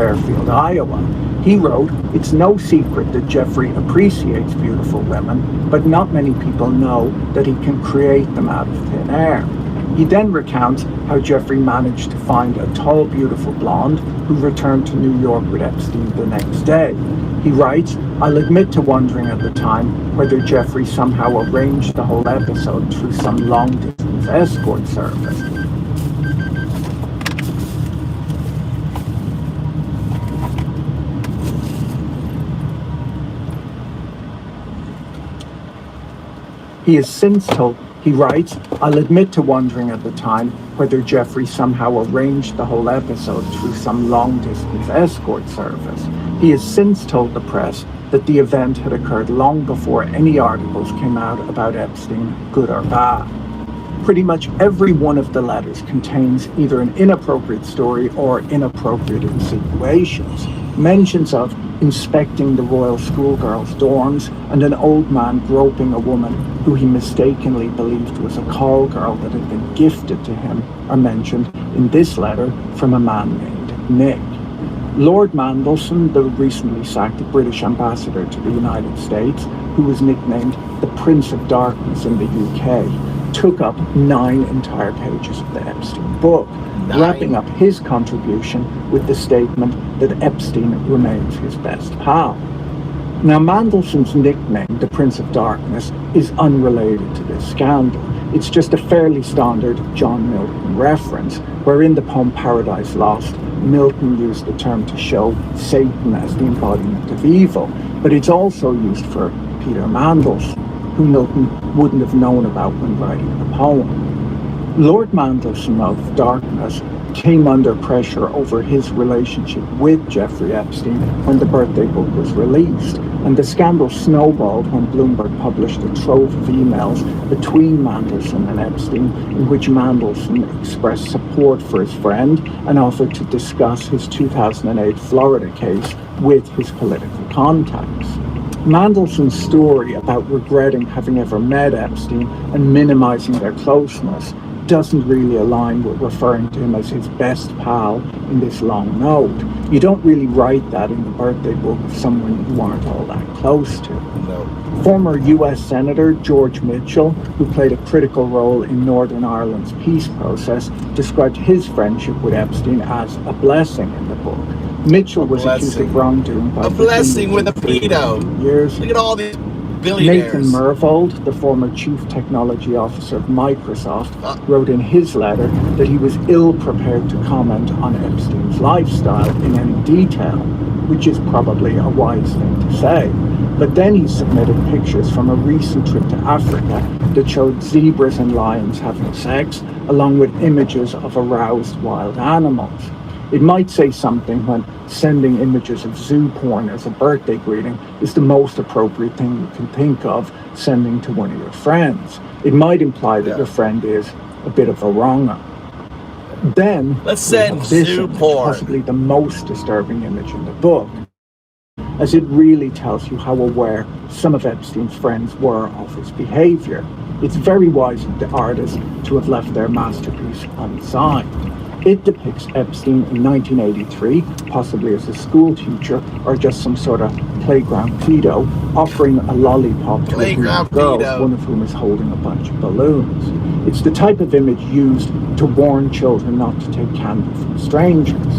Fairfield, Iowa. He wrote, "It's no secret that Jeffrey appreciates beautiful women, but not many people know that he can create them out of thin air." He then recounts how Jeffrey managed to find a tall, beautiful blonde who returned to New York with Epstein the next day. He writes, "I'll admit to wondering at the time whether Jeffrey somehow arranged the whole episode through some long-distance escort service." He writes, "I'll admit to wondering at the time whether Jeffrey somehow arranged the whole episode through some long-distance escort service. He has since told the press that the event had occurred long before any articles came out about Epstein, good or bad." Pretty much every one of the letters contains either an inappropriate story or inappropriate insinuations. Mentions of inspecting the royal schoolgirls' dorms and an old man groping a woman who he mistakenly believed was a call girl that had been gifted to him are mentioned in this letter from a man named Nick. Lord Mandelson, the recently sacked British ambassador to the United States, who was nicknamed the Prince of Darkness in the UK, took up 9 entire pages of the Epstein book, wrapping up his contribution with the statement that Epstein remains his best pal. Now, Mandelson's nickname, the Prince of Darkness, is unrelated to this scandal. It's just a fairly standard John Milton reference, where in the poem Paradise Lost, Milton used the term to show Satan as the embodiment of evil, but it's also used for Peter Mandelson, who Milton wouldn't have known about when writing the poem. Lord Mandelson of Darkness came under pressure over his relationship with Jeffrey Epstein when the birthday book was released, and the scandal snowballed when Bloomberg published a trove of emails between Mandelson and Epstein in which Mandelson expressed support for his friend and offered to discuss his 2008 Florida case with his political contacts. Mandelson's story about regretting having ever met Epstein and minimizing their closeness doesn't really align with referring to him as his best pal in this long note. You don't really write that in the birthday book of someone you aren't all that close to. No. Former US Senator George Mitchell, who played a critical role in Northern Ireland's peace process, described his friendship with Epstein as a blessing in the book. Mitchell was accused of wrongdoing by a blessing with a pedo. Years. Look at all these billionaires. Nathan Myhrvold, the former chief technology officer of Microsoft, wrote in his letter that he was ill-prepared to comment on Epstein's lifestyle in any detail, which is probably a wise thing to say. But then he submitted pictures from a recent trip to Africa that showed zebras and lions having sex, along with images of aroused wild animals. It might say something when sending images of zoo porn as a birthday greeting is the most appropriate thing you can think of sending to one of your friends. It might imply that your friend is a bit of a wronger. Then, let's send zoo porn. Possibly the most disturbing image in the book, as it really tells you how aware some of Epstein's friends were of his behavior. It's very wise of the artist to have left their masterpiece unsigned. It depicts Epstein in 1983, possibly as a school teacher or just some sort of playground pedo, offering a lollipop to a group of girls, one of whom is holding a bunch of balloons. It's the type of image used to warn children not to take candy from strangers.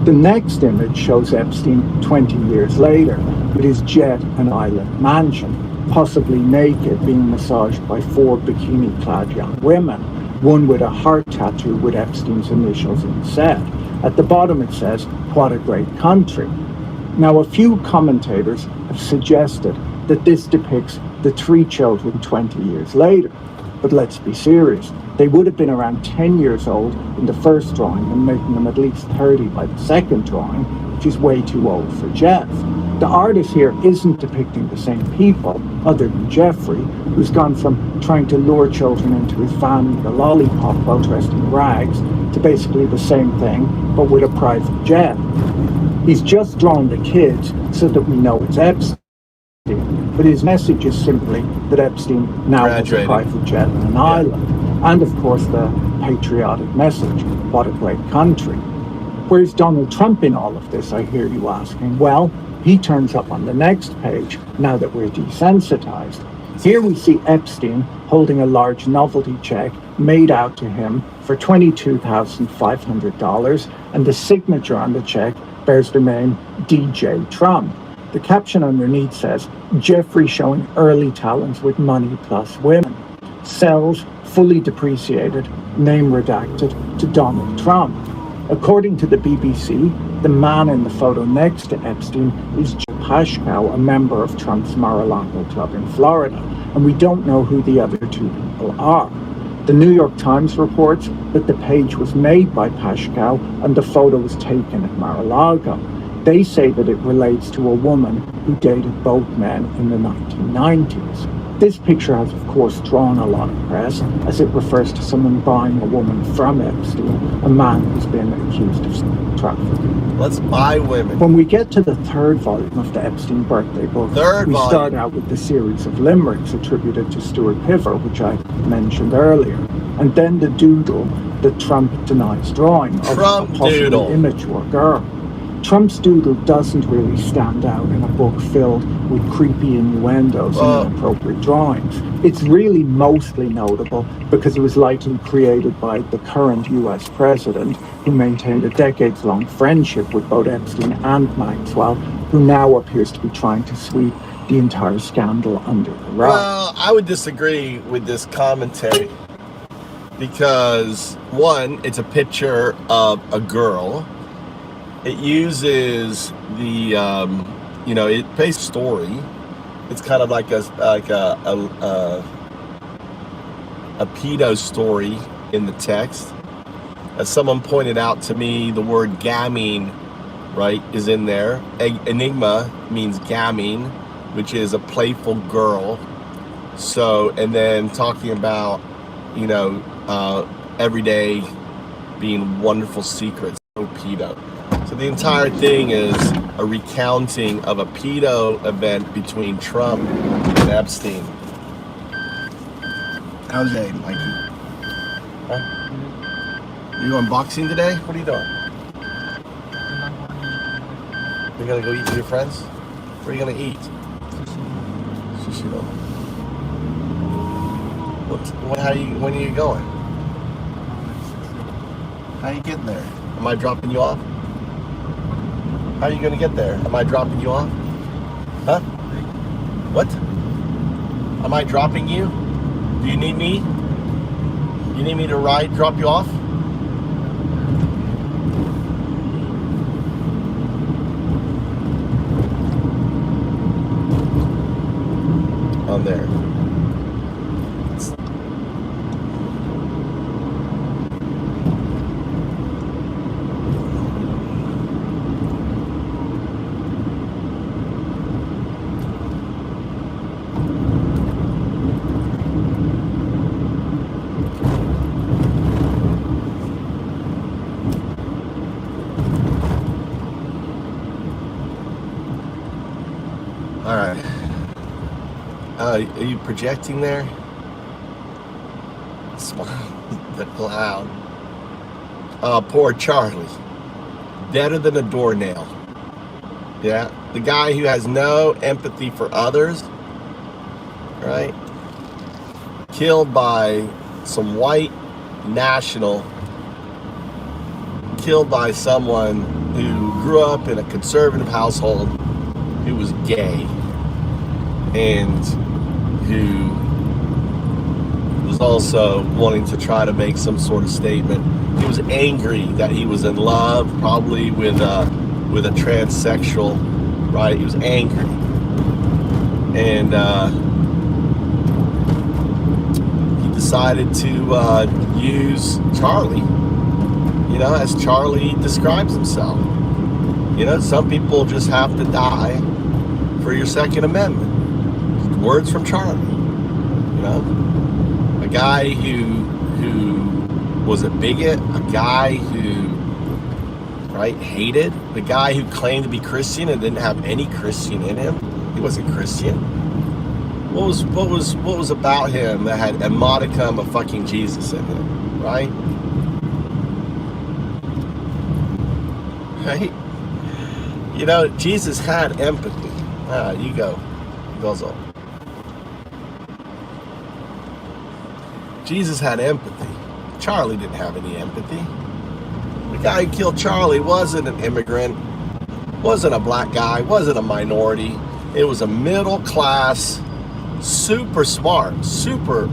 The next image shows Epstein 20 years later with his jet and island mansion, possibly naked, being massaged by 4 bikini-clad young women, one with a heart tattoo with Epstein's initials inset. At the bottom it says, "What a great country." Now, a few commentators have suggested that this depicts the 3 children 20 years later. But let's be serious. They would have been around 10 years old in the first drawing and making them at least 30 by the second drawing, which is way too old for Jeff. The artist here isn't depicting the same people, other than Jeffrey, who's gone from trying to lure children into his van with a lollipop while dressed in rags to basically the same thing, but with a private jet. He's just drawn the kids so that we know it's Epstein. But his message is simply that Epstein now has a private jet and an island. And of course the patriotic message, what a great country. Where's Donald Trump in all of this, I hear you asking? Well, he turns up on the next page now that we're desensitized. Here we see Epstein holding a large novelty check made out to him for $22,500, and the signature on the check bears the name DJ Trump. The caption underneath says, Jeffrey showing early talents with money plus women. Sells, fully depreciated, name redacted, to Donald Trump. According to the BBC, the man in the photo next to Epstein is Joe Pashkow, a member of Trump's Mar-a-Lago club in Florida, and we don't know who the other two people are. The New York Times reports that the page was made by Pashkow and the photo was taken at Mar-a-Lago. They say that it relates to a woman who dated both men in the 1990s. This picture has, of course, drawn a lot of press, as it refers to someone buying a woman from Epstein, a man who's been accused of trafficking. Let's buy women. When we get to the third volume of the Epstein birthday book, we start out with the series of limericks attributed to Stuart Piver, which I mentioned earlier, and then the doodle that Trump denies drawing of a possibly immature girl. Trump's doodle doesn't really stand out in a book filled with creepy innuendos and inappropriate drawings. It's really mostly notable because it was likely created by the current US president, who maintained a decades-long friendship with both Epstein and Maxwell, who now appears to be trying to sweep the entire scandal under the rug. Well, I would disagree with this commentary because, one, it's a picture of a girl. It uses the, it based story. It's kind of like a pedo story in the text. As someone pointed out to me, the word gamine, right, is in there. Enigma means gamine, which is a playful girl. So, and then talking about, every day being wonderful secrets. So pedo. So the entire thing is a recounting of a pedo event between Trump and Epstein. How's that, Mikey? Huh? Are you going boxing today? What are you doing? You're gonna go eat with your friends? Where are you gonna eat? Sushi. When are you going? How are you getting there? Am I dropping you off? How are you going to get there? Am I dropping you off? Huh? What? Am I dropping you? Do you need me? You need me to drop you off? On there. All right. Are you projecting there? The cloud. Poor Charlie. Deader than a doornail. Yeah. The guy who has no empathy for others. Right? Killed by some white national. Killed by someone who grew up in a conservative household, who was gay, and who was also wanting to try to make some sort of statement. He was angry that he was in love, probably with a transsexual, right? He was angry, and he decided to use Charlie, as Charlie describes himself. Some people just have to die for your Second Amendment. Words from Charlie. A guy who was a bigot, a guy who, right, hated, the guy who claimed to be Christian and didn't have any Christian in him. He wasn't Christian. What was about him that had a modicum of fucking Jesus in him, right? right? You know, Jesus had empathy. You go, Gozo. Jesus had empathy. Charlie didn't have any empathy. The guy who killed Charlie wasn't an immigrant, wasn't a black guy, wasn't a minority. It was a middle class, super smart, super,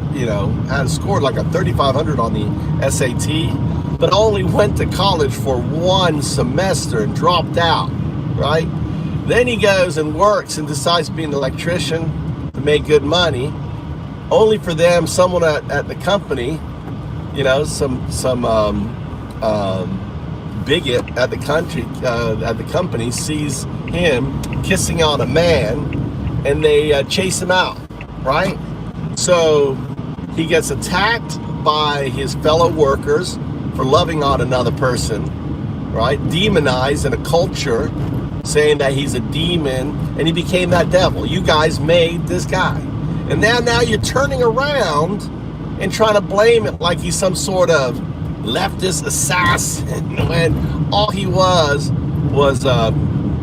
had scored like a 3,500 on the SAT, but only went to college for one semester and dropped out, right? Then he goes and works and decides to be an electrician to make good money, only for someone at the company, some bigot at the company sees him kissing on a man, and they chase him out, right? So he gets attacked by his fellow workers for loving on another person, right? Demonized in a culture, saying that he's a demon, and he became that devil. You guys made this guy. And now you're turning around and trying to blame it like he's some sort of leftist assassin, when all he was a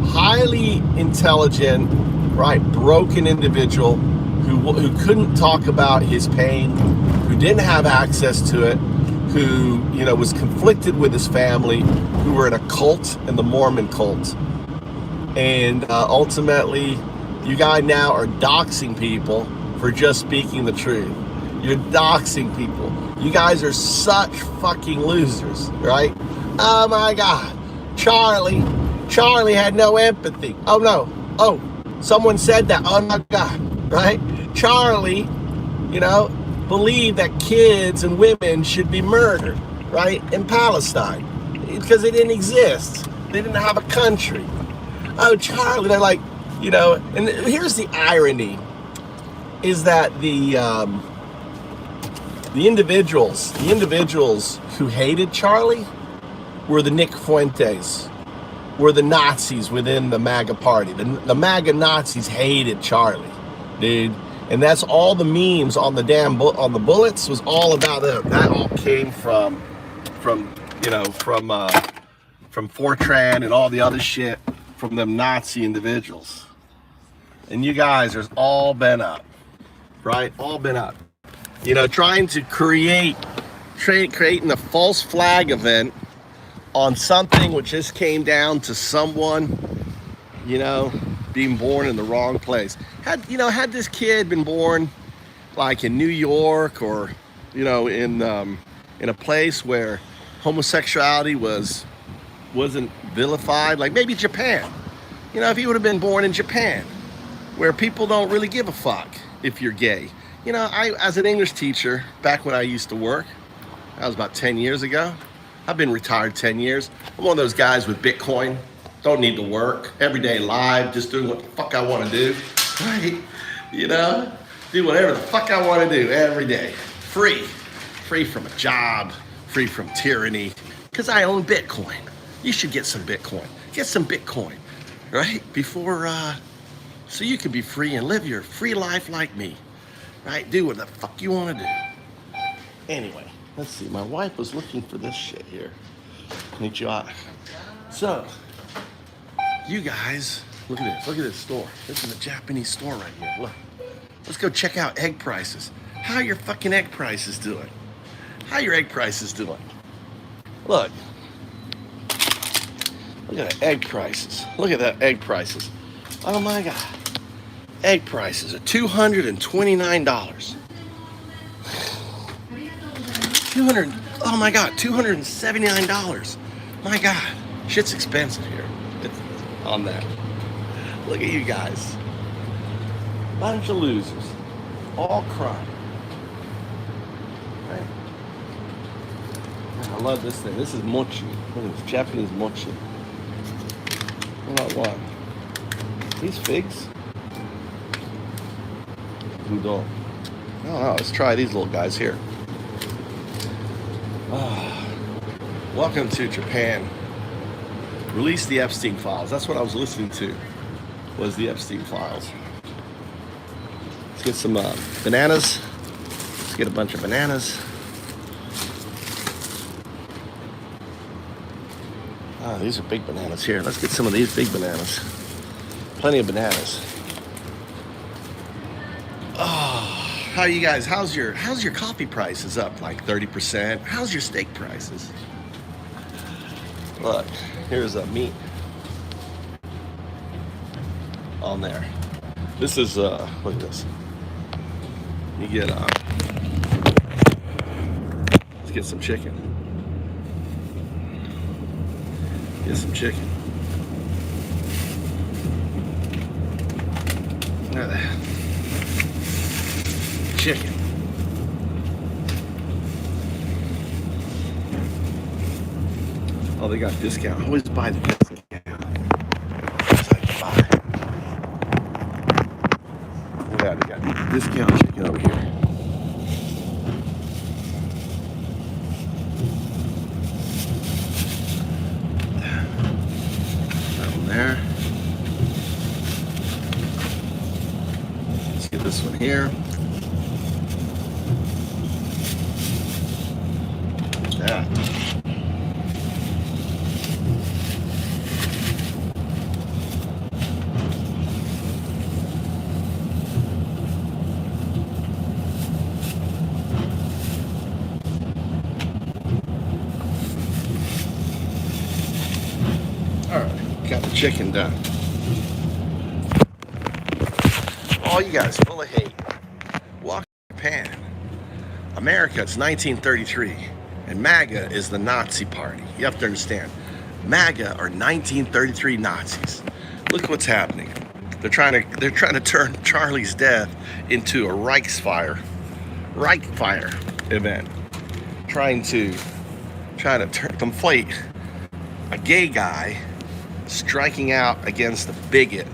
highly intelligent, right, broken individual who couldn't talk about his pain, who didn't have access to it, who was conflicted with his family, who were in a cult, in the Mormon cult. And ultimately, you guys now are doxing people for just speaking the truth. You're doxing people. You guys are such fucking losers, right? Oh my God. Charlie had no empathy. Oh no. Oh, someone said that. Oh my God, right? Charlie, believed that kids and women should be murdered, right? In Palestine, because they didn't exist. They didn't have a country. Oh, Charlie, they're like, and here's the irony, is that the individuals who hated Charlie were the Nick Fuentes, were the Nazis within the MAGA party. The MAGA Nazis hated Charlie, dude. And that's all the memes on the on the bullets was all about them. That all came from 4chan and all the other shit from them Nazi individuals. And you guys are all bent up, right? All bent up. Trying to creating a false flag event on something which just came down to someone, being born in the wrong place. Had this kid been born like in New York or, in a place where homosexuality wasn't vilified, like maybe Japan. If he would have been born in Japan, where people don't really give a fuck if you're gay. I, as an English teacher, back when I used to work, that was about 10 years ago. I've been retired 10 years. I'm one of those guys with Bitcoin, don't need to work, everyday live, just doing what the fuck I want to do, right? Do whatever the fuck I want to do every day. Free from a job, free from tyranny, because I own Bitcoin. You should get some Bitcoin. Get some Bitcoin, right? Before, so you can be free and live your free life like me, right? Do what the fuck you want to do. Anyway, let's see. My wife was looking for this shit here. So, you guys, look at this. Look at this store. This is a Japanese store right here. Look. Let's go check out egg prices. How are your fucking egg prices doing? How are your egg prices doing? Look. Look at the egg prices. Look at that egg prices. Oh my God. Egg prices are $229. Oh my God, $279. My God, shit's expensive here on that. Look at you guys. Bunch of losers. All crying. Right? I love this thing. This is mochi. Look at this Japanese mochi. What? These figs? Udon. Oh, let's try these little guys here. Welcome to Japan. Release the Epstein files. That's what I was listening to, was the Epstein files. Let's get some bananas. Let's get a bunch of bananas. Oh, these are big bananas here. Let's get some of these big bananas. Plenty of bananas. Oh, how you guys? How's your coffee prices up like 30%? How's your steak prices? Look, here's a meat on there. This is look at this. You get let's get some chicken. Get some chicken. Look at that. Chicken. Oh, they got discount. I always buy the discount. Look at that. They got discount chicken over here. That one there. Let's get this one here. Yeah. All right, got the chicken done. All you guys full of hate. Walk Japan. America, it's 1933. And MAGA is the Nazi party. You have to understand. MAGA are 1933 Nazis. Look what's happening. They're trying to turn Charlie's death into a Reichsfire event. Trying to conflate a gay guy striking out against a bigot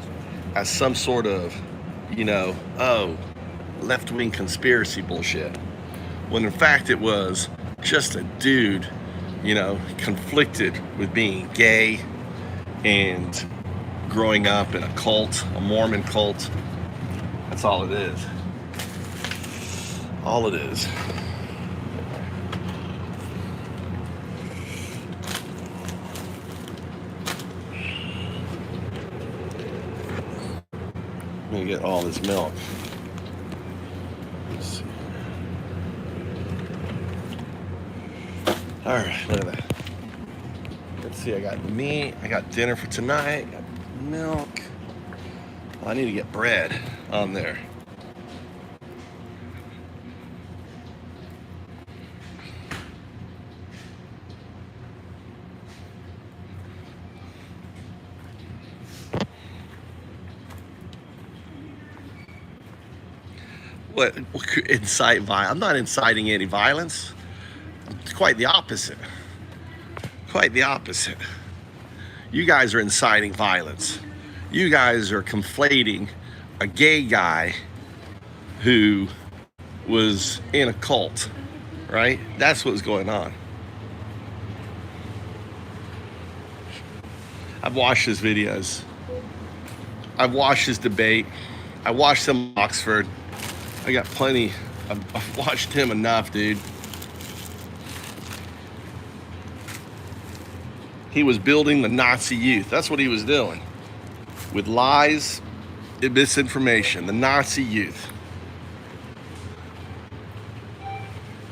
as some sort of, left-wing conspiracy bullshit. When in fact it was just a dude, conflicted with being gay and growing up in a cult, a Mormon cult. That's all it is. All it is. Let me get all this milk. Let's see. All right, look at that. Let's see, I got meat, I got dinner for tonight, I got milk. I need to get bread on there. What incite violence? I'm not inciting any violence. It's quite the opposite. Quite the opposite. You guys are inciting violence. You guys are conflating a gay guy who was in a cult, right? That's what's going on. I've watched his videos. I've watched his debate. I watched him in Oxford. I got plenty. I've watched him enough, dude. He was building the Nazi youth. That's what he was doing. With lies and misinformation. The Nazi youth.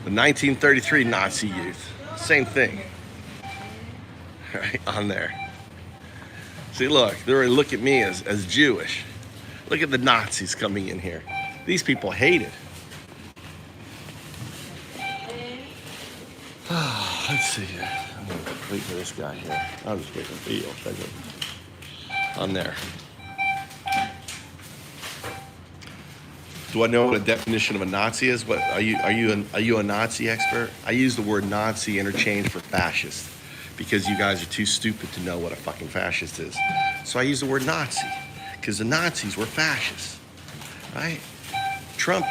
The 1933 Nazi youth. Same thing. Right on there. See, look. They're look at me as Jewish. Look at the Nazis coming in here. These people hate it. Let's see here. I'm gonna wait for this guy here. I'm just waiting for you. On there. Do I know what a definition of a Nazi is? What are you a Nazi expert? I use the word Nazi interchange for fascist because you guys are too stupid to know what a fucking fascist is. So I use the word Nazi because the Nazis were fascists, right? Trump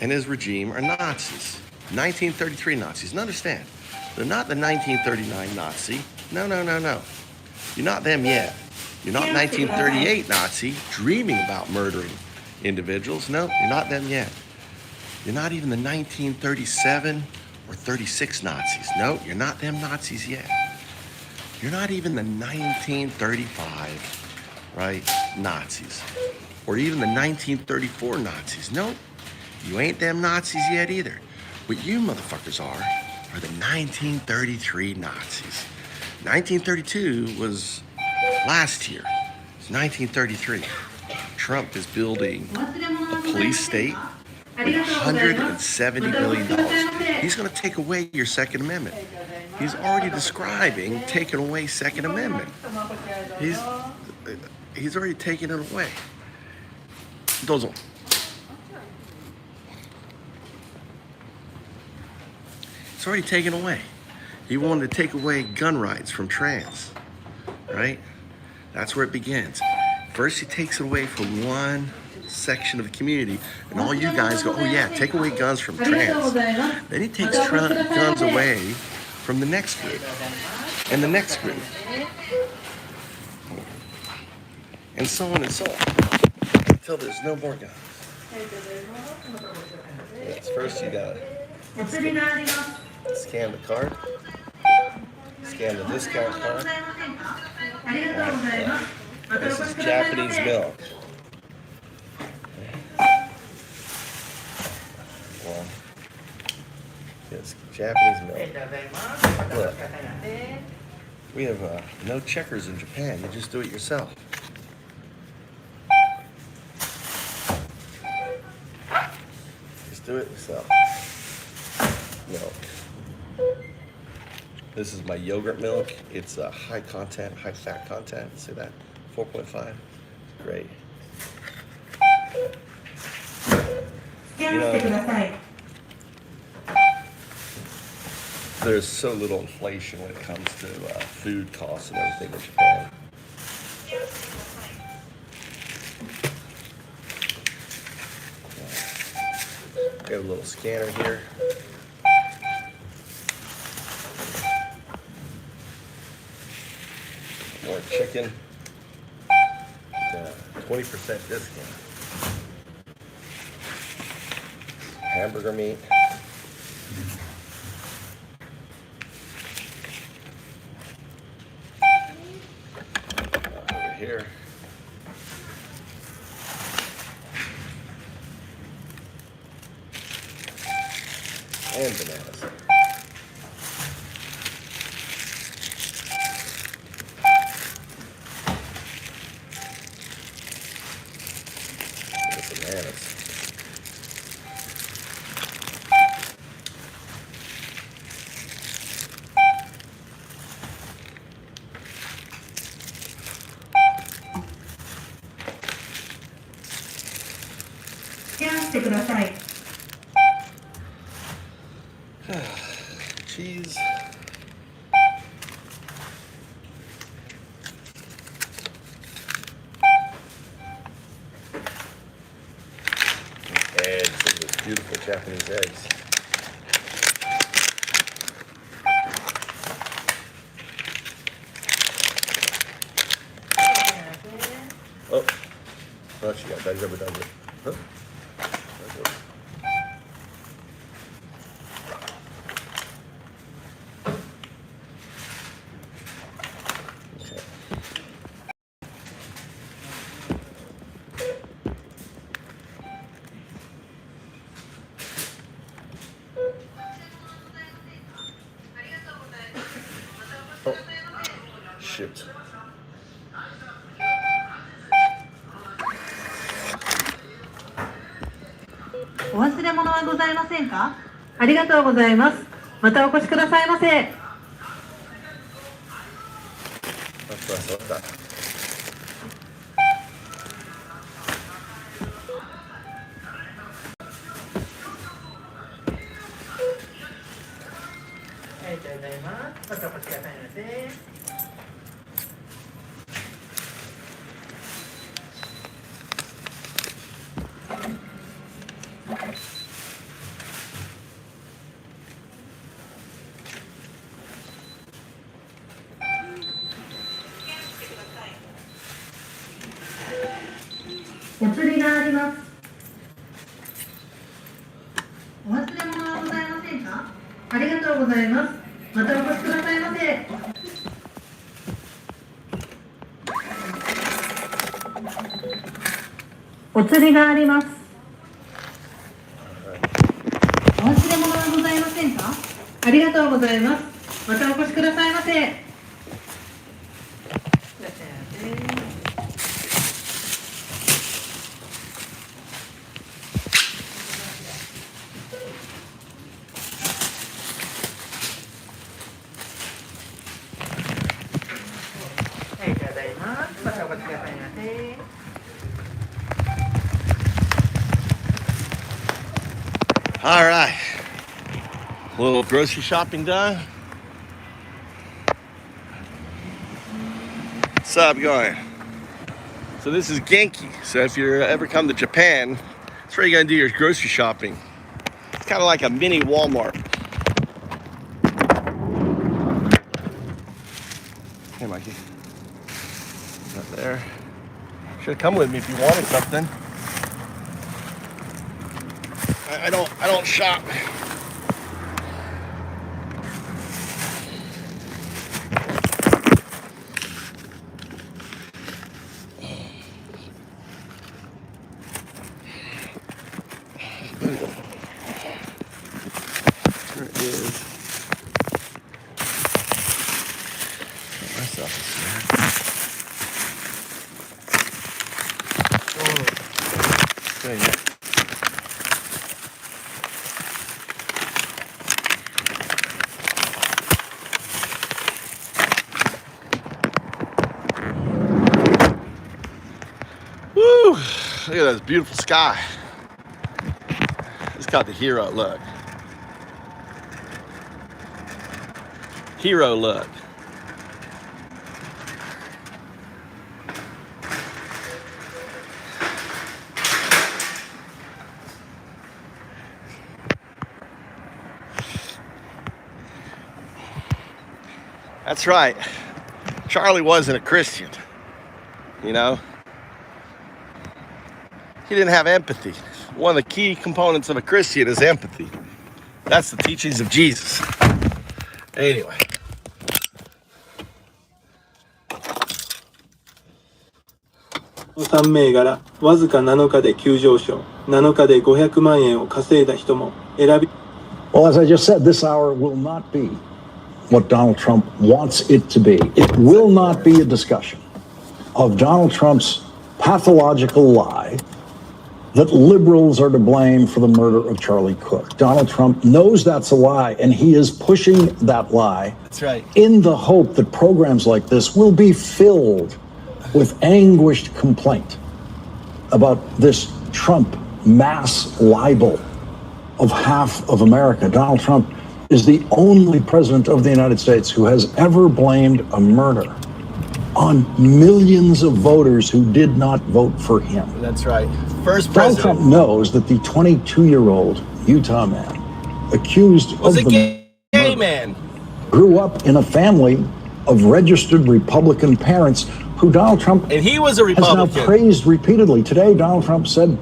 and his regime are Nazis. 1933 Nazis. And understand, they're not the 1939 Nazi. No. You're not them yet. You're not 1938 Nazi dreaming about murdering individuals. No, you're not them yet. You're not even the 1937 or 36 Nazis. No, you're not them Nazis yet. You're not even the 1935, right, Nazis, or even the 1934 Nazis. Nope, you ain't them Nazis yet either. What you motherfuckers are the 1933 Nazis. 1932 was last year. It's 1933. Trump is building a police state with $170 billion. He's going to take away your Second Amendment. He's already describing taking away Second Amendment. He's already taken it away. Dozo. It's already taken away. He wanted to take away gun rights from trans, right? That's where it begins. First, he takes it away from one section of the community, and all you guys go, oh yeah, take away guns from trans. Then he takes guns away from the next group, and the next group, and so on and so on, until there's no more guns. Yes, first you gotta scan the card, scan the discount card. This is Japanese milk. Well, it's Japanese milk. Look, we have no checkers in Japan. You just do it yourself. Just do it yourself. Milk. This is my yogurt milk. It's high content, high fat content. See that? 4.5. Great. You know, there's so little inflation when it comes to food costs and everything in Japan. Got a little scanner here. More chicken. 20% discount. Hamburger meat. Over here. And bananas. Bananas. Cheese. Eggs. Look at those beautiful Japanese eggs. Oh, what you got? That's ever done it. Huh? Oh, shit.お忘れ物はございませんか？ありがとうございます。またお越しくださいませ。ありがとうございます。またお越しくださいませ。お釣りがあります。お忘れ物はございませんか？ありがとうございます。またお越しくださいませ。お釣りがあります。お忘れ物はございませんか？ありがとうございます。またお越しくださいませ。いらっしゃいませ。はい、ただいま。またお越しくださいませ。All right. A little grocery shopping done. What's up, going? So this is Genki. So if you ever come to Japan, that's where you're gonna do your grocery shopping. It's kind of like a mini Walmart. Hey, Mikey. Not there. Should have come with me if you wanted something. I don't shop. There it is. Got myself a snack. Oh. Dang it. Woo! Look at this beautiful sky. It's got the hero look. Hero look. That's right. Charlie wasn't a Christian, you know? He didn't have empathy. One of the key components of a Christian is empathy. That's the teachings of Jesus. Anyway. 3銘柄、わずか7日で急上昇、7日で500万円を稼いだ人も選び。 Well, as I just said, this hour will not be what Donald Trump wants it to be. It will not be a discussion of Donald Trump's pathological lie that liberals are to blame for the murder of Charlie Cook. Donald Trump knows that's a lie, and he is pushing that lie. That's right. In the hope that programs like this will be filled with anguished complaint about this Trump mass libel of half of America. Donald Trump is the only president of the United States who has ever blamed a murder on millions of voters who did not vote for him. That's right. First Donald president. Trump knows that the 22-year-old Utah man accused Was of a the gay murder man. grew up in a family of registered Republican parents who Donald Trump And he was a has now Republican. praised repeatedly. Today, Donald Trump said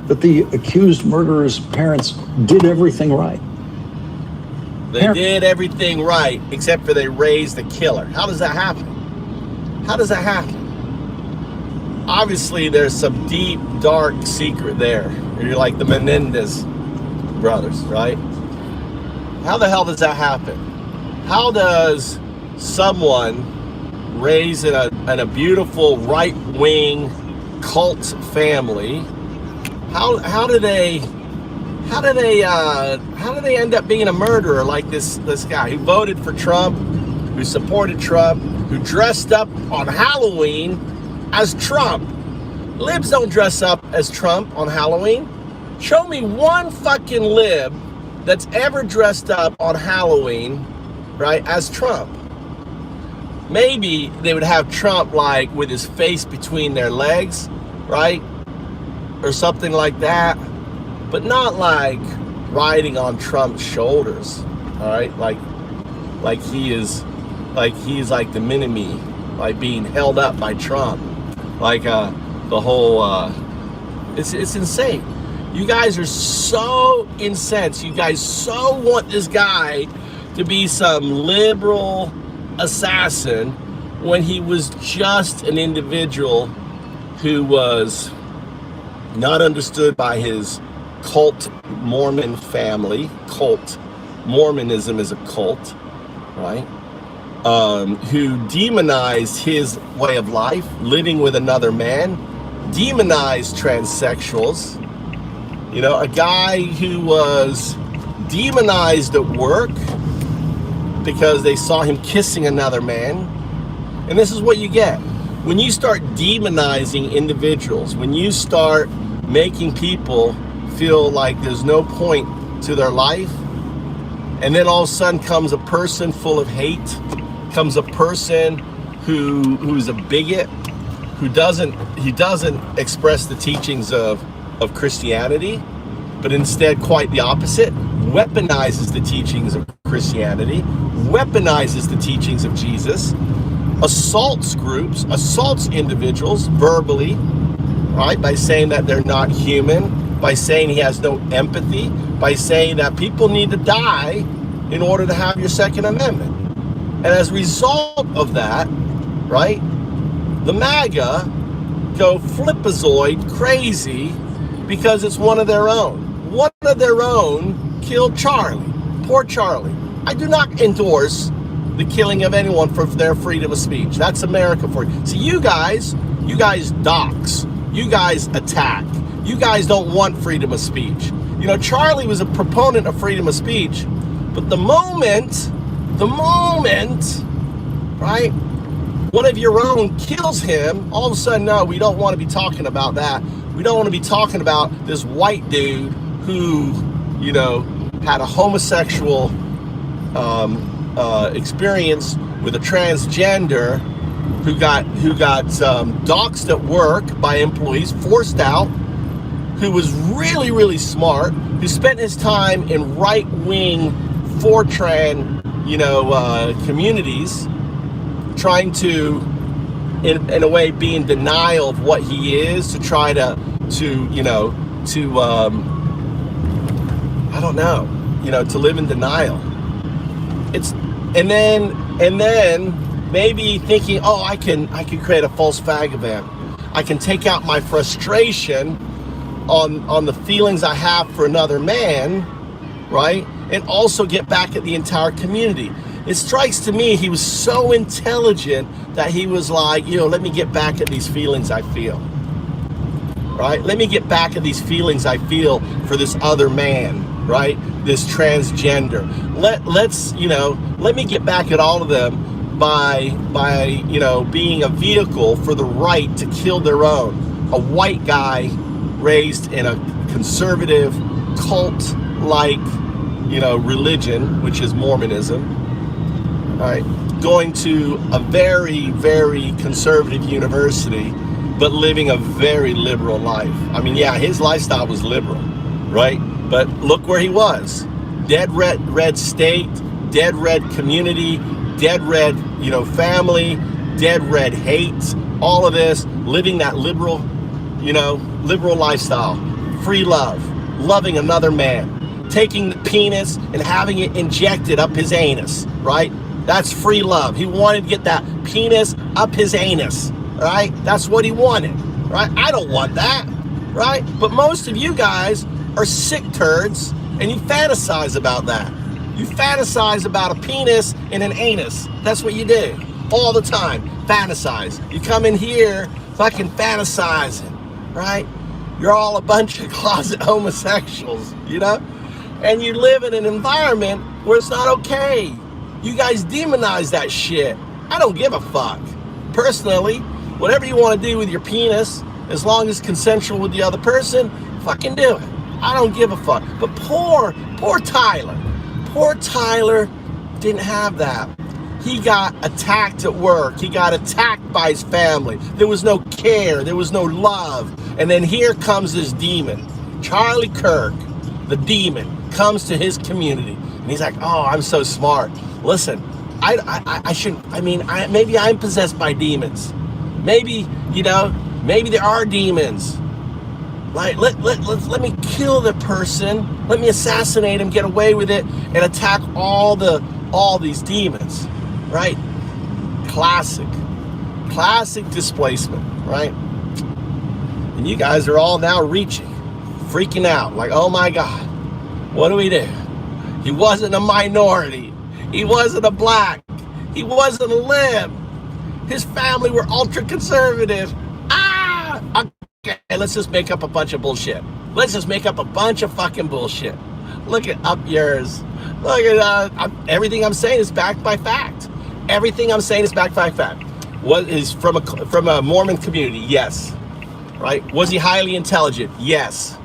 that the accused murderer's parents did everything right. They did everything right, except for they raised the killer. How does that happen? How does that happen? Obviously, there's some deep, dark secret there. You're like the Menendez brothers, right? How the hell does that happen? How does someone raised in a beautiful right-wing cult family, how do they end up being a murderer like this guy who voted for Trump, who supported Trump, who dressed up on Halloween as Trump? Libs don't dress up as Trump on Halloween. Show me one fucking lib that's ever dressed up on Halloween, right, as Trump. Maybe they would have Trump like with his face between their legs, right? Or something like that. But not like riding on Trump's shoulders, all right? Like he's like the mini-me, like being held up by Trump. Like the whole, it's insane. You guys are so incensed. You guys so want this guy to be some liberal assassin when he was just an individual who was not understood by his cult Mormon family. Cult Mormonism is a cult, right? Who demonized his way of life, living with another man, demonized transsexuals. You know, a guy who was demonized at work because they saw him kissing another man. And this is what you get. When you start demonizing individuals, when you start making people feel like there's no point to their life, and then all of a sudden comes a person full of hate, comes a person who's a bigot, he doesn't express the teachings of Christianity, but instead quite the opposite, weaponizes the teachings of Christianity, weaponizes the teachings of Jesus, assaults groups, assaults individuals verbally, right, by saying that they're not human, by saying he has no empathy, by saying that people need to die in order to have your Second Amendment. And as a result of that, right, the MAGA go flipazoid crazy because it's one of their own. One of their own killed Charlie. Poor Charlie. I do not endorse the killing of anyone for their freedom of speech. That's America for you. See, you guys dox. You guys attack. You guys don't want freedom of speech. You know, Charlie was a proponent of freedom of speech, but the moment, right, one of your own kills him, all of a sudden, no, we don't want to be talking about that. We don't want to be talking about this white dude who, you know, had a homosexual experience with a transgender who got doxxed at work by employees, forced out, who was really, really smart, who spent his time in right-wing Fortran, you know, communities, trying to, in a way, be in denial of what he is, to try to you know, to I don't know, you know, to live in denial. And then maybe thinking, oh, I can create a false flag event. I can take out my frustration on the feelings I have for another man, right? And also get back at the entire community. It strikes to me he was so intelligent that he was like, you know, let me get back at these feelings I feel, right? Let me get back at these feelings I feel for this other man, right? This transgender. Let's, you know, let me get back at all of them by, you know, being a vehicle for the right to kill their own. A white guy raised in a conservative cult-like, you know, religion, which is Mormonism, right? Going to a very, very conservative university, but living a very liberal life. I mean, yeah, his lifestyle was liberal, right? But look where he was. Dead red state, dead red community, dead red, you know, family, dead red hate, all of this, living that liberal, you know, liberal lifestyle, free love, loving another man, taking the penis and having it injected up his anus, right? That's free love. He wanted to get that penis up his anus, right? That's what he wanted, right? I don't want that, right? But most of you guys are sick turds and you fantasize about that. You fantasize about a penis and an anus. That's what you do all the time. Fantasize. You come in here fucking fantasizing, right? You're all a bunch of closet homosexuals, you know? And you live in an environment where it's not okay. You guys demonize that shit. I don't give a fuck. Personally, whatever you want to do with your penis, as long as consensual with the other person, fucking do it. I don't give a fuck. But poor Tyler. Poor Tyler didn't have that. He got attacked at work. He got attacked by his family. There was no care. There was no love. And then here comes this demon. Charlie Kirk, the demon, comes to his community. And he's like, oh, I'm so smart. Listen, I shouldn't, I mean, maybe I'm possessed by demons. Maybe, you know, maybe there are demons. Like, let me kill the person. Let me assassinate him, get away with it, and attack all these demons, right? Classic displacement, right? And you guys are all now reaching, freaking out, like, oh my God, what do we do? He wasn't a minority. He wasn't a black. He wasn't a lib. His family were ultra conservative. Okay, let's just make up a bunch of bullshit. Let's just make up a bunch of fucking bullshit. Look at up yours. Look at everything I'm saying is backed by fact. Everything I'm saying is backed by fact. What is from a Mormon community? Yes. Right? Was he highly intelligent? Yes.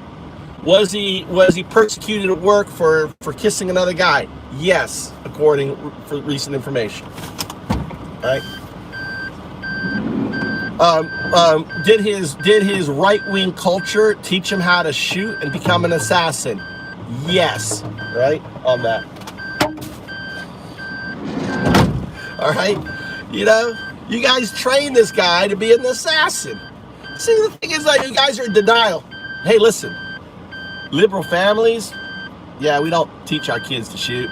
Was he persecuted at work for kissing another guy? Yes, according for recent information. Right? Did his right-wing culture teach him how to shoot and become an assassin? Yes. Right? On that. All right? You know, you guys trained this guy to be an assassin. See, the thing is, like, you guys are in denial. Hey, listen. Liberal families, yeah, we don't teach our kids to shoot.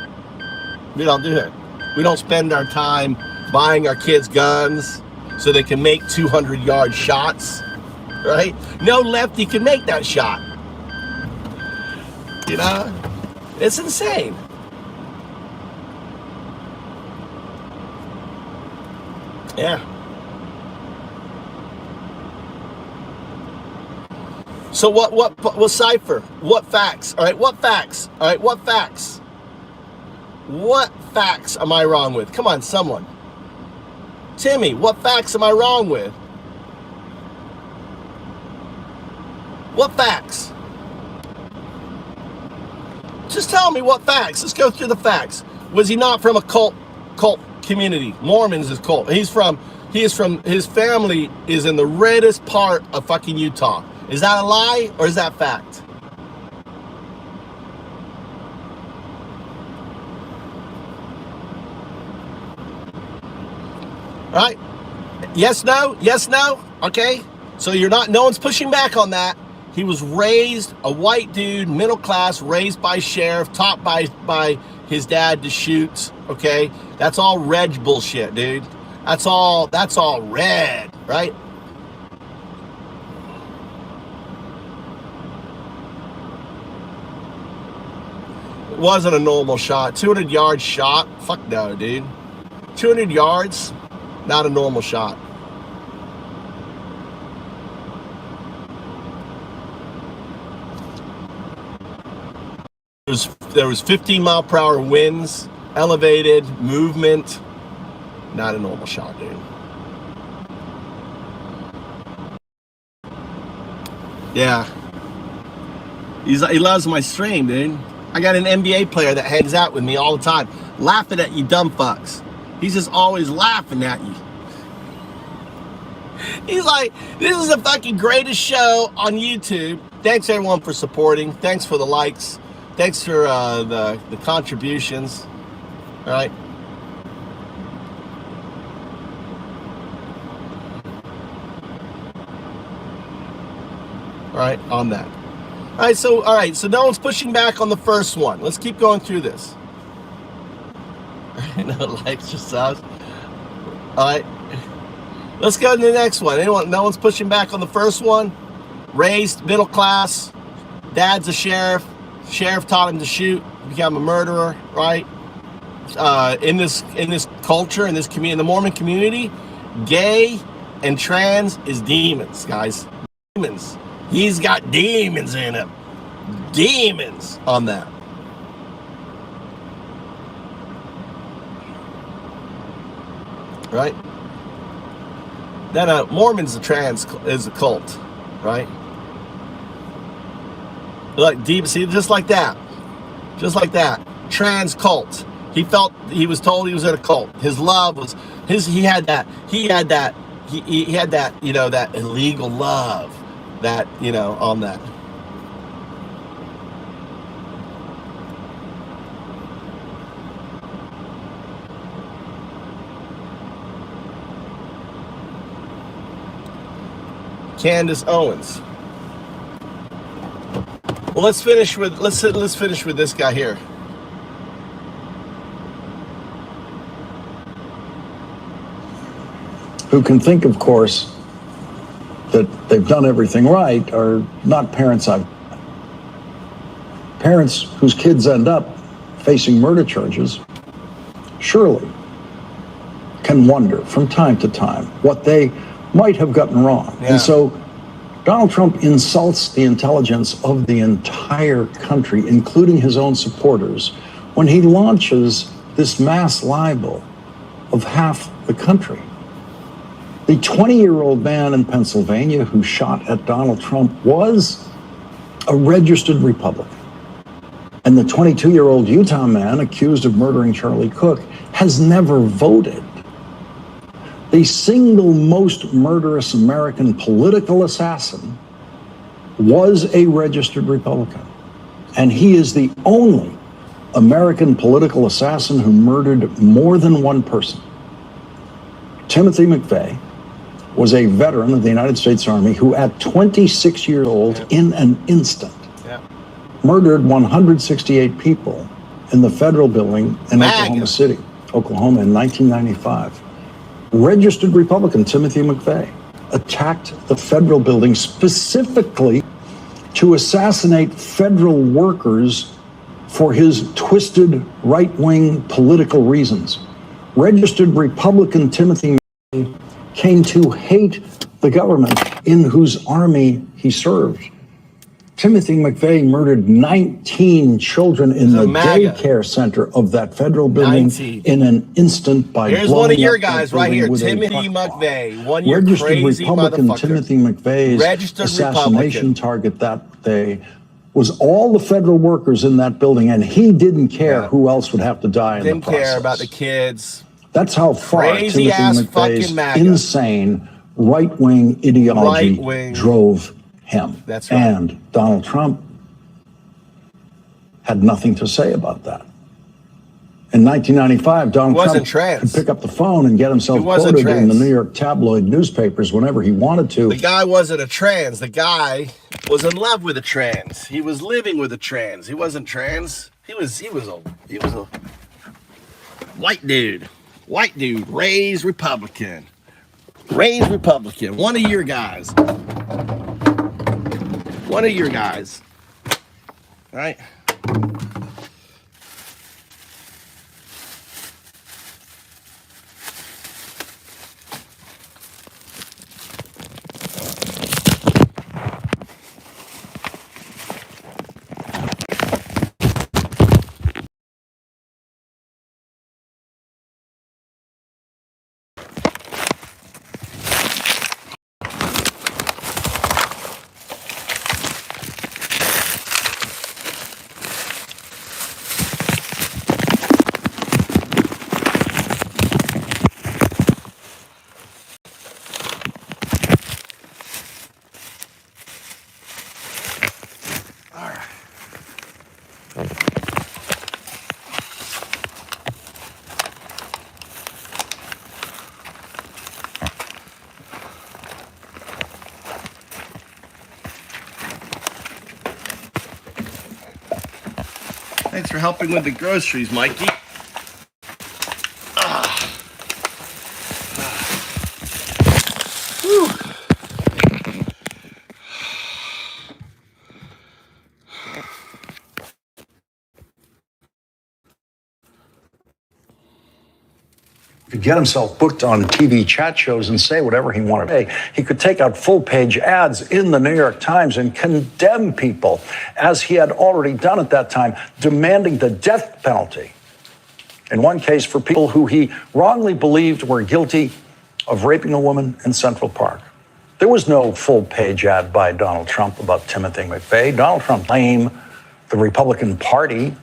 We don't do it. We don't spend our time buying our kids guns so they can make 200-yard shots, right? No lefty can make that shot. You know? It's insane. Yeah. So what cipher? What facts? All right, what facts? All right, what facts? What facts am I wrong with? Come on, someone. Timmy, what facts am I wrong with? What facts? Just tell me what facts. Let's go through the facts. Was he not from a cult community? Mormons is cult. His family is in the reddest part of fucking Utah. Is that a lie or is that fact? All right? Yes, no? Yes, no? Okay? So no one's pushing back on that. He was raised, a white dude, middle class, raised by sheriff, taught by his dad to shoot, okay? That's all reg bullshit, dude. That's all red, right? It wasn't a normal shot. 200-yard shot? Fuck no, dude. 200 yards? Not a normal shot. There was 15-mile-per-hour winds, elevated movement. Not a normal shot, dude. Yeah. He loves my stream, dude. I got an NBA player that hangs out with me all the time, laughing at you dumb fucks. He's just always laughing at you. He's like, this is the fucking greatest show on YouTube. Thanks everyone for supporting. Thanks for the likes. Thanks for the contributions. All right. All right, on that. All right, so no one's pushing back on the first one. Let's keep going through this. No likes, just subs. All right, let's go to the next one. No one's pushing back on the first one. Raised middle class. Dad's a sheriff. Sheriff taught him to shoot. Become a murderer. Right. In this culture, in this community, in the Mormon community, gay and trans is demons, guys. Demons. He's got demons in him. Demons on that. Right? Then Mormons is a cult, right? Like deep, see, just like that, trans cult. He was told he was in a cult. His love was he had that, you know, that illegal love, that, you know, on that. Candace Owens. Well, let's finish with this guy here. Who can think, of course, that they've done everything right are not parents whose kids end up facing murder charges surely can wonder from time to time what they might have gotten wrong. Yeah. And so Donald Trump insults the intelligence of the entire country, including his own supporters, when he launches this mass libel of half the country. The 20-year-old man in Pennsylvania who shot at Donald Trump was a registered Republican. And the 22-year-old Utah man accused of murdering Charlie Cook has never voted. The single most murderous American political assassin was a registered Republican. And he is the only American political assassin who murdered more than one person. Timothy McVeigh was a veteran of the United States Army who at 26 years old, in an instant, murdered 168 people in the federal building in Oklahoma City, Oklahoma in 1995. Registered Republican Timothy McVeigh attacked the federal building specifically to assassinate federal workers for his twisted right-wing political reasons. Registered Republican Timothy McVeigh came to hate the government in whose army he served. Timothy McVeigh murdered 19 children in the daycare center of that federal building 19. In an instant by Here's blowing one of your up guys right here, Timothy McVeigh, one of your registered crazy Republican motherfucker. Timothy McVeigh's Registered assassination Republican. target that day was all the federal workers in that building, and he didn't care who else would have to die in the process. Didn't care about the kids. That's how far Crazy ass Timothy fucking McVeigh's MAGA. insane right-wing ideology Right-wing. drove him. That's right. And Donald Trump had nothing to say about that. In 1995, Donald Trump could pick up the phone and get himself quoted in the New York tabloid newspapers whenever he wanted to. The guy wasn't a trans. The guy was in love with a trans. He was living with a trans. He wasn't trans. He was a white dude. White dude, raised Republican. Raised Republican. One of your guys. One of your guys. All right? Thanks for helping with the groceries, Mikey. Could get himself booked on TV chat shows and say whatever he wanted to say. He could take out full-page ads in the New York Times and condemn people, as he had already done at that time, demanding the death penalty. In one case, for people who he wrongly believed were guilty of raping a woman in Central Park. There was no full-page ad by Donald Trump about Timothy McVeigh. Donald Trump blamed the Republican Party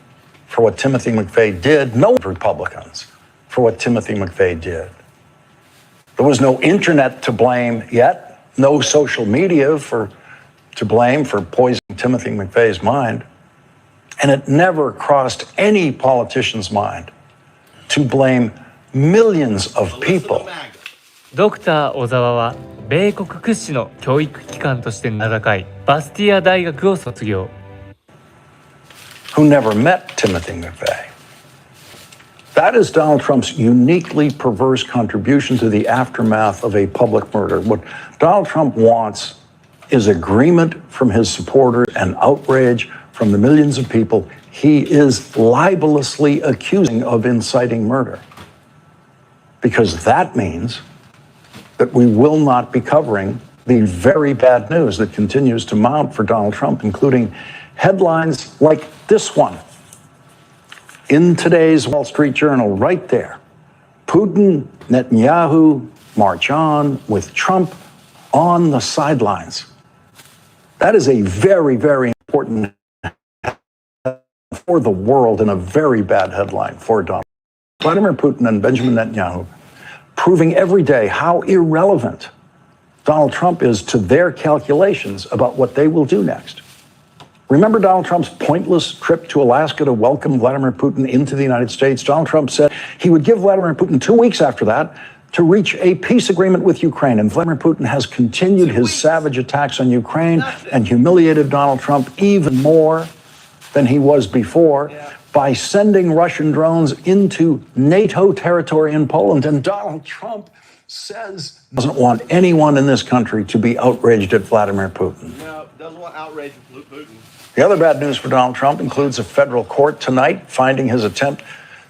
for what Timothy McVeigh did. No Republicans for what Timothy McVeigh did. There was no internet to blame yet, no social media to blame for poisoning Timothy McVeigh's mind. And it never crossed any politician's mind to blame millions of people. ドクター小沢は米国屈指の教育機関として名高いバスティア大学を卒業。Who never met Timothy McVeigh. That is Donald Trump's uniquely perverse contribution to the aftermath of a public murder. What Donald Trump wants is agreement from his supporters and outrage from the millions of people he is libelously accusing of inciting murder. Because that means that we will not be covering the very bad news that continues to mount for Donald Trump, including headlines like this one in today's Wall Street Journal, right there. Putin, Netanyahu march on with Trump on the sidelines. That is a very, very important for the world and a very bad headline for Donald. Vladimir Putin and Benjamin Netanyahu proving every day how irrelevant Donald Trump is to their calculations about what they will do next. Remember Donald Trump's pointless trip to Alaska to welcome Vladimir Putin into the United States? Donald Trump said he would give Vladimir Putin 2 weeks after that to reach a peace agreement with Ukraine. And Vladimir Putin has continued his savage attacks on Ukraine and humiliated Donald Trump even more than he was before by sending Russian drones into NATO territory in Poland. And Donald Trump says he doesn't want anyone in this country to be outraged at Vladimir Putin. No, doesn't want outrage with Putin. The other bad news for Donald Trump includes a federal court tonight finding his attempt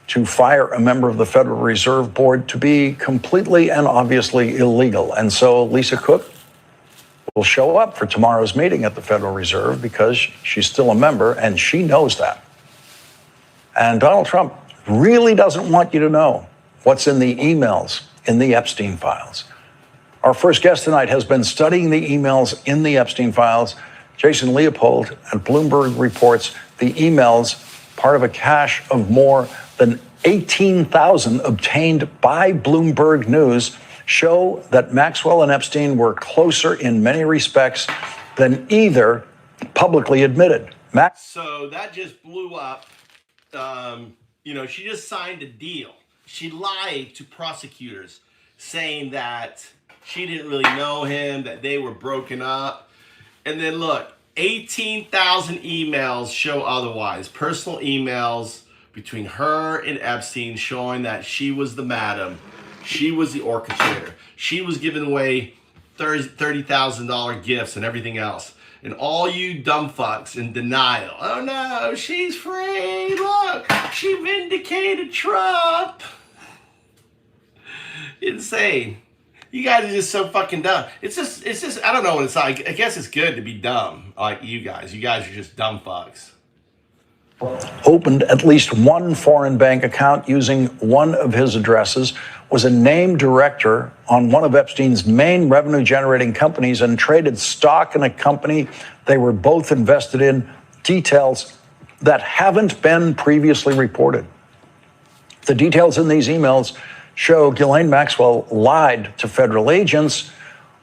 to fire a member of the Federal Reserve Board to be completely and obviously illegal. And so Lisa Cook will show up for tomorrow's meeting at the Federal Reserve because she's still a member and she knows that. And Donald Trump really doesn't want you to know what's in the emails in the Epstein files. Our first guest tonight has been studying the emails in the Epstein files. Jason Leopold at Bloomberg reports the emails, part of a cache of more than 18,000 obtained by Bloomberg News, show that Maxwell and Epstein were closer in many respects than either publicly admitted. So that just blew up. She just signed a deal. She lied to prosecutors saying that she didn't really know him, that they were broken up. And then look, 18,000 emails show otherwise. Personal emails between her and Epstein showing that she was the madam. She was the orchestrator. She was giving away $30,000 gifts and everything else. And all you dumb fucks in denial. Oh no, she's free. Look, she vindicated Trump. Insane. You guys are just so fucking dumb. It's just, I don't know what it's like. I guess it's good to be dumb like you guys. You guys are just dumb fucks. Opened at least one foreign bank account using one of his addresses, was a named director on one of Epstein's main revenue-generating companies, and traded stock in a company they were both invested in, details that haven't been previously reported. The details in these emails show Ghislaine Maxwell lied to federal agents,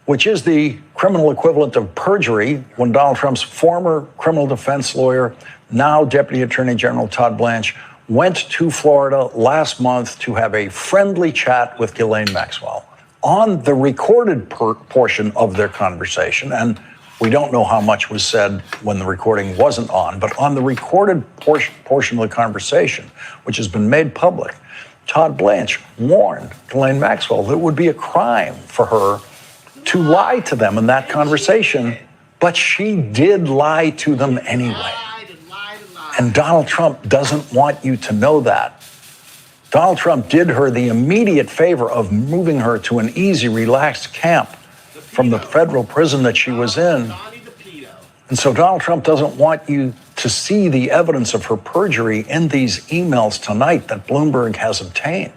which is the criminal equivalent of perjury, when Donald Trump's former criminal defense lawyer, now Deputy Attorney General Todd Blanche, went to Florida last month to have a friendly chat with Ghislaine Maxwell. On the recorded portion of their conversation, and we don't know how much was said when the recording wasn't on, but on the recorded portion of the conversation, which has been made public, Todd Blanche warned Ghislaine Maxwell that it would be a crime for her to lie to them in that conversation, but she did lie to them anyway. And Donald Trump doesn't want you to know that. Donald Trump did her the immediate favor of moving her to an easy, relaxed camp from the federal prison that she was in. And so Donald Trump doesn't want you to see the evidence of her perjury in these emails tonight that Bloomberg has obtained.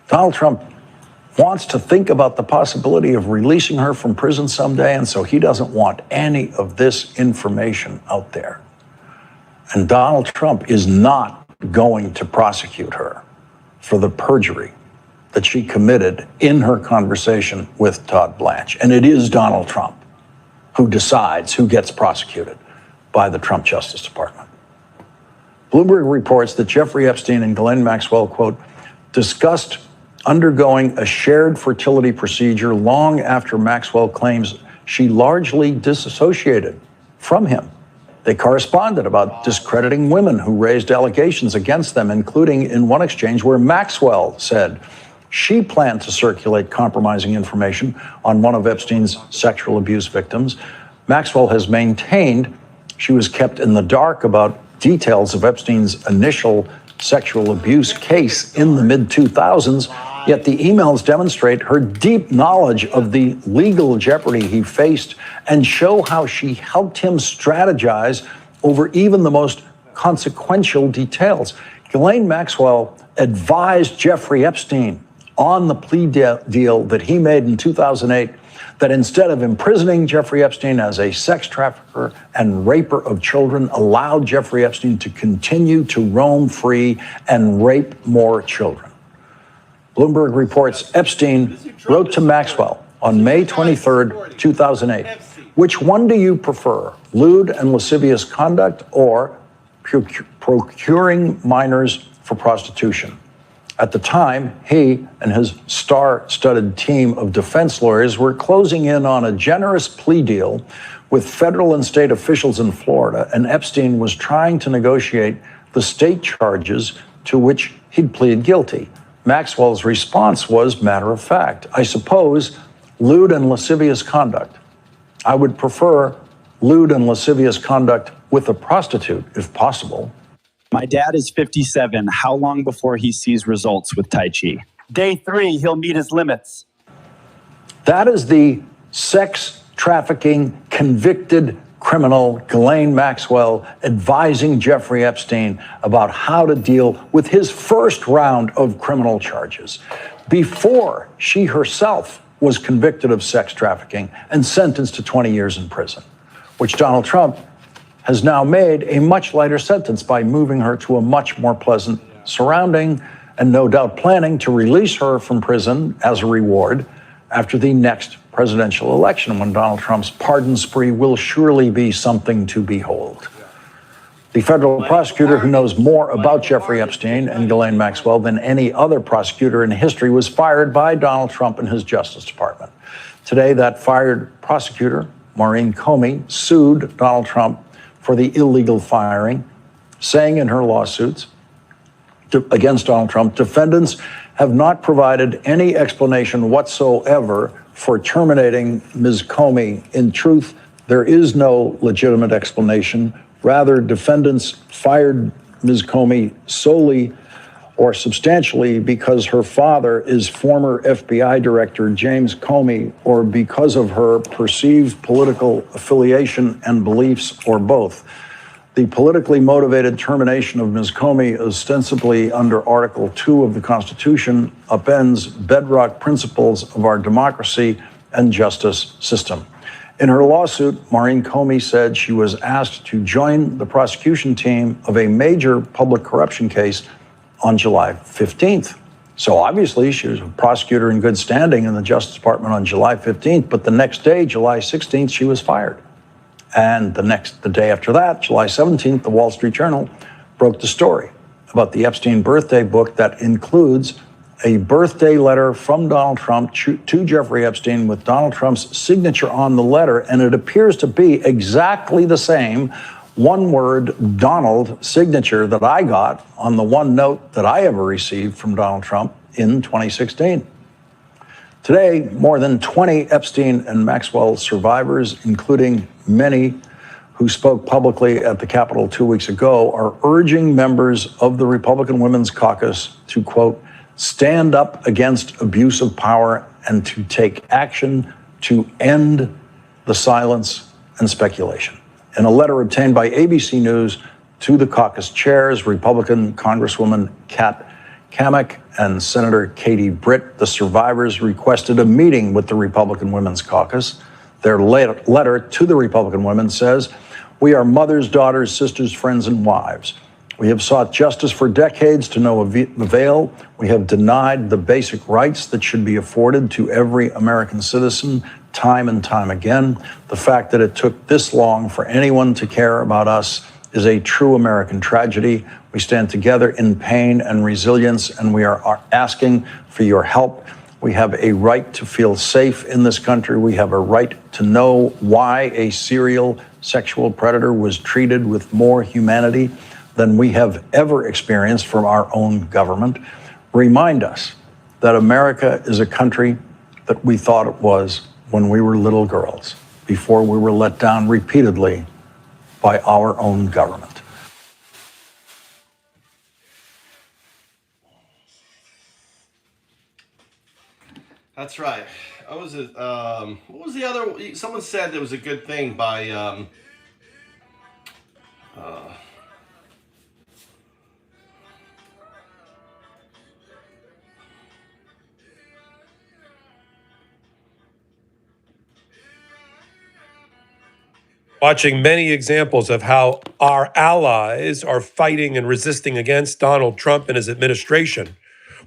Donald Trump wants to think about the possibility of releasing her from prison someday, and so he doesn't want any of this information out there. And Donald Trump is not going to prosecute her for the perjury that she committed in her conversation with Todd Blanche. And it is Donald Trump who decides who gets prosecuted by the Trump Justice Department. Bloomberg reports that Jeffrey Epstein and Ghislaine Maxwell, quote, discussed undergoing a shared fertility procedure long after Maxwell claims she largely disassociated from him They corresponded about discrediting women who raised allegations against them, including in one exchange where Maxwell said she planned to circulate compromising information on one of Epstein's sexual abuse victims. Maxwell has maintained she was kept in the dark about details of Epstein's initial sexual abuse case in the mid-2000s, yet the emails demonstrate her deep knowledge of the legal jeopardy he faced and show how she helped him strategize over even the most consequential details. Ghislaine Maxwell advised Jeffrey Epstein on the plea deal that he made in 2008 that instead of imprisoning Jeffrey Epstein as a sex trafficker and raper of children, allowed Jeffrey Epstein to continue to roam free and rape more children. Bloomberg reports Epstein wrote to Maxwell on May 23rd, 2008. Which one do you prefer, lewd and lascivious conduct or procuring minors for prostitution? At the time, he and his star-studded team of defense lawyers were closing in on a generous plea deal with federal and state officials in Florida, and Epstein was trying to negotiate the state charges to which he'd pleaded guilty. Maxwell's response was matter of fact. I suppose lewd and lascivious conduct. I would prefer lewd and lascivious conduct with a prostitute, if possible. My dad is 57. How long before he sees results with Tai Chi? Day 3, he'll meet his limits. That is the sex trafficking convicted criminal Ghislaine Maxwell advising Jeffrey Epstein about how to deal with his first round of criminal charges before she herself was convicted of sex trafficking and sentenced to 20 years in prison, which Donald Trump has now made a much lighter sentence by moving her to a much more pleasant surrounding and no doubt planning to release her from prison as a reward after the next presidential election, when Donald Trump's pardon spree will surely be something to behold. The federal prosecutor who knows more about Jeffrey Epstein and Ghislaine Maxwell than any other prosecutor in history was fired by Donald Trump and his Justice Department. Today, that fired prosecutor, Maureen Comey, sued Donald Trump for the illegal firing, saying in her lawsuits against Donald Trump, defendants have not provided any explanation whatsoever for terminating Ms. Comey. In truth, there is no legitimate explanation. Rather, defendants fired Ms. Comey solely or substantially because her father is former FBI Director James Comey, or because of her perceived political affiliation and beliefs, or both. The politically motivated termination of Ms. Comey, ostensibly under Article 2 of the Constitution, upends bedrock principles of our democracy and justice system. In her lawsuit, Maureen Comey said she was asked to join the prosecution team of a major public corruption case on July 15th. So obviously she was a prosecutor in good standing in the Justice Department on July 15th, but the next day, July 16th, she was fired. And the day after that, July 17th, the Wall Street Journal broke the story about the Epstein birthday book that includes a birthday letter from Donald Trump to Jeffrey Epstein with Donald Trump's signature on the letter, and it appears to be exactly the same one-word Donald signature that I got on the one note that I ever received from Donald Trump in 2016. Today, more than 20 Epstein and Maxwell survivors, including many who spoke publicly at the Capitol 2 weeks ago, are urging members of the Republican Women's Caucus to, quote, stand up against abuse of power and to take action to end the silence and speculation. In a letter obtained by ABC News to the caucus chairs, Republican Congresswoman Kat Cammack and Senator Katie Britt, the survivors requested a meeting with the Republican Women's Caucus. Their letter to the Republican women says, we are mothers, daughters, sisters, friends, and wives. We have sought justice for decades to no avail. We have denied the basic rights that should be afforded to every American citizen time and time again. The fact that it took this long for anyone to care about us is a true American tragedy. We stand together in pain and resilience, and we are asking for your help. We have a right to feel safe in this country. We have a right to know why a serial sexual predator was treated with more humanity than we have ever experienced from our own government. Remind us that America is a country that we thought it was when we were little girls, before we were let down repeatedly by our own government. That's right. What was the other? Someone said there was a good thing by watching many examples of how our allies are fighting and resisting against Donald Trump and his administration.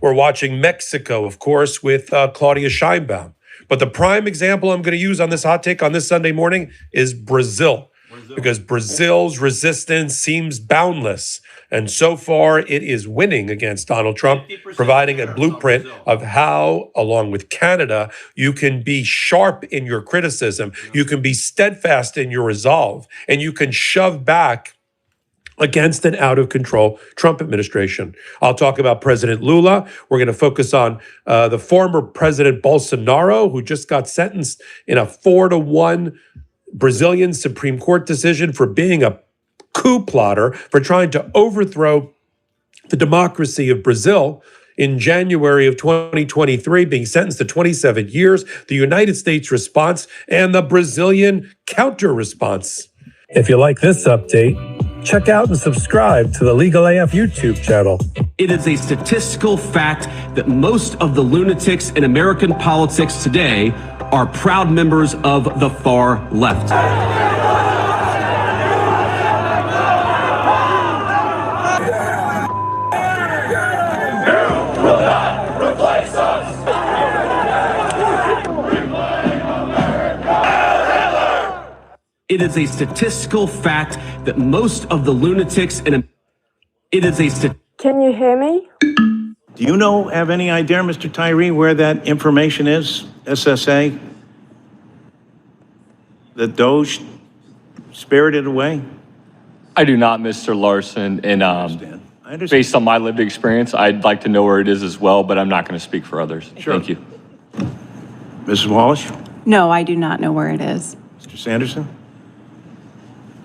We're watching Mexico, of course, with Claudia Sheinbaum. But the prime example I'm going to use on this hot take on this Sunday morning is Brazil. Because Brazil's resistance seems boundless. And so far, it is winning against Donald Trump, providing a blueprint of how, along with Canada, you can be sharp in your criticism, you can be steadfast in your resolve, and you can shove back against an out-of-control Trump administration. I'll talk about President Lula. We're going to focus on the former President Bolsonaro, who just got sentenced in a 4-1 Brazilian Supreme Court decision for being a coup plotter, for trying to overthrow the democracy of Brazil in January of 2023, being sentenced to 27 years, the United States response, and the Brazilian counter-response. If you like this update, check out and subscribe to the Legal AF YouTube channel. It is a statistical fact that most of the lunatics in American politics today are proud members of the far left. It is a statistical fact that most of the lunatics in Can you hear me? Do you have any idea, Mr. Tyree, where that information is, SSA? That Doge spirited away? I do not, Mr. Larson, and I understand. based on my lived experience, I'd like to know where it is as well, but I'm not going to speak for others. Sure. Thank you. Mrs. Walsh? No, I do not know where it is. Mr. Sanderson?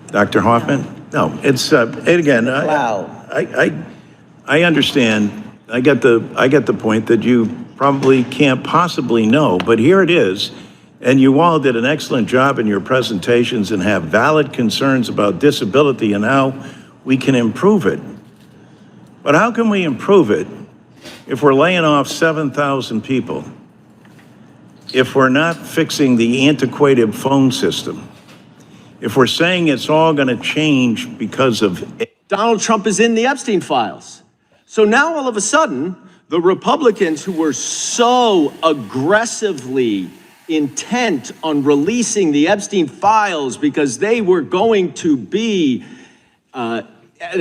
Dr. Hoffman? No, it's, again, I understand. I get the point that you probably can't possibly know, but here it is. And you all did an excellent job in your presentations and have valid concerns about disability and how we can improve it. But how can we improve it if we're laying off 7,000 people? If we're not fixing the antiquated phone system? If we're saying it's all going to change because of Donald Trump is in the Epstein files. So now all of a sudden, the Republicans who were so aggressively intent on releasing the Epstein files because they were going to be a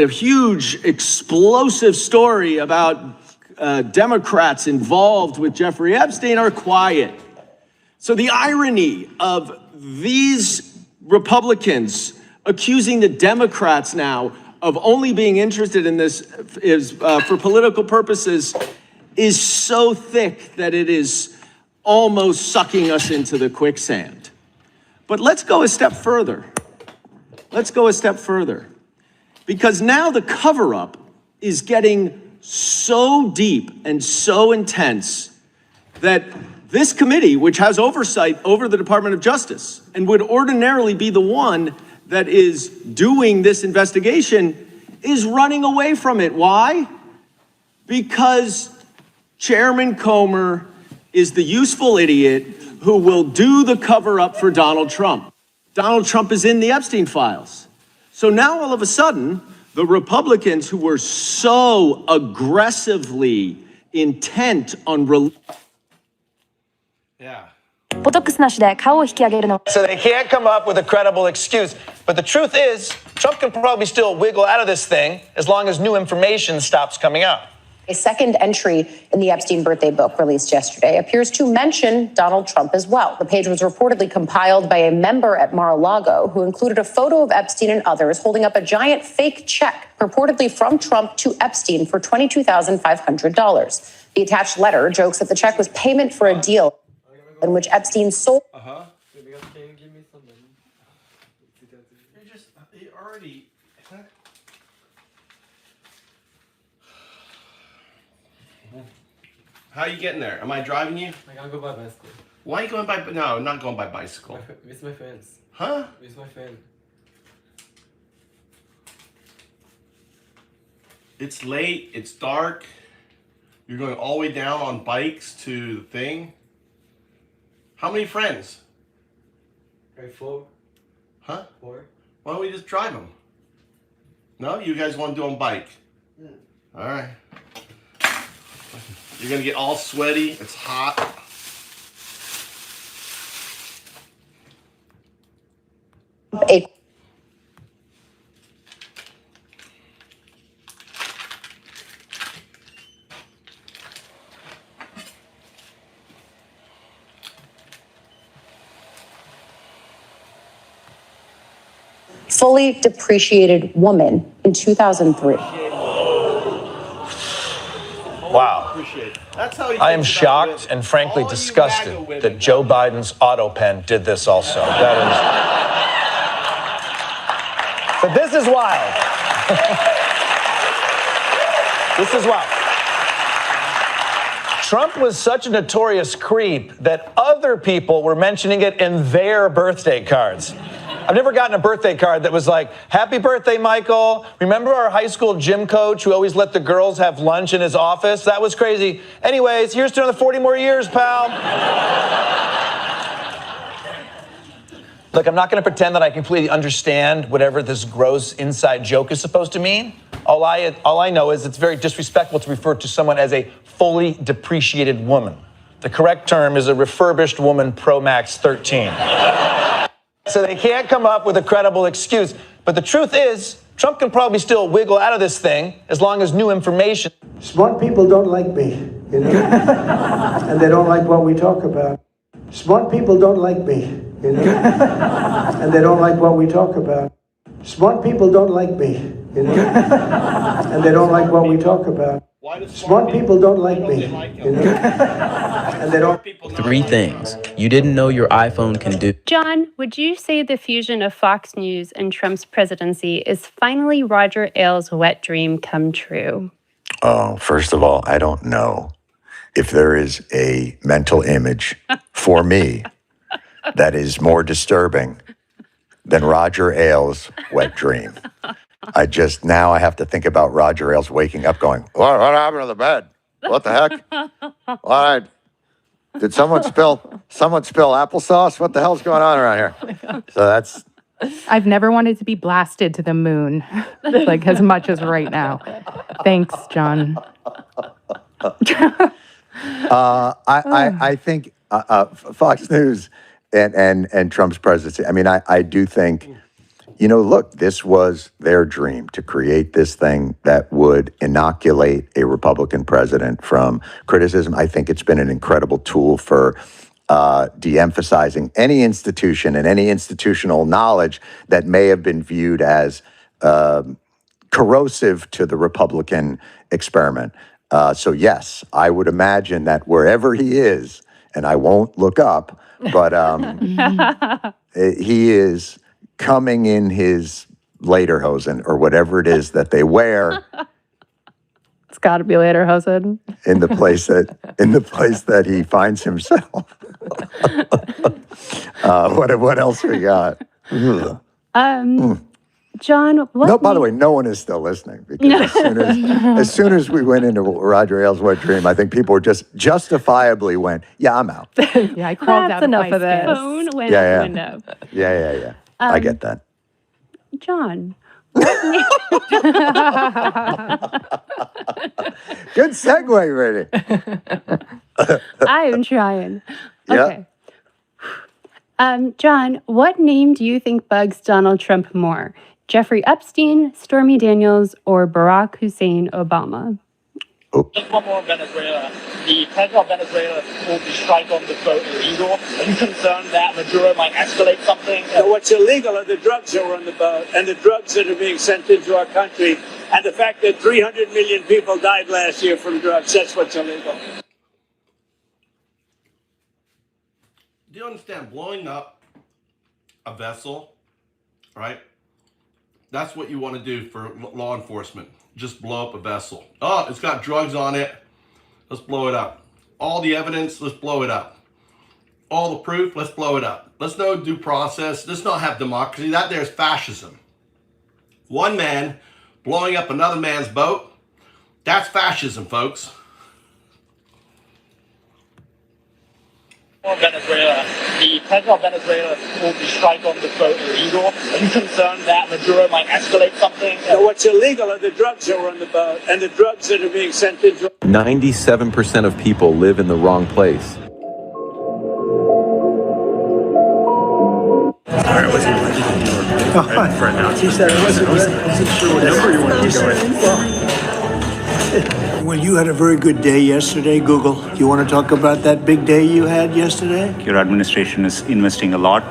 huge, explosive story about Democrats involved with Jeffrey Epstein are quiet. So the irony of these Republicans accusing the Democrats now of only being interested in this is for political purposes is so thick that it is almost sucking us into the quicksand. But let's go a step further. Let's go a step further. Because now the cover-up is getting so deep and so intense that this committee, which has oversight over the Department of Justice and would ordinarily be the one that is doing this investigation, is running away from it. Why? Because Chairman Comer is the useful idiot who will do the cover-up for Donald Trump. Donald Trump is in the Epstein files. So now all of a sudden, the Republicans who were so aggressively intent on botox なしで顔を引き上げるの。 So they can't come up with a credible excuse. But the truth is, Trump can probably still wiggle out of this thing as long as new information stops coming out. A second entry in the Epstein birthday book released yesterday appears to mention Donald Trump as well. The page was reportedly compiled by a member at Mar-a-Lago who included a photo of Epstein and others holding up a giant fake check purportedly from Trump to Epstein for $22,500. The attached letter jokes that the check was payment for a deal in which Epstein sold. You already. How are you getting there? Am I driving you? I gotta go by bicycle. Why are you going by? No, not going by bicycle. With my friends. Huh? With my friend. It's late. It's dark. You're going all the way down on bikes to the thing. How many friends? Right, 4. Huh? 4. Why don't we just drive them? No? You guys want to do on bike? Yeah. All right. You're going to get all sweaty. It's hot. Fully depreciated woman in 2003. Wow. I am shocked and frankly disgusted that Joe Biden's auto pen did this also. That is. But this is wild. This is wild. Trump was such a notorious creep that other people were mentioning it in their birthday cards. I've never gotten a birthday card that was like, happy birthday, Michael. Remember our high school gym coach who always let the girls have lunch in his office? That was crazy. Anyways, here's to another 40 more years, pal. Look, I'm not going to pretend that I completely understand whatever this gross inside joke is supposed to mean. All I know is it's very disrespectful to refer to someone as a fully depreciated woman. The correct term is a refurbished woman Pro Max 13. So they can't come up with a credible excuse. But the truth is, Trump can probably still wiggle out of this thing as long as new information. Smart people don't like me, you know, and they don't like what we talk about. Smart people don't like me, you know, and they don't like what we talk about. Smart people don't like me, you know, and they don't like what we talk about. Smart people don't like me, you know, and they don't. 3 things you didn't know your iPhone can do. John, would you say the fusion of Fox News and Trump's presidency is finally Roger Ailes' wet dream come true? Oh, first of all, I don't know if there is a mental image for me that is more disturbing than Roger Ailes' wet dream. Now I have to think about Roger Ailes waking up going, what happened to the bed? What the heck? All right. Did someone spill applesauce? What the hell's going on around here? So that's. I've never wanted to be blasted to the moon, like as much as right now. Thanks, John. I think Fox News and Trump's presidency. I mean, I do think, look, this was their dream to create this thing that would inoculate a Republican president from criticism. I think it's been an incredible tool for de-emphasizing any institution and any institutional knowledge that may have been viewed as corrosive to the Republican experiment. So yes, I would imagine that wherever he is, and I won't look up, but he is coming in his lederhosen or whatever it is that they wear. It's got to be lederhosen. in the place that he finds himself. What else we got? John, what? No, by the way, no one is still listening because as soon as we went into Roger Ailes' wet dream, I think people were just justifiably went, "Yeah, I'm out." Yeah, I crawled out enough of this. Phone went Yeah. out the window. Yeah. I get that. John. Good segue, Brittany. I am trying. Yeah. Okay. John, what name do you think bugs Donald Trump more? Jeffrey Epstein, Stormy Daniels, or Barack Hussein Obama? Just one more on Venezuela. The president of Venezuela called the strike on the boat illegal. Are you concerned that Maduro might escalate something? So what's illegal are the drugs that were on the boat and the drugs that are being sent into our country, and the fact that 300 million people died last year from drugs. That's what's illegal. Do you understand? Blowing up a vessel, right? That's what you want to do for law enforcement. Just blow up a vessel. Oh, it's got drugs on it. Let's blow it up. All the evidence, let's blow it up. All the proof, let's blow it up. Let's no due process. Let's not have democracy. That there's fascism. One man blowing up another man's boat. That's fascism, folks. Venezuela. The president of Venezuela called the strike on the boat illegal. Are you concerned that Maduro might escalate something? So what's illegal are the drugs that were on the boat and the drugs that are being sent into. 97% of people live in the wrong place. She said it wasn't sure what number you wanted to go in. Well, you had a very good day yesterday, Google. Do you want to talk about that big day you had yesterday? Your administration is investing a lot.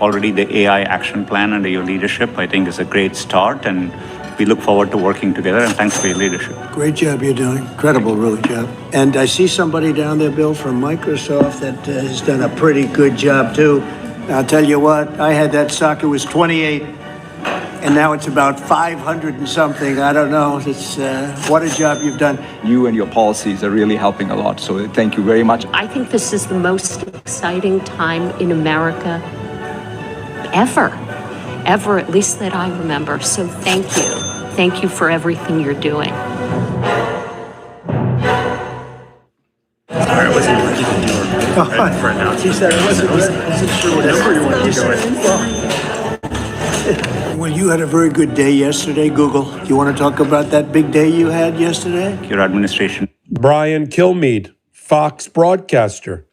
Already the AI action plan under your leadership, I think, is a great start, and we look forward to working together, and thanks for your leadership. Great job you're doing. Incredible, really, job. And I see somebody down there, Bill, from Microsoft that has done a pretty good job, too. I'll tell you what, I had that stock, it was 28, and now it's about 500 and something. I don't know. It's what a job you've done. You and your policies are really helping a lot, so thank you very much. I think this is the most exciting time in America ever, at least that I remember. So thank you. Thank you for everything you're doing. She said it wasn't sure what number you wanted to go in. Well, you had a very good day yesterday, Google. Do you want to talk about that big day you had yesterday? Your administration. Brian Kilmeade, Fox broadcaster,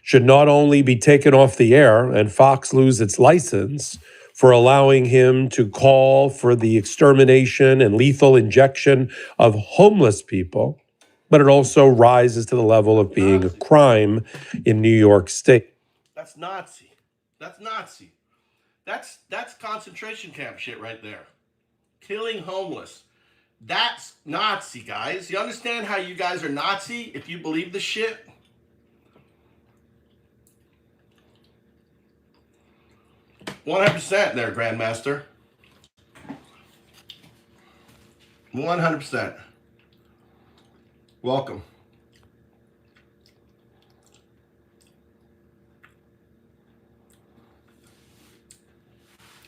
should not only be taken off the air and Fox lose its license for allowing him to call for the extermination and lethal injection of homeless people, but it also rises to the level of being a crime in New York State. That's Nazi. That's Nazi. That's concentration camp shit right there. Killing homeless. That's Nazi, guys. You understand how you guys are Nazi if you believe this shit? $100% there, Grandmaster. 100%. Welcome.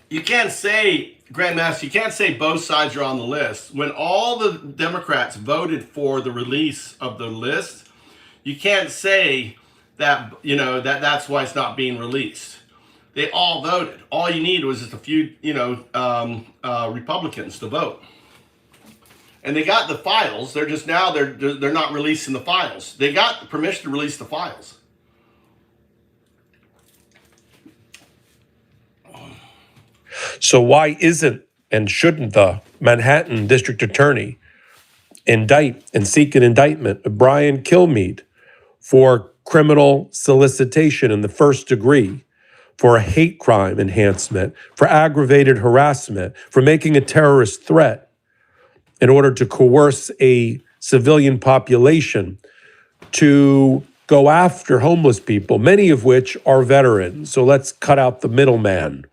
You can't say, Grandmaster, you can't say both sides are on the list. When all the Democrats voted for the release of the list, you can't say that, you know, that's why it's not being released. They all voted. All you need was just a few, Republicans to vote. And they got the files. They're just now, they're not releasing the files. They got the permission to release the files. So why isn't and shouldn't the Manhattan District Attorney indict and seek an indictment of Brian Kilmeade for criminal solicitation in the first degree, for a hate crime enhancement, for aggravated harassment, for making a terrorist threat in order to coerce a civilian population to go after homeless people, many of which are veterans. So let's cut out the middleman.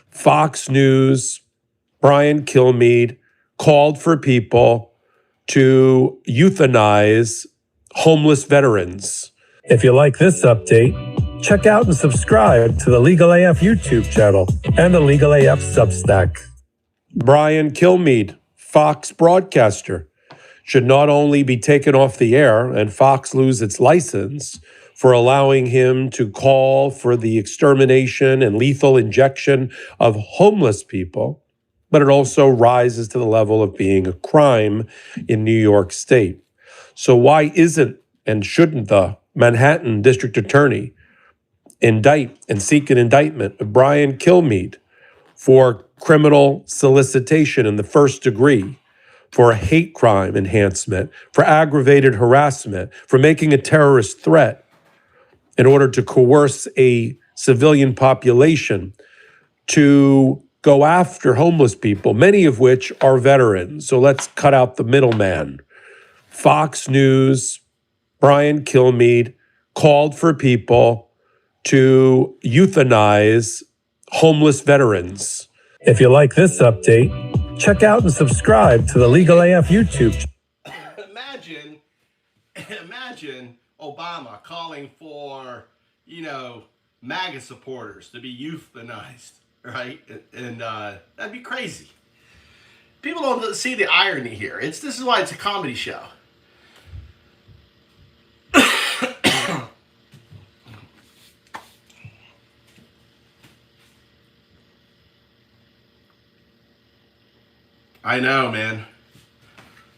Fox News, Brian Kilmeade called for people to euthanize homeless veterans. If you like this update, check out and subscribe to the Legal AF YouTube channel and the Legal AF Substack. Brian Kilmeade, Fox broadcaster, should not only be taken off the air and Fox lose its license for allowing him to call for the extermination and lethal injection of homeless people, but it also rises to the level of being a crime in New York State. So why isn't and shouldn't the Manhattan District Attorney indict and seek an indictment of Brian Kilmeade for criminal solicitation in the first degree, for a hate crime enhancement, for aggravated harassment, for making a terrorist threat in order to coerce a civilian population to go after homeless people, many of which are veterans. So let's cut out the middleman. Fox News, Brian Kilmeade called for people to euthanize homeless veterans. If you like this update, check out and subscribe to the Legal AF YouTube channel. Imagine Obama calling for, MAGA supporters to be euthanized, right? And that'd be crazy. People don't see the irony here. This is why it's a comedy show. I know, man.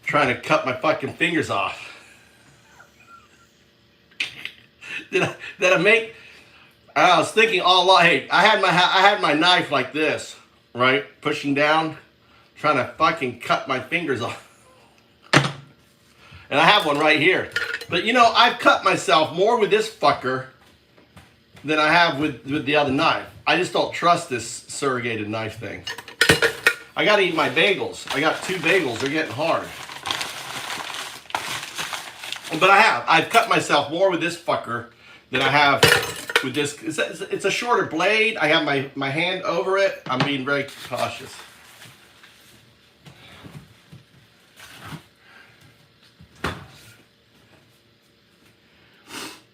Trying to cut my fucking fingers off. I was thinking all along. Hey, I had my knife like this, right, pushing down, trying to fucking cut my fingers off. And I have one right here. But I've cut myself more with this fucker than I have with the other knife. I just don't trust this surrogated knife thing. I gotta eat my bagels. I got 2 bagels. They're getting hard. But I've cut myself more with this fucker than I have with this. It's a shorter blade. I have my hand over it. I'm being very cautious.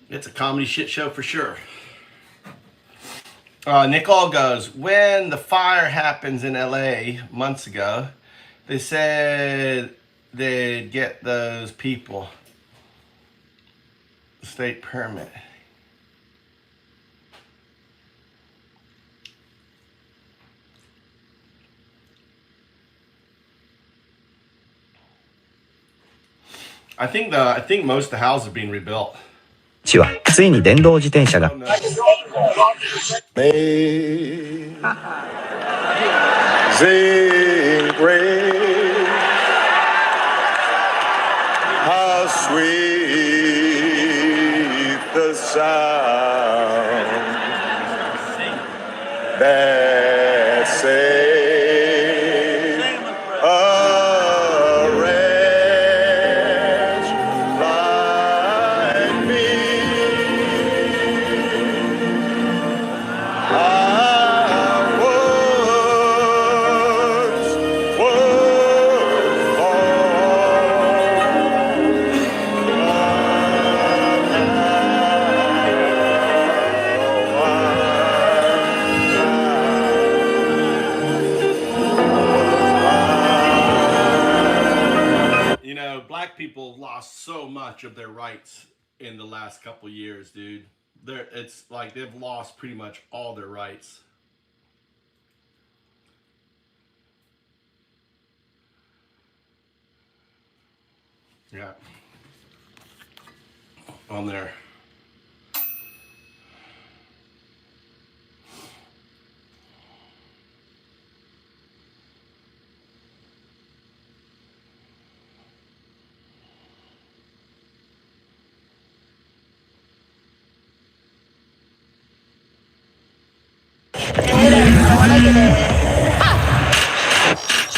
It's a comedy shit show for sure. Nicole goes, when the fire happens in LA months ago, they said they'd get those people a state permit. I think most of the houses are being rebuilt. はついに電動自転車が Amazing grace, how sweet the sound that saved a wretch like me. Black people lost so much of their rights in the last couple years, dude. It's like they've lost pretty much all their rights. Yeah. On there.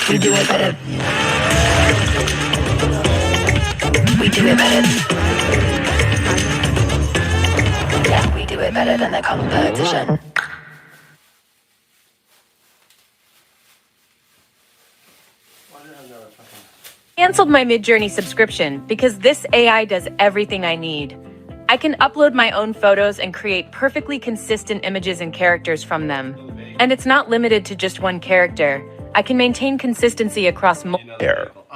We do it better. We do it better. Yeah, we do it better than the competition. Canceled my Midjourney subscription because this AI does everything I need. I can upload my own photos and create perfectly consistent images and characters from them. And it's not limited to just one character. I can maintain consistency across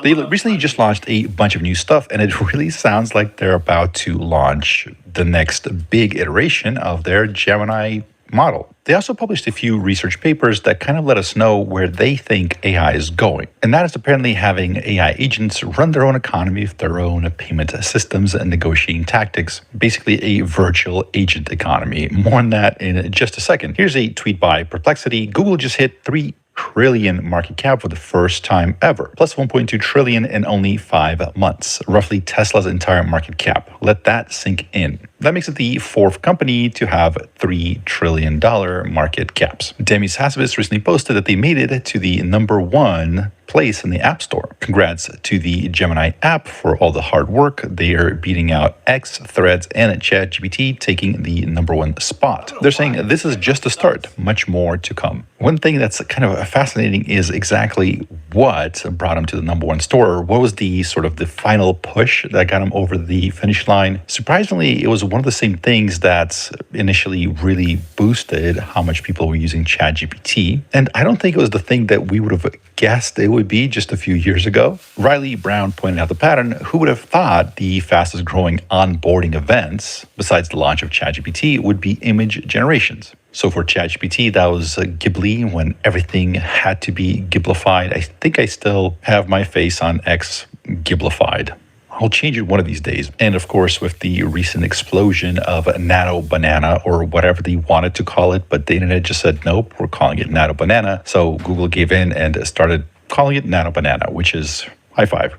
They recently just launched a bunch of new stuff, and it really sounds like they're about to launch the next big iteration of their Gemini model. They also published a few research papers that kind of let us know where they think AI is going. And that is apparently having AI agents run their own economy with their own payment systems and negotiating tactics. Basically a virtual agent economy. More on that in just a second. Here's a tweet by Perplexity. Google just hit 3 trillion market cap for the first time ever, plus 1.2 trillion in only 5 months, roughly Tesla's entire market cap. Let that sink in. That makes it the fourth company to have $3 trillion market caps. Demis Hassabis recently posted that they made it to the #1 place in the App Store. Congrats to the Gemini app for all the hard work. They are beating out X, Threads, and ChatGPT, taking the #1 spot. They're saying this is just a start, much more to come. One thing that's kind of fascinating is exactly what brought them to the #1 store. What was the sort of the final push that got them over the finish line? Surprisingly, it was one of the same things that initially really boosted how much people were using ChatGPT. And I don't think it was the thing that we would have guessed it would be just a few years ago. Riley Brown pointed out the pattern. Who would have thought the fastest growing onboarding events, besides the launch of ChatGPT, would be image generations? So for ChatGPT, that was Ghibli when everything had to be Ghiblified. I think I still have my face on X Ghiblified. I'll change it one of these days. And of course, with the recent explosion of Nano Banana, or whatever they wanted to call it, but the internet just said, nope, we're calling it Nano Banana. So Google gave in and started calling it Nano Banana, which is high five.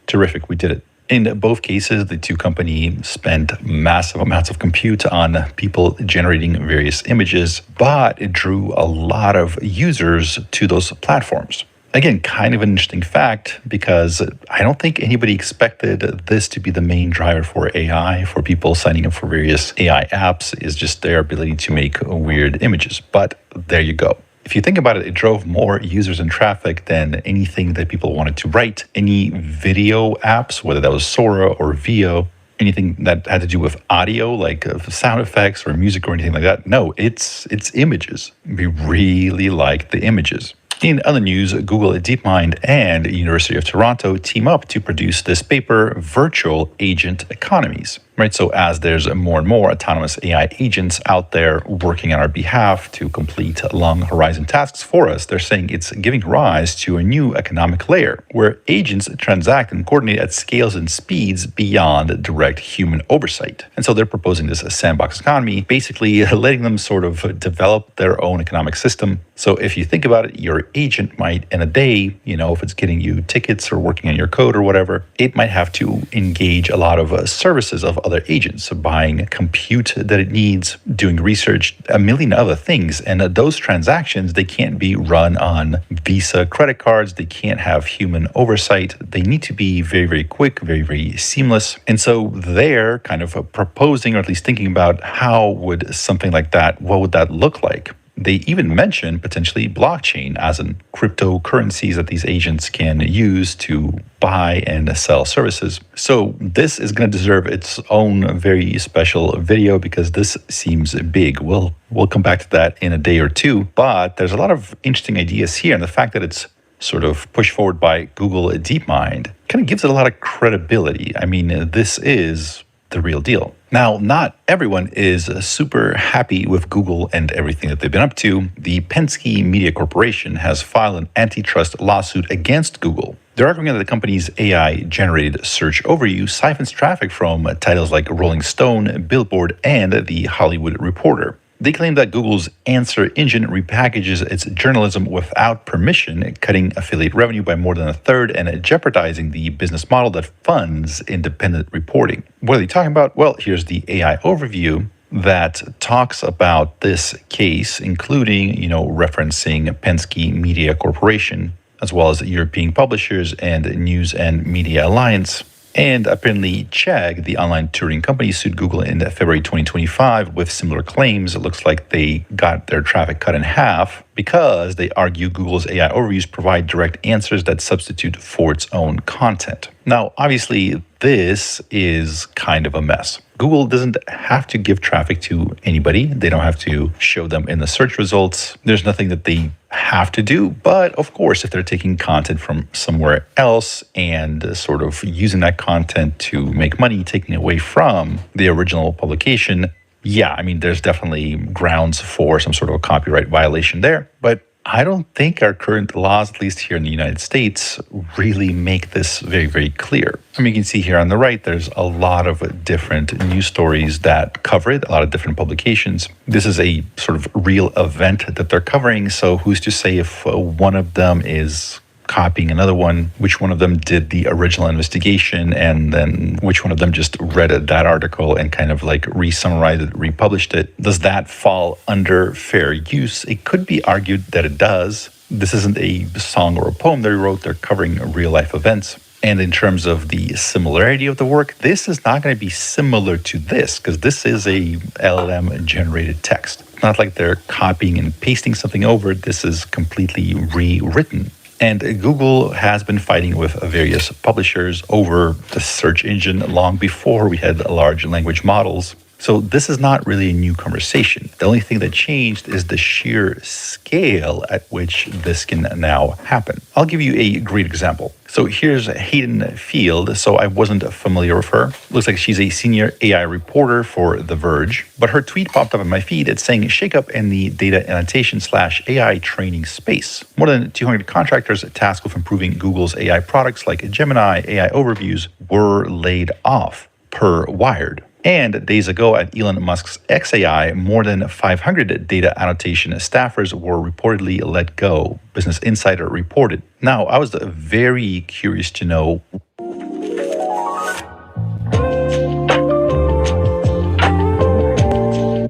Terrific, we did it. In both cases, the two companies spent massive amounts of compute on people generating various images, but it drew a lot of users to those platforms. Again, kind of an interesting fact, because I don't think anybody expected this to be the main driver for AI, for people signing up for various AI apps, is just their ability to make weird images. But there you go. If you think about it, it drove more users and traffic than anything that people wanted to write. Any video apps, whether that was Sora or Veo, anything that had to do with audio, like sound effects or music or anything like that. No, it's images. We really like the images. In other news, Google DeepMind and University of Toronto team up to produce this paper, Virtual Agent Economies. Right, so as there's more and more autonomous AI agents out there working on our behalf to complete long horizon tasks for us, they're saying it's giving rise to a new economic layer where agents transact and coordinate at scales and speeds beyond direct human oversight. And so they're proposing this sandbox economy, basically letting them sort of develop their own economic system. So if you think about it, your agent might, in a day, if it's getting you tickets or working on your code or whatever, it might have to engage a lot of services of other agents, so buying compute that it needs, doing research, a million other things. And those transactions, they can't be run on Visa credit cards. They can't have human oversight. They need to be very, very quick, very, very seamless. And so they're kind of proposing, or at least thinking about, how would something like that, what would that look like? They even mention potentially blockchain as in cryptocurrencies that these agents can use to buy and sell services. So this is going to deserve its own very special video because this seems big. We'll come back to that in a day or two, but there's a lot of interesting ideas here, and the fact that it's sort of pushed forward by Google DeepMind kind of gives it a lot of credibility. I mean, this is the real deal. Now, not everyone is super happy with Google and everything that they've been up to. The Penske Media Corporation has filed an antitrust lawsuit against Google. They're arguing that the company's AI-generated search overview siphons traffic from titles like Rolling Stone, Billboard, and The Hollywood Reporter. They claim that Google's answer engine repackages its journalism without permission, cutting affiliate revenue by more than a third and jeopardizing the business model that funds independent reporting. What are they talking about? Well, here's the AI overview that talks about this case, including, referencing Penske Media Corporation, as well as European publishers and News and Media Alliance. And apparently Chegg, the online touring company, sued Google in February 2025 with similar claims. It looks like they got their traffic cut in half because they argue Google's AI overviews provide direct answers that substitute for its own content. Now, obviously, this is kind of a mess. Google doesn't have to give traffic to anybody. They don't have to show them in the search results. There's nothing that they have to do. But of course, if they're taking content from somewhere else and sort of using that content to make money, taking away from the original publication, yeah, I mean, there's definitely grounds for some sort of a copyright violation there. But I don't think our current laws, at least here in the United States, really make this very, very clear. I mean, you can see here on the right, there's a lot of different news stories that cover it, a lot of different publications. This is a sort of real event that they're covering. So who's to say if one of them is copying another one, which one of them did the original investigation, and then which one of them just read that article and kind of like re-summarized it, republished it. Does that fall under fair use? It could be argued that it does. This isn't a song or a poem they wrote, they're covering real life events. And in terms of the similarity of the work, this is not going to be similar to this, because this is a LLM generated text. It's not like they're copying and pasting something over. This is completely rewritten. And Google has been fighting with various publishers over the search engine long before we had large language models. So this is not really a new conversation. The only thing that changed is the sheer scale at which this can now happen. I'll give you a great example. So here's Hayden Field. So I wasn't familiar with her. Looks like she's a senior AI reporter for The Verge. But her tweet popped up in my feed. It's saying shakeup in the data annotation / AI training space. More than 200 contractors tasked with improving Google's AI products like Gemini, AI overviews were laid off, per Wired. And days ago at Elon Musk's XAI, more than 500 data annotation staffers were reportedly let go, Business Insider reported. Now, I was very curious to know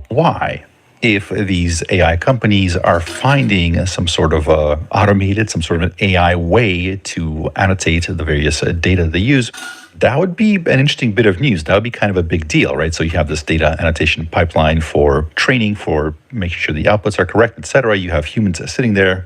why. If these AI companies are finding some sort of automated, some sort of an AI way to annotate the various data they use, that would be an interesting bit of news. That would be kind of a big deal, right? So you have this data annotation pipeline for training, for making sure the outputs are correct, etc. You have humans sitting there,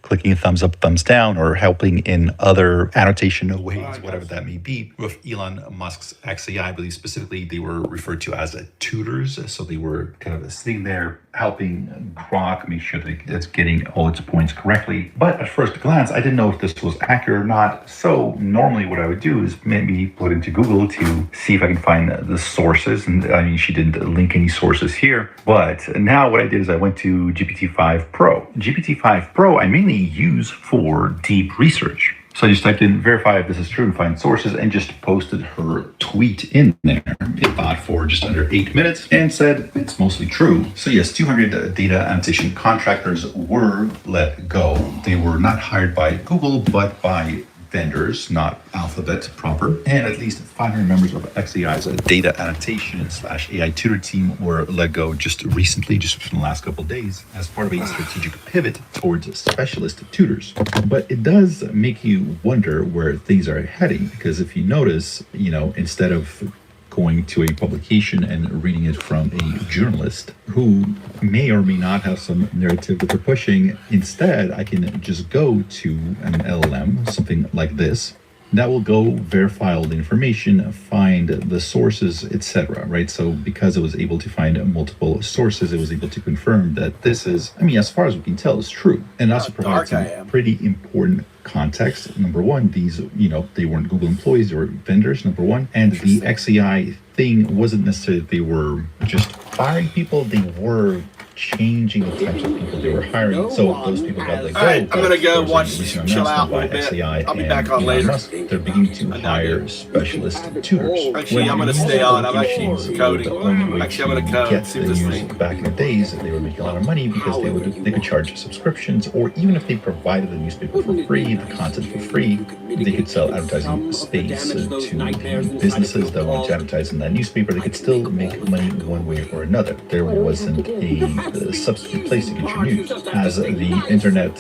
clicking thumbs up, thumbs down, or helping in other annotation ways, whatever that may be. With Elon Musk's XAI, I believe specifically, they were referred to as tutors. So they were kind of sitting there helping Grok make sure that it's getting all its points correctly. But at first glance, I didn't know if this was accurate or not. So normally what I would do is maybe put into Google to see if I can find the sources. And I mean, she didn't link any sources here. But now what I did is I went to GPT-5 Pro. GPT-5 Pro, I mainly use for deep research. So I just typed in verify if this is true and find sources and just posted her tweet in there. It thought for just under 8 minutes and said it's mostly true. So yes, 200 data annotation contractors were let go. They were not hired by Google, but by vendors, not Alphabet proper, and at least 500 members of XAI's data annotation / AI tutor team were let go just recently, just within the last couple of days, as part of a strategic pivot towards specialist tutors. But it does make you wonder where things are heading, because if you notice, instead of going to a publication and reading it from a journalist who may or may not have some narrative that they're pushing. Instead, I can just go to an LLM, something like this, that will go verify all the information, find the sources, etc. Right? So because it was able to find multiple sources, it was able to confirm that this is, as far as we can tell, is true. And also provides some pretty important context. Number one, these, they weren't Google employees, they were vendors, number one. And the XAI thing wasn't necessarily they were just firing people, they were changing the types of people they were hiring. So those people got let go. All right, I'm going to go watch, chill out a little bit. XAI I'll be back on later. Musk, they're beginning to hire specialist tutors. Actually, I'm going to stay on. I'm actually coding. Actually, I'm going to code. See this thing. Back in the days, they were making a lot of money because they could charge subscriptions, or even if they provided the newspaper for free, the content for free, they could sell advertising space to businesses that wanted to advertise in that newspaper. They could still make money one way or another. There wasn't a substitute place to get your news. As the internet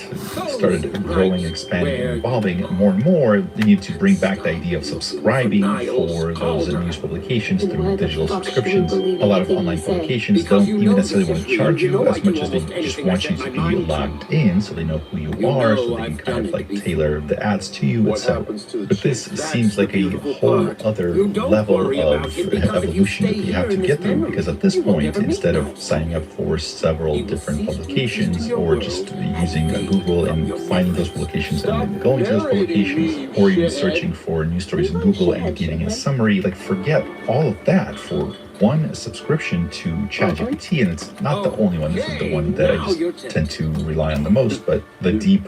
started growing, expanding, and evolving more and more, they need to bring back the idea of subscribing for those news publications through digital subscriptions. A lot of online publications don't even necessarily want to charge you as much as they just want you to be logged in, so they know who you are, so they can kind of like tailor the ads to you, etc. But this seems like a whole other level of evolution that you have to get through, because at this point, instead of signing up for several different publications or just using Google and finding those publications and going to those publications, or even searching for news stories in Google and getting a summary, forget all of that for one subscription to ChatGPT, and it's not the only one. This is the one that I just tend to rely on the most, but the deep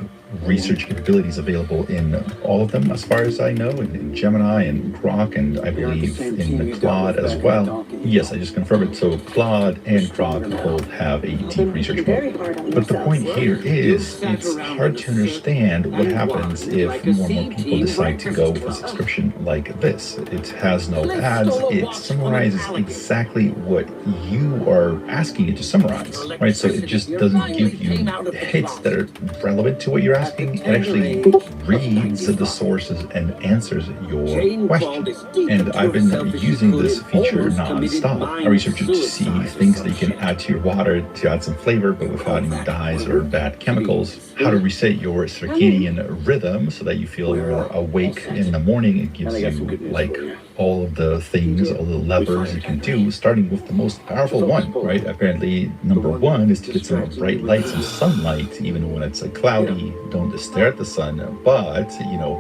research capabilities available in all of them, as far as I know, in Gemini and Grok, and I believe in Claude as well. Yes, I just confirmed it. So Claude and Grok both have a deep research mode. But the point here is it's hard to understand what happens if more and more people decide to go with a subscription like this. It has no ads. It summarizes exactly what you are asking it to summarize, right? So it just doesn't give you hits that are relevant to what you're asking. It actually reads the sources and answers your question. And I've been using this feature non-stop. I research it to see things that you can add to your water to add some flavor, but without any dyes or bad chemicals. How to reset your circadian rhythm so that you feel more awake in the morning. It gives you like all of the things, all the levers you can do, starting with the most powerful one, right? Apparently, number one is to get some bright lights and sunlight, even when it's cloudy. Don't stare at the sun, but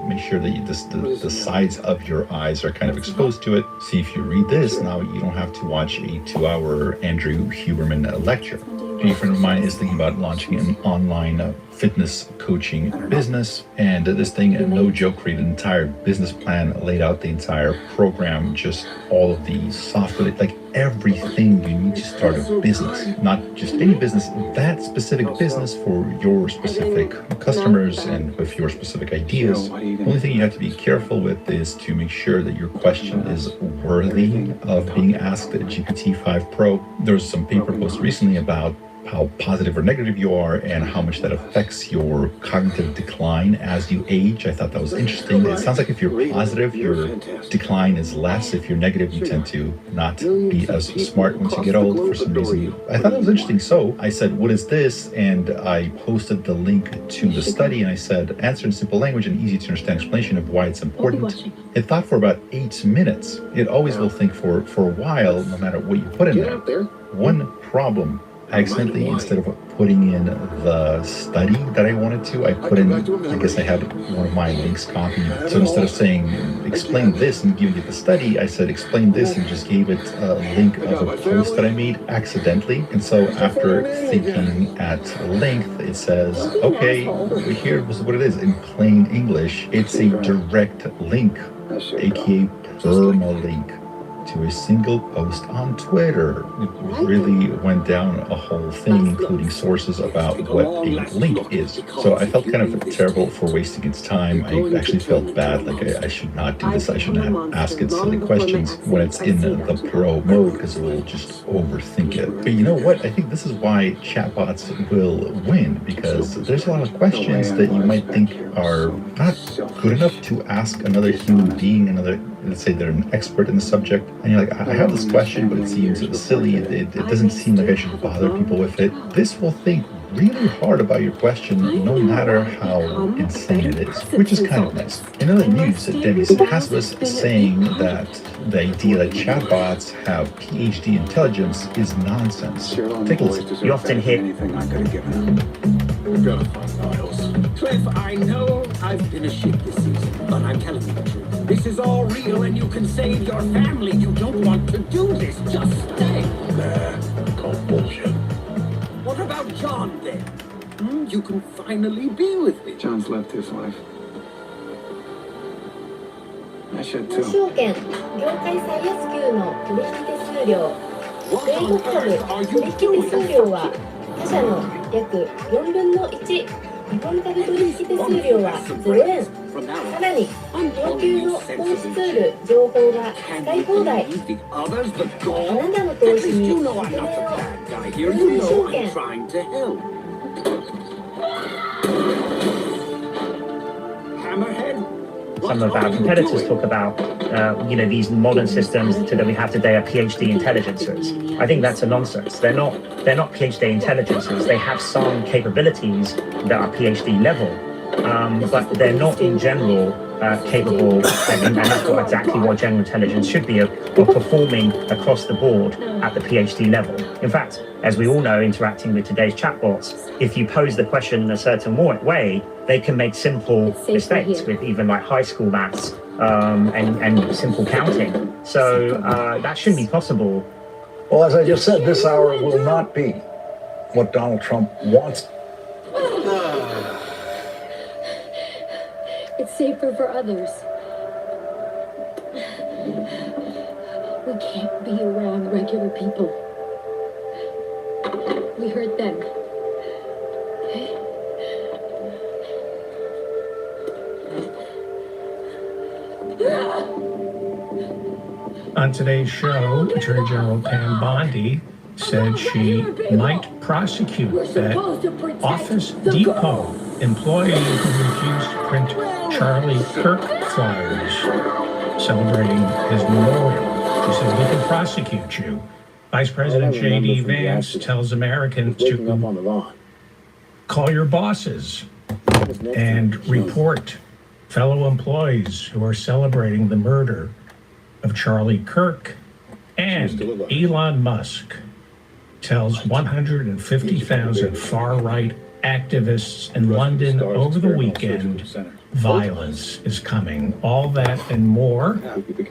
make sure that the sides of your eyes are kind of exposed to it. See, if you read this, now you don't have to watch a 2-hour Andrew Huberman lecture. A friend of mine is thinking about launching an online fitness coaching business, and this thing, no joke, created an entire business plan, laid out the entire program, just all of the software, like everything you need to start a business, not just any business, that specific business for your specific customers and with your specific ideas. The only thing you have to be careful with is to make sure that your question is worthy of being asked at GPT-5 Pro. There was some paper post recently about how positive or negative you are and how much that affects your cognitive decline as you age. I thought that was interesting. It sounds like if you're positive, your decline is less. If you're negative, you tend to not be as smart once you get old for some reason. I thought that was interesting. So I said, what is this? And I posted the link to the study, and I said, answer in simple language and easy to understand explanation of why it's important. It thought for about 8 minutes. It always will think for a while, no matter what you put in there. One problem. I accidentally, instead of putting in the study that I wanted to, I put in, I guess I had one of my links copied. So instead of saying, explain this and giving it the study, I said, explain this, and just gave it a link of a post that I made accidentally. And so after thinking at length, it says, okay, here's what it is in plain English. It's a direct link, aka permalink, to a single post on Twitter. It really went down a whole thing, including sources about what a link is. So I felt kind of terrible for wasting its time. I actually felt bad, like I should not do this. I should not ask it silly questions when it's in the pro mode, because it will just overthink it. But you know what? I think this is why chatbots will win, because there's a lot of questions that you might think are not good enough to ask another human being, let's say they're an expert in the subject, and you're like, I have this question, but it seems silly. It doesn't seem like I should bother people with it. This will think really hard about your question, no matter how insane it is, which is kind of nice. In other news, Demis Hassabis is saying that the idea that chatbots have PhD intelligence is nonsense. Take a listen. You often hear... Cliff, I know I've been a shit this season, but I'm telling you the truth. This is all real and you can save your family. You don't want to do this. Just stay. Call bullshit. What about John then? You can finally be with me. John's lived his life. I should 証 too. 券、業界最安級の取引手数料。米国株取引手数料は他社の約4分の1。日本株取引手数料は0円。さらに、高級の投資ツール情報が使い放題。あなたの投資にお金を。米証券。 Some of our competitors talk about, these modern systems that we have today are PhD intelligences. I think that's a nonsense. They're not PhD intelligences. They have some capabilities that are PhD level, but they're not in general capable, and that's exactly what general intelligence should be, of performing across the board at the PhD level. In fact, as we all know, interacting with today's chatbots, if you pose the question in a certain way, they can make simple mistakes with even like high school maths and simple counting. So that shouldn't be possible Well, as I just said, this hour will not be what Donald Trump wants. It's safer for others. We can't be around regular people. We hurt them. On today's show, Attorney General Pam Bondi said she might prosecute that Office Depot employee who refused to print Charlie Kirk flyers celebrating his memorial. She said, we can prosecute you. Vice President J.D. Vance tells Americans to call your bosses and report fellow employees who are celebrating the murder of Charlie Kirk. And Elon Musk tells 150,000 far-right activists in London over the weekend, violence is coming. All that and more.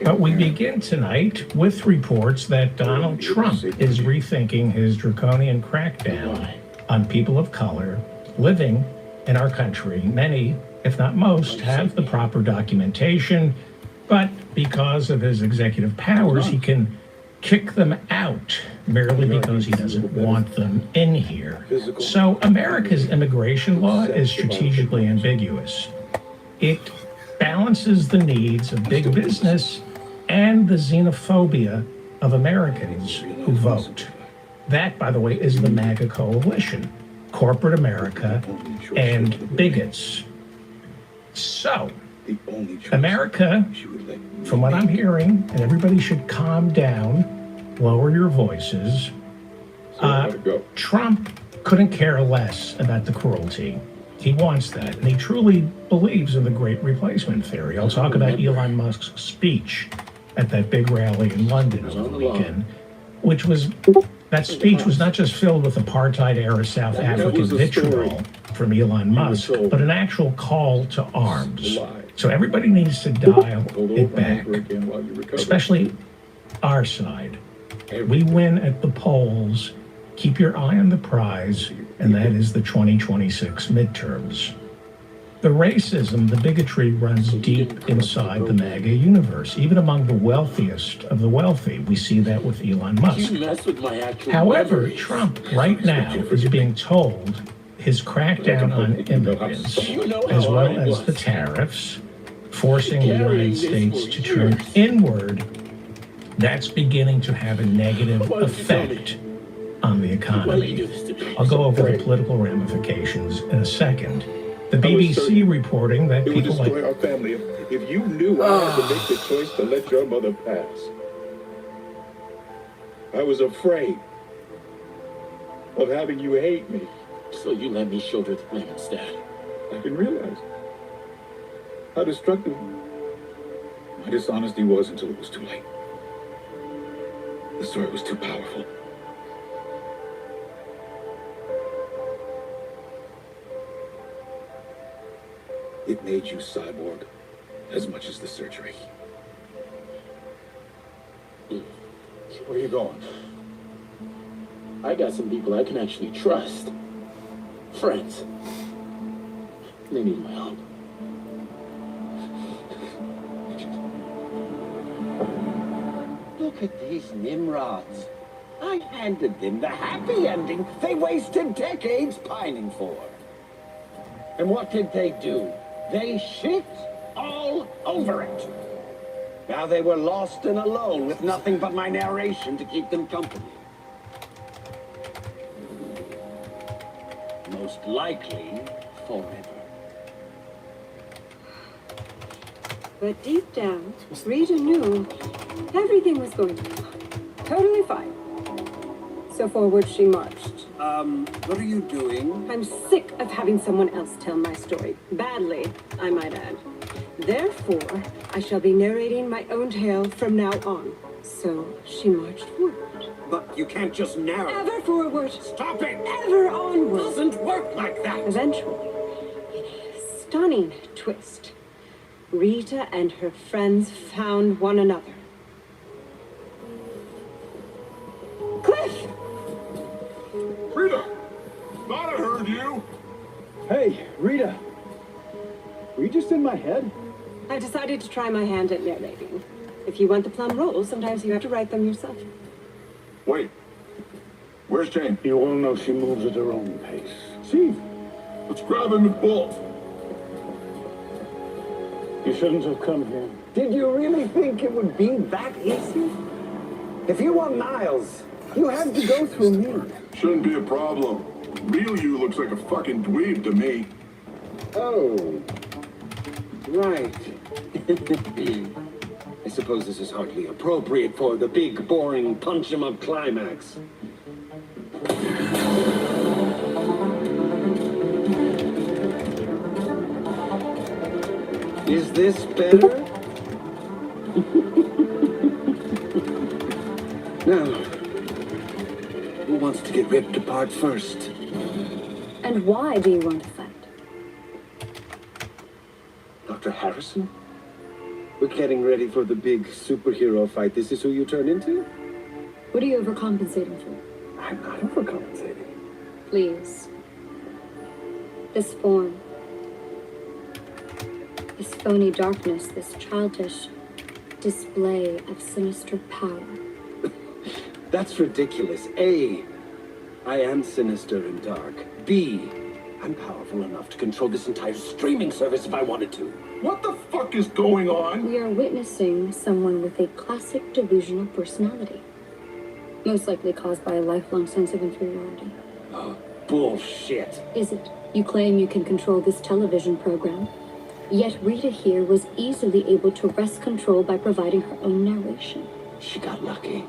But we begin tonight with reports that Donald Trump is rethinking his draconian crackdown on people of color living in our country. Many, if not most, have the proper documentation, but because of his executive powers, he can kick them out merely because he doesn't want them in here. So America's immigration law is strategically ambiguous. It balances the needs of big business and the xenophobia of Americans who vote. That, by the way, is the MAGA coalition, corporate America and bigots. So, America, from what I'm hearing, and everybody should calm down, lower your voices. Trump couldn't care less about the cruelty. He wants that, and he truly believes in the great replacement theory. I'll talk about Elon Musk's speech at that big rally in London over the weekend, which was, that speech was not just filled with apartheid-era South African vitriol from Elon Musk, but an actual call to arms. So everybody needs to dial it back, especially our side. We win at the polls. Keep your eye on the prize, and that is the 2026 midterms. The racism, the bigotry runs deep inside the MAGA universe, even among the wealthiest of the wealthy. We see that with Elon Musk. However, Trump right now is being told his crackdown on immigrants, as well as the tariffs, forcing the United States to turn inward, that's beginning to have a negative effect on the economy. I'll go over the political ramifications in a second. The BBC reporting that people like our family if you knew I had to make the choice to let your mother pass. I was afraid of having you hate me. So you let me shoulder the blame instead. I didn't realize how destructive my dishonesty was until it was too late. The story was too powerful. It made you cyborg as much as the surgery. Where are you going? I got some people I can actually trust. Friends. They need my help. Look at these Nimrods. I handed them the happy ending they wasted decades pining for. And what did they do? They shit all over it. Now they were lost and alone with nothing but my narration to keep them company. Most likely, forever. But deep down, Rita knew everything was going to be fine. Totally fine. So forward she marched. What are you doing? I'm sick of having someone else tell my story. Badly, I might add. Therefore, I shall be narrating my own tale from now on. So she marched forward. But you can't just narrate. Ever forward. Stop it! Ever onward. Doesn't work like that. Eventually, in a stunning twist, Rita and her friends found one another. Hey, Rita. Were you just in my head? I decided to try my hand at narrating. If you want the plum rolls, sometimes you have to write them yourself. Wait. Where's Jane? You all know she moves at her own pace. Chief, let's grab him with both. You shouldn't have come here. Did you really think it would be that easy? If you want Niles, you have to go through me. Shouldn't be a problem. Real you looks like a fucking dweeb to me. Oh. Right. I suppose this is hardly appropriate for the big, boring punch-em-up climax. Is this better? Now, who wants to get ripped apart first? And why do you want to fight? Dr. Harrison? We're getting ready for the big superhero fight. This is who you turn into? What are you overcompensating for? I'm not overcompensating. Please. This form. This phony darkness, this childish display of sinister power. That's ridiculous. A, I am sinister and dark. B, I'm powerful enough to control this entire streaming service if I wanted to. What the fuck is going on? We are witnessing someone with a classic delusional personality. Most likely caused by a lifelong sense of inferiority. Oh, bullshit. Is it? You claim you can control this television program. Yet Rita here was easily able to wrest control by providing her own narration. She got lucky.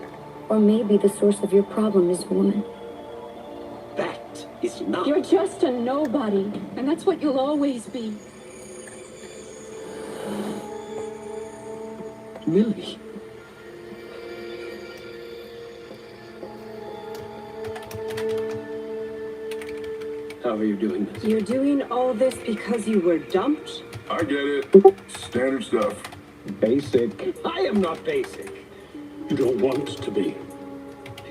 Or maybe the source of your problem is a woman. That is not. You're just a nobody, and that's what you'll always be. Millie. How are you doing this? You're doing all this because you were dumped? I get it. Standard stuff. Basic. I am not basic. You don't want to be.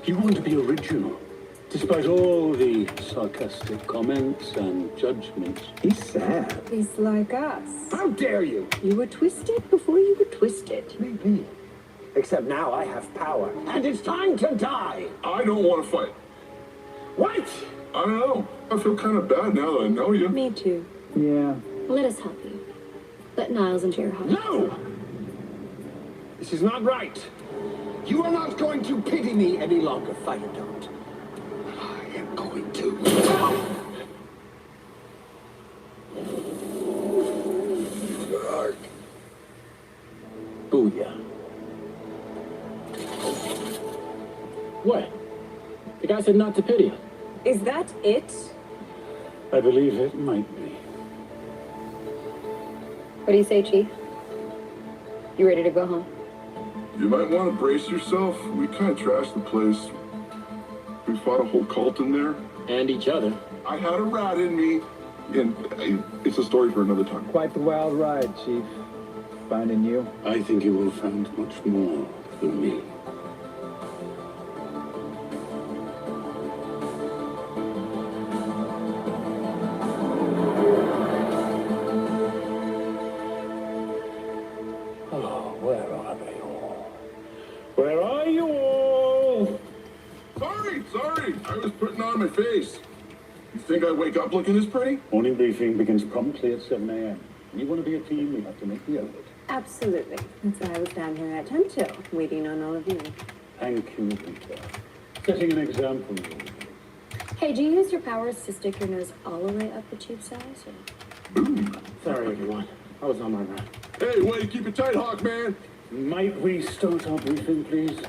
You want to be original. Despite all the sarcastic comments and judgments. He's sad. He's like us. How dare you? You were twisted before you were twisted. Maybe. Except now I have power. And it's time to die. I don't want to fight. What? I don't know. I feel kind of bad now that I know you. Me too. Yeah. Let us help you. Let Niles into your house. No! This is not right. You are not going to pity me any longer, fight or don't. I am going to. Booyah. What? The guy said not to pity him. Is that it? I believe it might be. What do you say, Chief? You ready to go home? You might want to brace yourself. We kind of trashed the place. We fought a whole cult in there. And each other. I had a rat in me. And it's a story for another time. Quite the wild ride, Chief. Finding you. I think you will find much more than me. Oh, where are they all? Where are you all? Sorry. I was putting on my face. You think I wake up looking this pretty? Morning briefing begins promptly at 7 a.m. You want to be a team, we have to make the effort. Absolutely. That's why I was down here at 10 till, waiting on all of you. Thank you, Rita. Setting an example. Hey, do you use your powers to stick your nose all the way up the Chief's ass? Sorry, everyone. I was on my run. Hey, way to keep it tight, Hawkman. Might we start our briefing, please?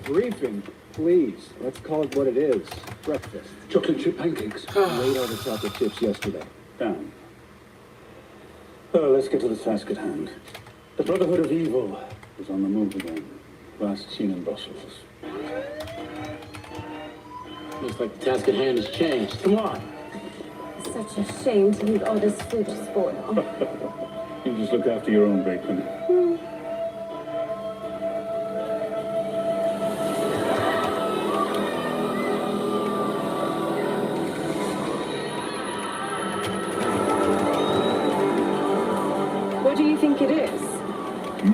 Briefing, please. Let's call it what it is. Breakfast. Chocolate chip pancakes. Laid out the chocolate chips yesterday. Down. Let's get to the task at hand. The Brotherhood of Evil is on the move again. Last seen in Brussels. Looks like the task at hand has changed. Come on. It's such a shame to leave all this food to spoil. You just look after your own bacon.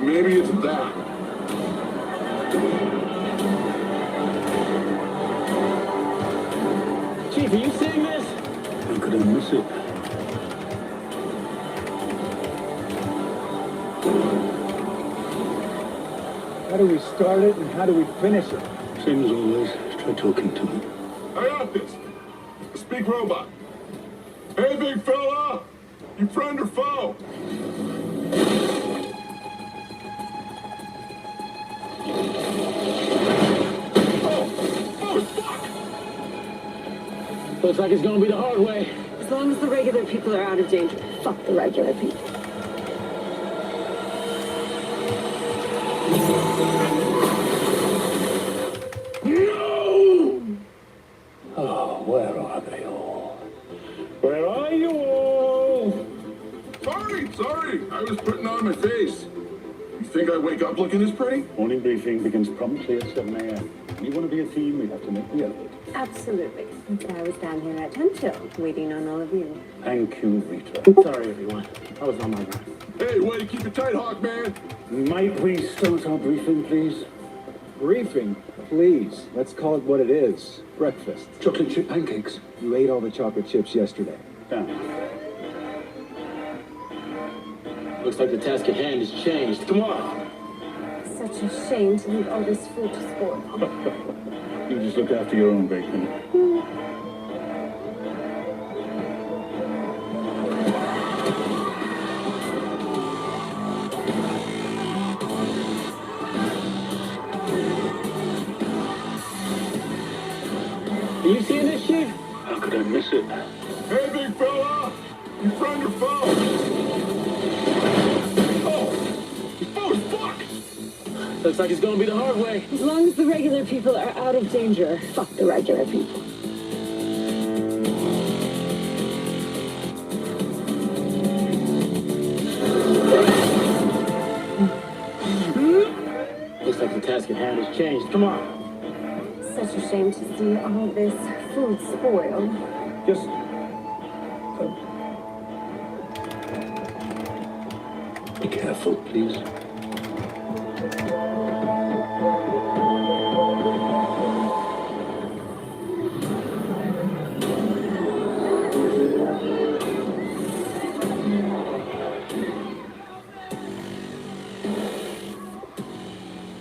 Maybe it's that. Chief, are you seeing this? How could I miss it? How do we start it and how do we finish it? Same as always. Try talking to him. I got this. Speak robot. Hey, big fella! You friend or foe? Looks like it's gonna be the hard way. As long as the regular people are out of danger. Fuck the regular people. No! Oh, where are they all? Where are you all? Sorry. I was putting on my face. You think I wake up looking this pretty? Morning briefing begins promptly at 7 a.m. You want to be a team, we have to make the effort. Absolutely. I was down here at 10 till, waiting on all of you. Thank you, Rita. Sorry, everyone. I was on my run. Hey, way to keep it tight, Hawk man. Might we start our briefing, please? Briefing, please. Let's call it what it is. Breakfast. Chocolate chip pancakes. You ate all the chocolate chips yesterday. Down. Looks like the task at hand has changed. Come on. Such a shame to leave all this food to spoil. You just look after your own bacon. Are you seeing this, Chief? How could I miss it? Hey, big fella! You friend or foe? Looks like it's gonna be the hard way. As long as the regular people are out of danger. Fuck the regular people. Looks like the task at hand has changed. Come on. Such a shame to see all this food spoiled. Just... be careful, please.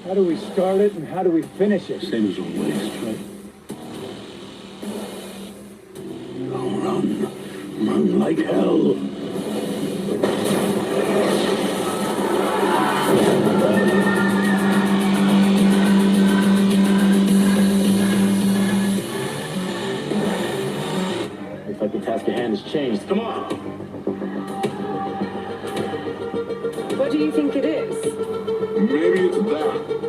How do we start it and how do we finish it? Same as always, try. Oh, run like hell. Looks like the task at hand has changed. Come on. What do you think it is? Maybe it's that.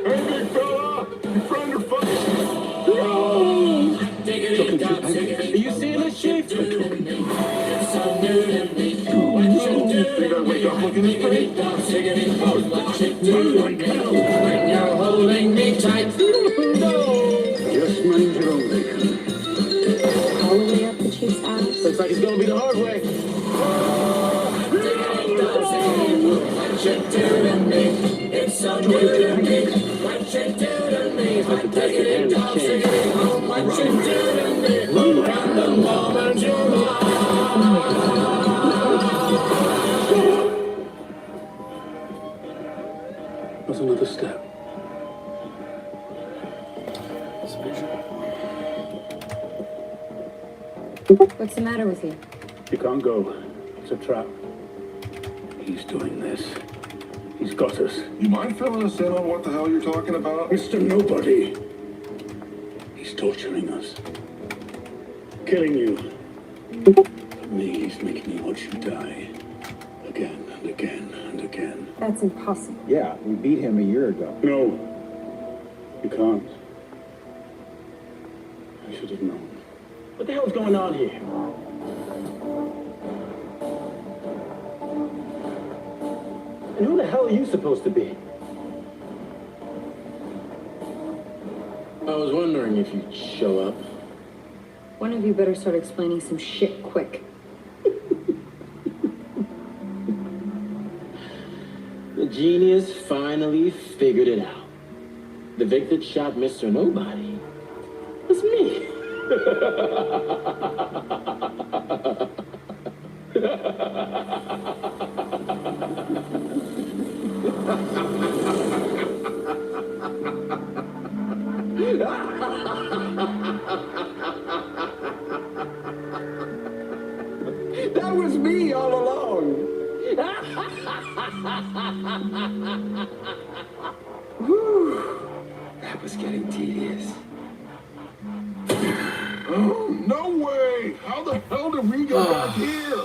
Hey, big fella! You friend or foe? No! Are you seeing this, Chief? Think I wake up looking this pretty? When you're holding me tight. Just mind your own bacon. All the way up the chief's ass? Looks like it's gonna be the hard way. What you do to me, it's so new to me. What you do to me, I'm taking it down, taking it home. What you do to me, from the moment you're mine. What's another step? What's the matter with you? You can't go. It's a trap. He's doing this. He's got us. You mind filling us in on what the hell you're talking about? Mr. Nobody. He's torturing us. Killing you. For me, he's making me watch you die. Again and again and again. That's impossible. Yeah, we beat him a year ago. No. You can't. I should have known. What the hell's going on here? And who the hell are you supposed to be? I was wondering if you'd show up. One of you better start explaining some shit quick. genius finally figured it out. The Vic that shot Mr. Nobody was me. That was me all along. Whew. That was getting tedious. Oh, no way! How the hell did we get back here?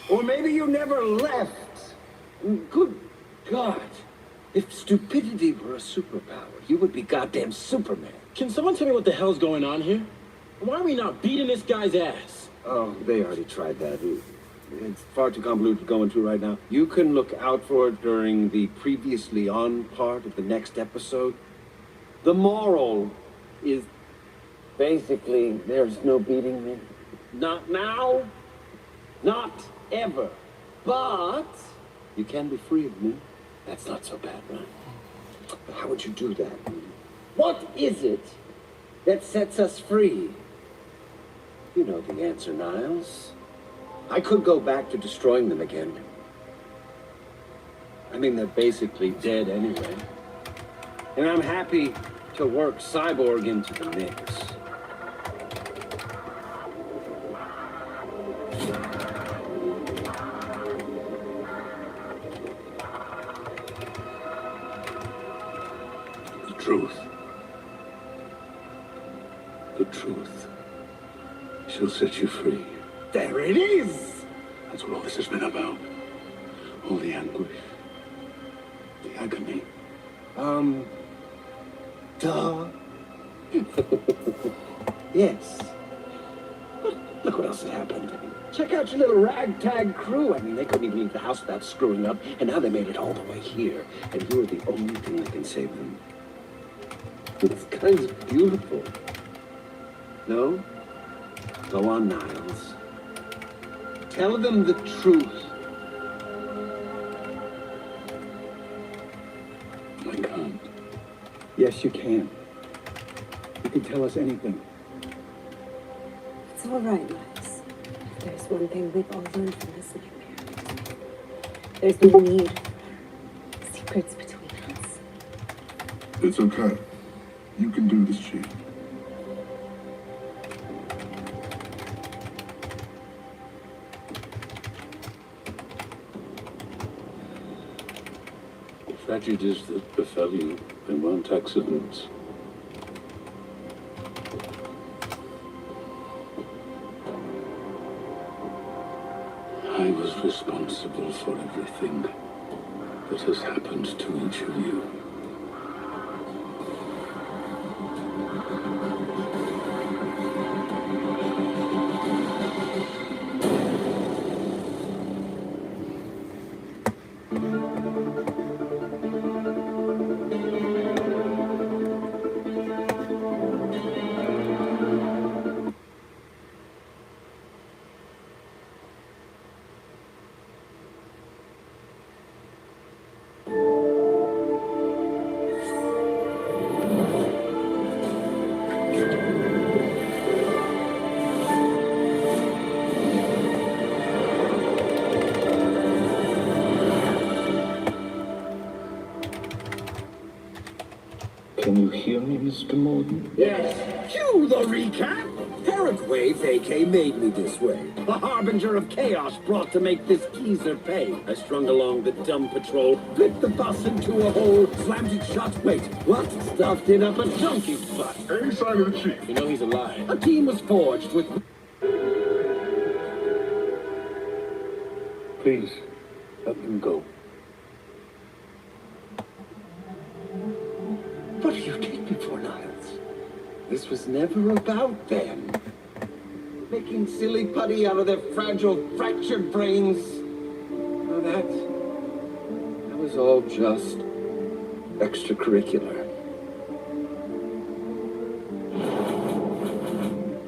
Or maybe you never left. Good God. If stupidity were a superpower, you would be goddamn Superman. Can someone tell me what the hell's going on here? Why are we not beating this guy's ass? Oh, they already tried that. It's far too convoluted to go into right now. You can look out for it during the previously on part of the next episode. The moral is basically there's no beating me. Not now. Not ever. But you can be free of me. That's not so bad, right? But how would you do that? What is it that sets us free? You know the answer, Niles. I could go back to destroying them again. I mean, they're basically dead anyway. And I'm happy to work Cyborg into the mix. The truth shall set you free. There it is! That's what all this has been about. All the anguish, the agony. Duh. Yes. But look what else has happened. Check out your little ragtag crew. I mean, they couldn't even leave the house without screwing up, and now they made it all the way here. And you're the only thing that can save them. It's kind of beautiful. No? Go on, Niles. Tell them the truth. I can't. Yes, you can. You can tell us anything. It's all right, Max. If there's one thing we've all learned from this nightmare, there's no need for secrets between us. It's okay. You can do this, Chief. Tragedies that befell you, they weren't accidents. I was responsible for everything that has happened to each of you. Can you hear me, Mr. Morton? Yes. Cue the recap. Paraguay vacay made me this way. A harbinger of chaos brought to make this geezer pay. I strung along the dumb patrol, flipped the bus into a hole, slammed it shut. Wait, what? Stuffed it up a donkey's butt. Any sign of the chief? You know he's alive. A team was forged with... Please, let them go. What do you take me for, Niles? This was never about them. Making silly putty out of their fragile, fractured brains. No, that was all just extracurricular.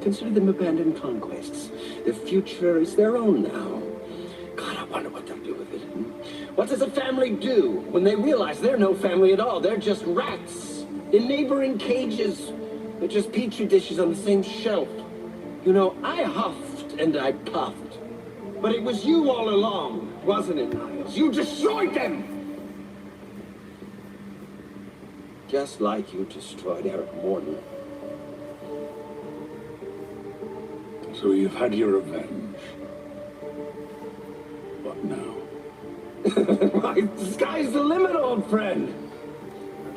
Consider them abandoned conquests. Their future is their own now. God, I wonder what they'll do with it. What's does a family do when they realize they're no family at all? They're just rats in neighboring cages. They're just petri dishes on the same shelf. You know, I huffed and I puffed. But it was you all along, wasn't it, Niles? You destroyed them! Just like you destroyed Eric Morton. So you've had your revenge. What now? The sky's the limit, old friend.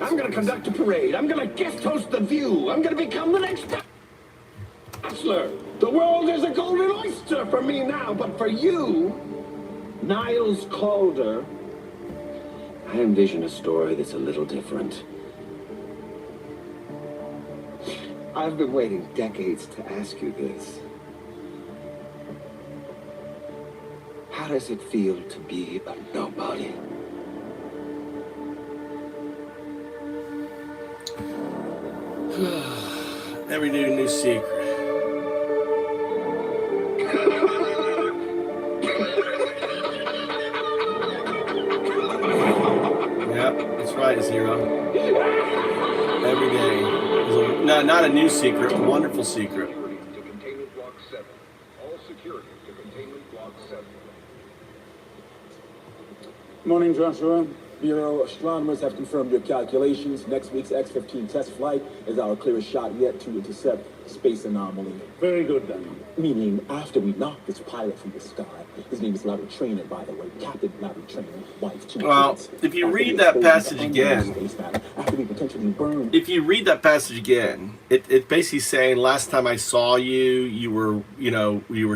I'm gonna conduct a parade. I'm gonna guest host The View. I'm gonna become the next Bachelor. The world is a golden oyster for me now, but for you, Niles Calder, I envision a story that's a little different. I've been waiting decades to ask you this. How does it feel to be a nobody? Every day a new secret. Yep, that's right, Zero. Every day. Not a new secret, a wonderful secret. Morning, Joshua. Bureau astronomers have confirmed your calculations. Next week's X-15 test flight is our clearest shot yet to intercept space anomaly. Very good, then. Meaning, after we knock this pilot from the sky, his name is Larry Trainer, by the way, Captain Larry Trainer, wife, 2 kids. If you read that passage again, after we potentially burn. if you read that passage again, it basically saying last time I saw you, you were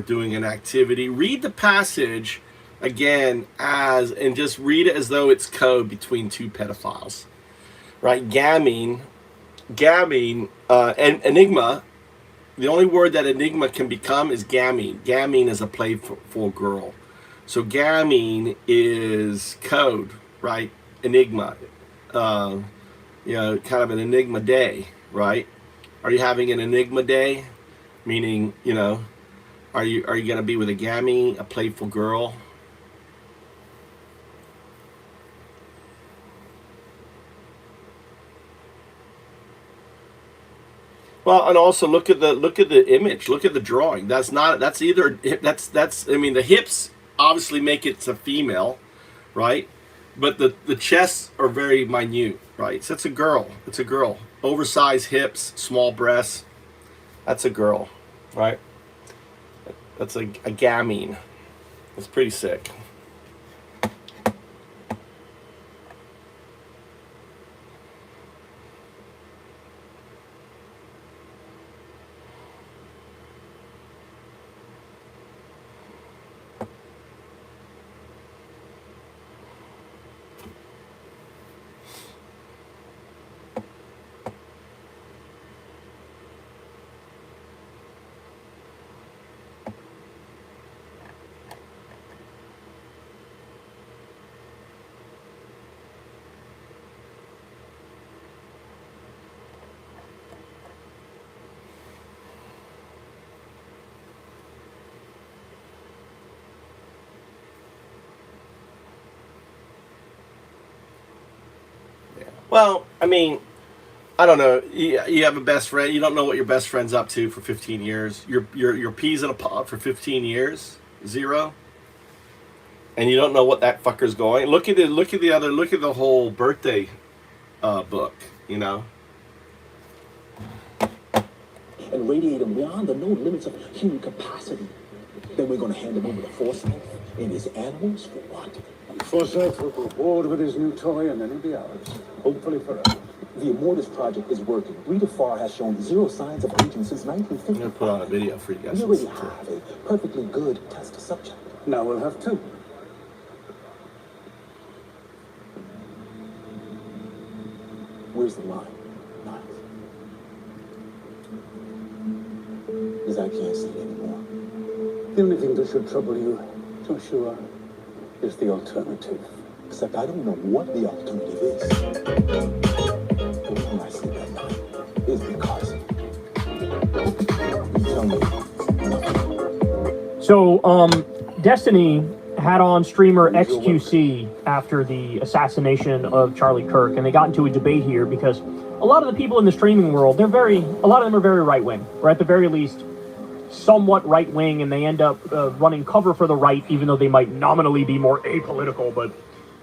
doing an activity. Read the passage again and just read it as though it's code between two pedophiles, right? Gamming, and enigma. The only word that enigma can become is gamming. Gamming is a playful girl, so gamming is code, right? Enigma, kind of an enigma day, right? Are you having an enigma day? Meaning, are you gonna be with a gammy, a playful girl? Well, and also look at the image. Look at the drawing. That's the hips obviously make it a female, right? But the chests are very minute, right? So it's a girl. It's a girl. Oversized hips, small breasts. That's a girl, right? That's a gamming. It's pretty sick. Well, I mean, I don't know. You have a best friend. You don't know what your best friend's up to for 15 years. You're peas in a pod for 15 years, Zero, and you don't know what that fucker's going. Look at the whole birthday book. And radiate him beyond the known limits of human capacity. Then we're going to hand him over to Forsyth and his animals for what? Forsyth will go bored with his new toy and then he'll be ours. Hopefully forever. The Immortus project is working. Rita Farr has shown zero signs of aging since 1950. I'm going to put on a video for you guys. We already have a perfectly good test subject. Now we'll have 2. Where's the line? Nice. Because I can't see it anymore. The only thing that should trouble you, Joshua, is the alternative. Except I don't know what the alternative is. But when I sleep at night, it's because you tell me nothing. So, Destiny had on streamer XQC after the assassination of Charlie Kirk, and they got into a debate here because a lot of the people in the streaming world, a lot of them are very right-wing, or at the very least, somewhat right-wing, and they end up running cover for the right, even though they might nominally be more apolitical, but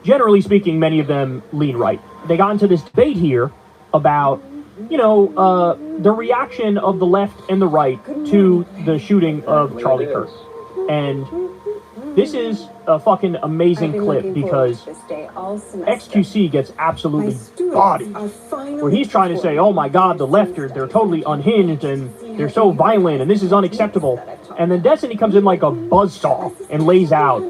generally speaking, many of them lean right. They got into this debate here about, the reaction of the left and the right to the shooting of Charlie Kirk. And this is a fucking amazing clip because XQC gets absolutely bodied. Where he's trying to say, oh my god, the left, they're totally unhinged and they're so violent and this is unacceptable. And then Destiny comes in like a buzzsaw and lays out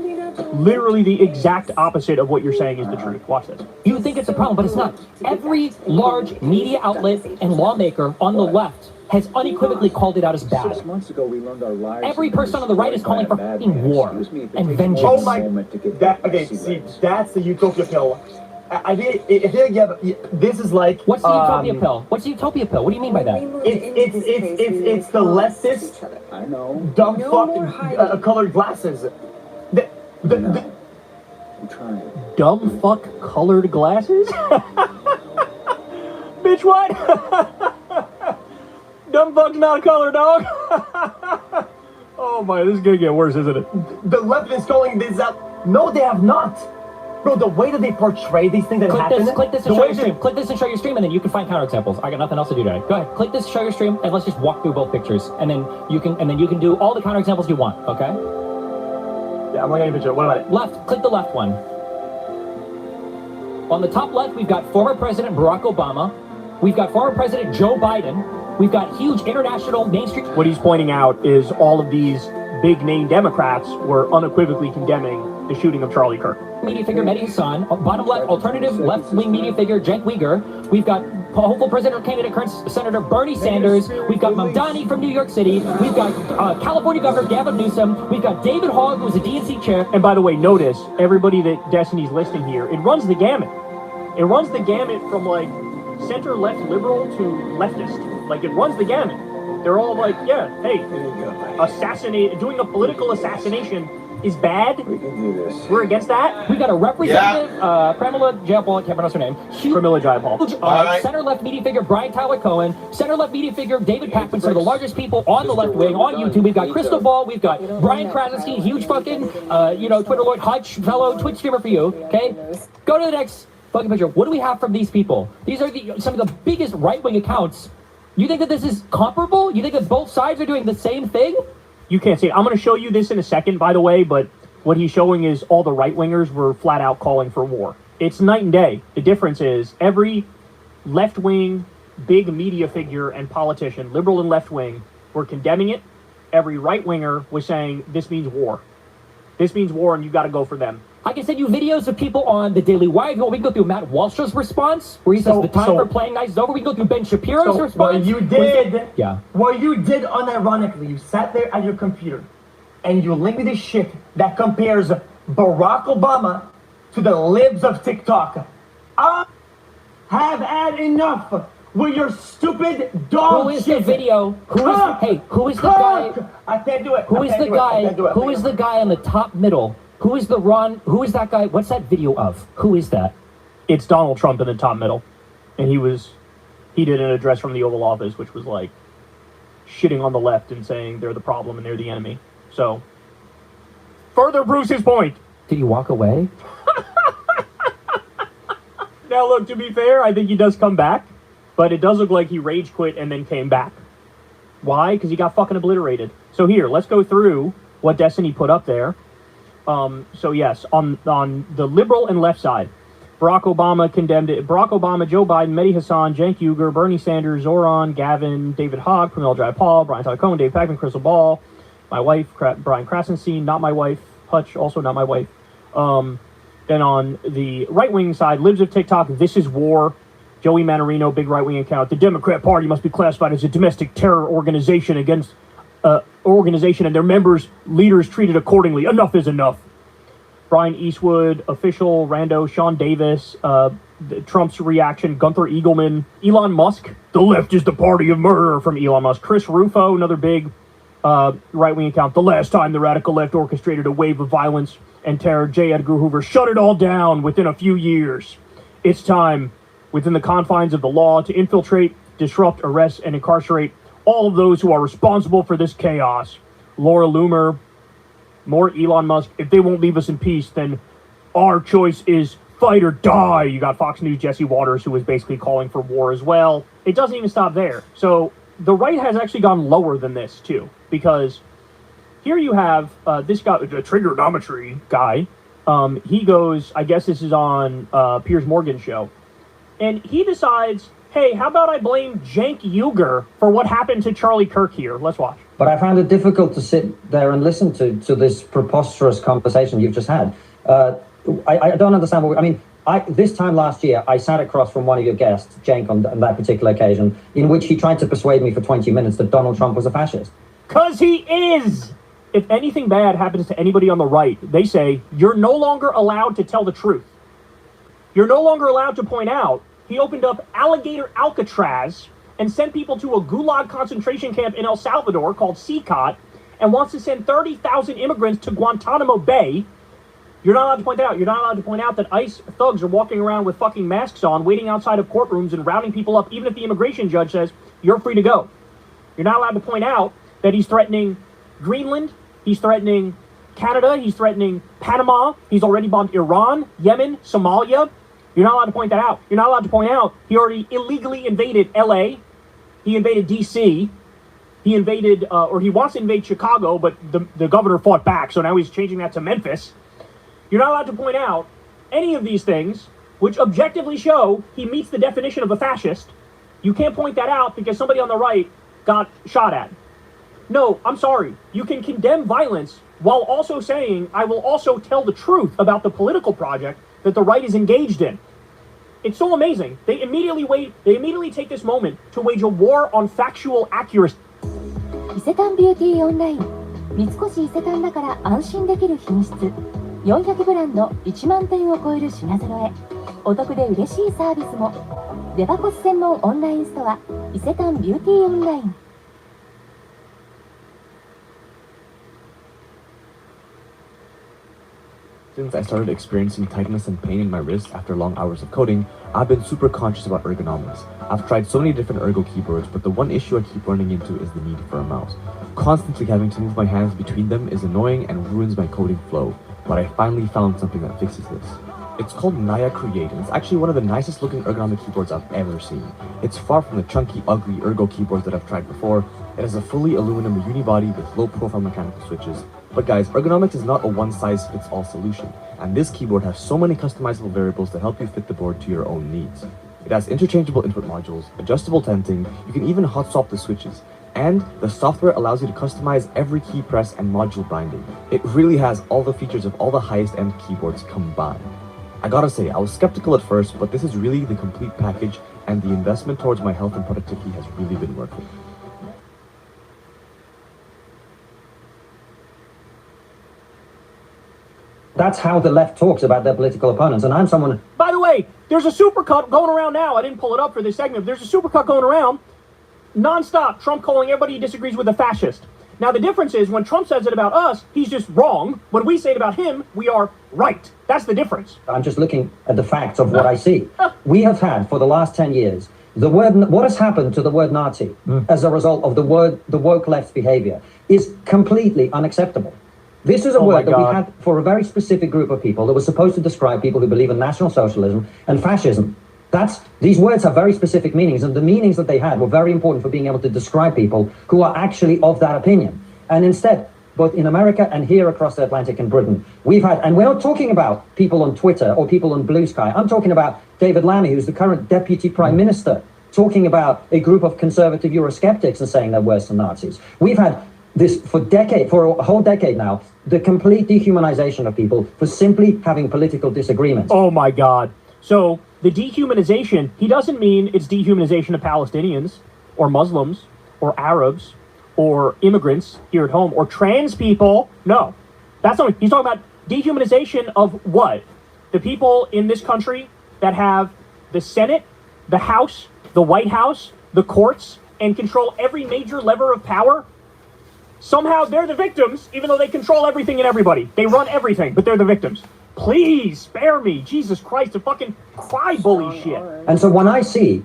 literally the exact opposite of what you're saying is the truth. Watch this. You would think it's a problem, but it's not. Every large media outlet and lawmaker on the left has unequivocally called it out as bad. 6 months ago, we learned our lives. Every person on the right is calling for fucking war and vengeance. Oh my, see, that's the utopia pill. I think this is like. What's the utopia pill? What's the utopia pill? What do you mean by that? It's the leftist, dumb fuck colored glasses. I'm trying. Dumb fuck colored glasses? Bitch, what? Dumb fuck's not a color, dog. Oh my, this is gonna get worse, isn't it? The left is calling this out. No, they have not. Bro, the way that they portray these things that happen. Click this and show your stream. Click this and show your stream, and then you can find counterexamples. I got nothing else to do today. Go ahead, click this, show your stream, and let's just walk through both pictures, and then you can do all the counterexamples you want. Okay? Yeah, I'm looking at a picture. What about it? Left. Click the left one. On the top left, we've got former President Barack Obama. We've got former President Joe Biden. We've got huge international mainstream. What he's pointing out is all of these big name Democrats were unequivocally condemning the shooting of Charlie Kirk. Media figure Mehdi Hassan. Bottom left, alternative left-wing media figure Cenk Uygur. We've got hopeful presidential candidate current Senator Bernie Sanders. We've got Mamdani from New York City. We've got California Governor Gavin Newsom. We've got David Hogg, who's a DNC chair. And by the way, notice everybody that Destiny's listing here, it runs the gamut. It runs the gamut from like center-left liberal to leftist. Like it runs the gamut. They're all like, yeah, hey, doing a political assassination is bad. We can do this. We're against that. We got a representative, Pramila Jayapal, I can't pronounce her name. Pramila Jayapal. Center-left media figure Brian Tyler Cohen. Center-left media figure David Pakman, some of the largest people on the left wing on YouTube. We've got Crystal Ball. We've got Brian Krasinski, huge fucking, Twitter lord, hot fellow Twitch streamer for you. Okay, go to the next fucking picture. What do we have from these people? These are some of the biggest right-wing accounts. You think that this is comparable? You think that both sides are doing the same thing? You can't see it. I'm going to show you this in a second, by the way, but what he's showing is all the right-wingers were flat out calling for war. It's night and day. The difference is every left-wing big media figure and politician, liberal and left-wing, were condemning it. Every right-winger was saying, this means war. This means war, and you got to go for them. I can send you videos of people on the Daily Wire. We can go through Matt Walsh's response, where he says the time for playing nice is over. We can go through Ben Shapiro's response. What you did, what you did unironically, you sat there at your computer, and you linked me this shit that compares Barack Obama to the libs of TikTok. I have had enough with your stupid dog Who is shit. the video? Who is the guy? I can't do it. Who is the guy? Who is the guy in the top middle? Who is that guy? What's that video of? Who is that? It's Donald Trump in the top middle. And he did an address from the Oval Office, which was like shitting on the left and saying they're the problem and they're the enemy. So, further proves his point. Did he walk away? Now look, to be fair, I think he does come back, but it does look like he rage quit and then came back. Why? Because he got fucking obliterated. So here, let's go through what Destiny put up there. So yes, on the liberal and left side, Barack Obama condemned it. Barack Obama, Joe Biden, Mehdi Hassan, Cenk Uygur, Bernie Sanders, Zoran, Gavin, David Hogg, Pramila Jayapal, Brian Tyler Cohen, Dave Pakman, Crystal Ball, my wife, Brian Krasinski, not my wife, Hutch, also not my wife. Then on the right-wing side, Libs of TikTok, This Is War, Joey Manorino, big right-wing account. The Democrat Party must be classified as a domestic terror organization against organization and their members, leaders treated accordingly. Enough is enough. Brian Eastwood, official, Rando, Sean Davis, Trump's reaction, Gunther Eagleman, Elon Musk, the left is the party of murder from Elon Musk. Chris Rufo, another big right-wing account. The last time the radical left orchestrated a wave of violence and terror. J. Edgar Hoover shut it all down within a few years. It's time, within the confines of the law, to infiltrate, disrupt, arrest, and incarcerate all of those who are responsible for this chaos. Laura Loomer, more Elon Musk. If they won't leave us in peace, then our choice is fight or die. You got Fox News' Jesse Waters, who was basically calling for war as well. It doesn't even stop there. So the right has actually gone lower than this, too, because here you have this guy, the trigonometry guy. He goes, I guess this is on Piers Morgan's show, and he decides, hey, how about I blame Cenk Uygur for what happened to Charlie Kirk here? Let's watch. But I found it difficult to sit there and listen to this preposterous conversation you've just had. I don't understand what... this time last year, I sat across from one of your guests, Cenk, on that particular occasion, in which he tried to persuade me for 20 minutes that Donald Trump was a fascist. 'Cause he is! If anything bad happens to anybody on the right, they say, you're no longer allowed to tell the truth. You're no longer allowed to point out he opened up Alligator Alcatraz and sent people to a gulag concentration camp in El Salvador called CCOT and wants to send 30,000 immigrants to Guantanamo Bay. You're not allowed to point that out. You're not allowed to point out that ICE thugs are walking around with fucking masks on, waiting outside of courtrooms and rounding people up, even if the immigration judge says, you're free to go. You're not allowed to point out that he's threatening Greenland, he's threatening Canada, he's threatening Panama, he's already bombed Iran, Yemen, Somalia. You're not allowed to point that out. You're not allowed to point out he already illegally invaded LA, he invaded DC, he invaded, or he wants to invade Chicago, but the governor fought back, so now he's changing that to Memphis. You're not allowed to point out any of these things, which objectively show he meets the definition of a fascist. You can't point that out because somebody on the right got shot at. No, I'm sorry. You can condemn violence while also saying, I will also tell the truth about the political project that the right is engaged in. It's so amazing. They immediately take this moment to wage a war on factual accuracy. 伊勢丹ビューティーオンライン。三越伊勢丹だから安心できる品質。400ブランド1万点を超える品揃え。お得で嬉しいサービスも。デパコス専門オンラインストア伊勢丹ビューティーオンライン。Since I started experiencing tightness and pain in my wrist after long hours of coding, I've been super conscious about ergonomics. I've tried so many different ergo keyboards, but the one issue I keep running into is the need for a mouse. Constantly having to move my hands between them is annoying and ruins my coding flow, but I finally found something that fixes this. It's called Naya Create, and it's actually one of the nicest looking ergonomic keyboards I've ever seen. It's far from the chunky, ugly ergo keyboards that I've tried before. It has a fully aluminum unibody with low profile mechanical switches. But guys, ergonomics is not a one-size-fits-all solution, and this keyboard has so many customizable variables to help you fit the board to your own needs. It has interchangeable input modules, adjustable tenting, you can even hot swap the switches, and the software allows you to customize every key press and module binding. It really has all the features of all the highest-end keyboards combined. I gotta say, I was skeptical at first, but this is really the complete package, and the investment towards my health and productivity has really been worth it. That's how the left talks about their political opponents, and I'm someone... By the way, there's a supercut going around now. I didn't pull it up for this segment. There's a supercut going around non-stop. Trump calling everybody he disagrees with a fascist. Now, the difference is when Trump says it about us, he's just wrong. When we say it about him, we are right. That's the difference. I'm just looking at the facts of what I see. We have had, for the last 10 years, what has happened to the word Nazi as a result of the woke left's behavior is completely unacceptable. This is a word that we had for a very specific group of people that was supposed to describe people who believe in National Socialism and fascism. These words have very specific meanings, and the meanings that they had were very important for being able to describe people who are actually of that opinion. And instead, both in America and here across the Atlantic in Britain, we've had, and we're not talking about people on Twitter or people on Blue Sky. I'm talking about David Lammy, who's the current Deputy Prime Minister, talking about a group of conservative Eurosceptics and saying they're worse than Nazis. We've had this for a whole decade now, the complete dehumanization of people for simply having political disagreements. Oh my God. So the dehumanization, he doesn't mean it's dehumanization of Palestinians or Muslims or Arabs or immigrants here at home or trans people. No, that's not, he's talking about dehumanization of what? The people in this country that have the Senate, the House, the White House, the courts, and control every major lever of power. Somehow they're the victims, even though they control everything and everybody. They run everything, but they're the victims. Please spare me, Jesus Christ, the fucking cry bully shit. And so when I see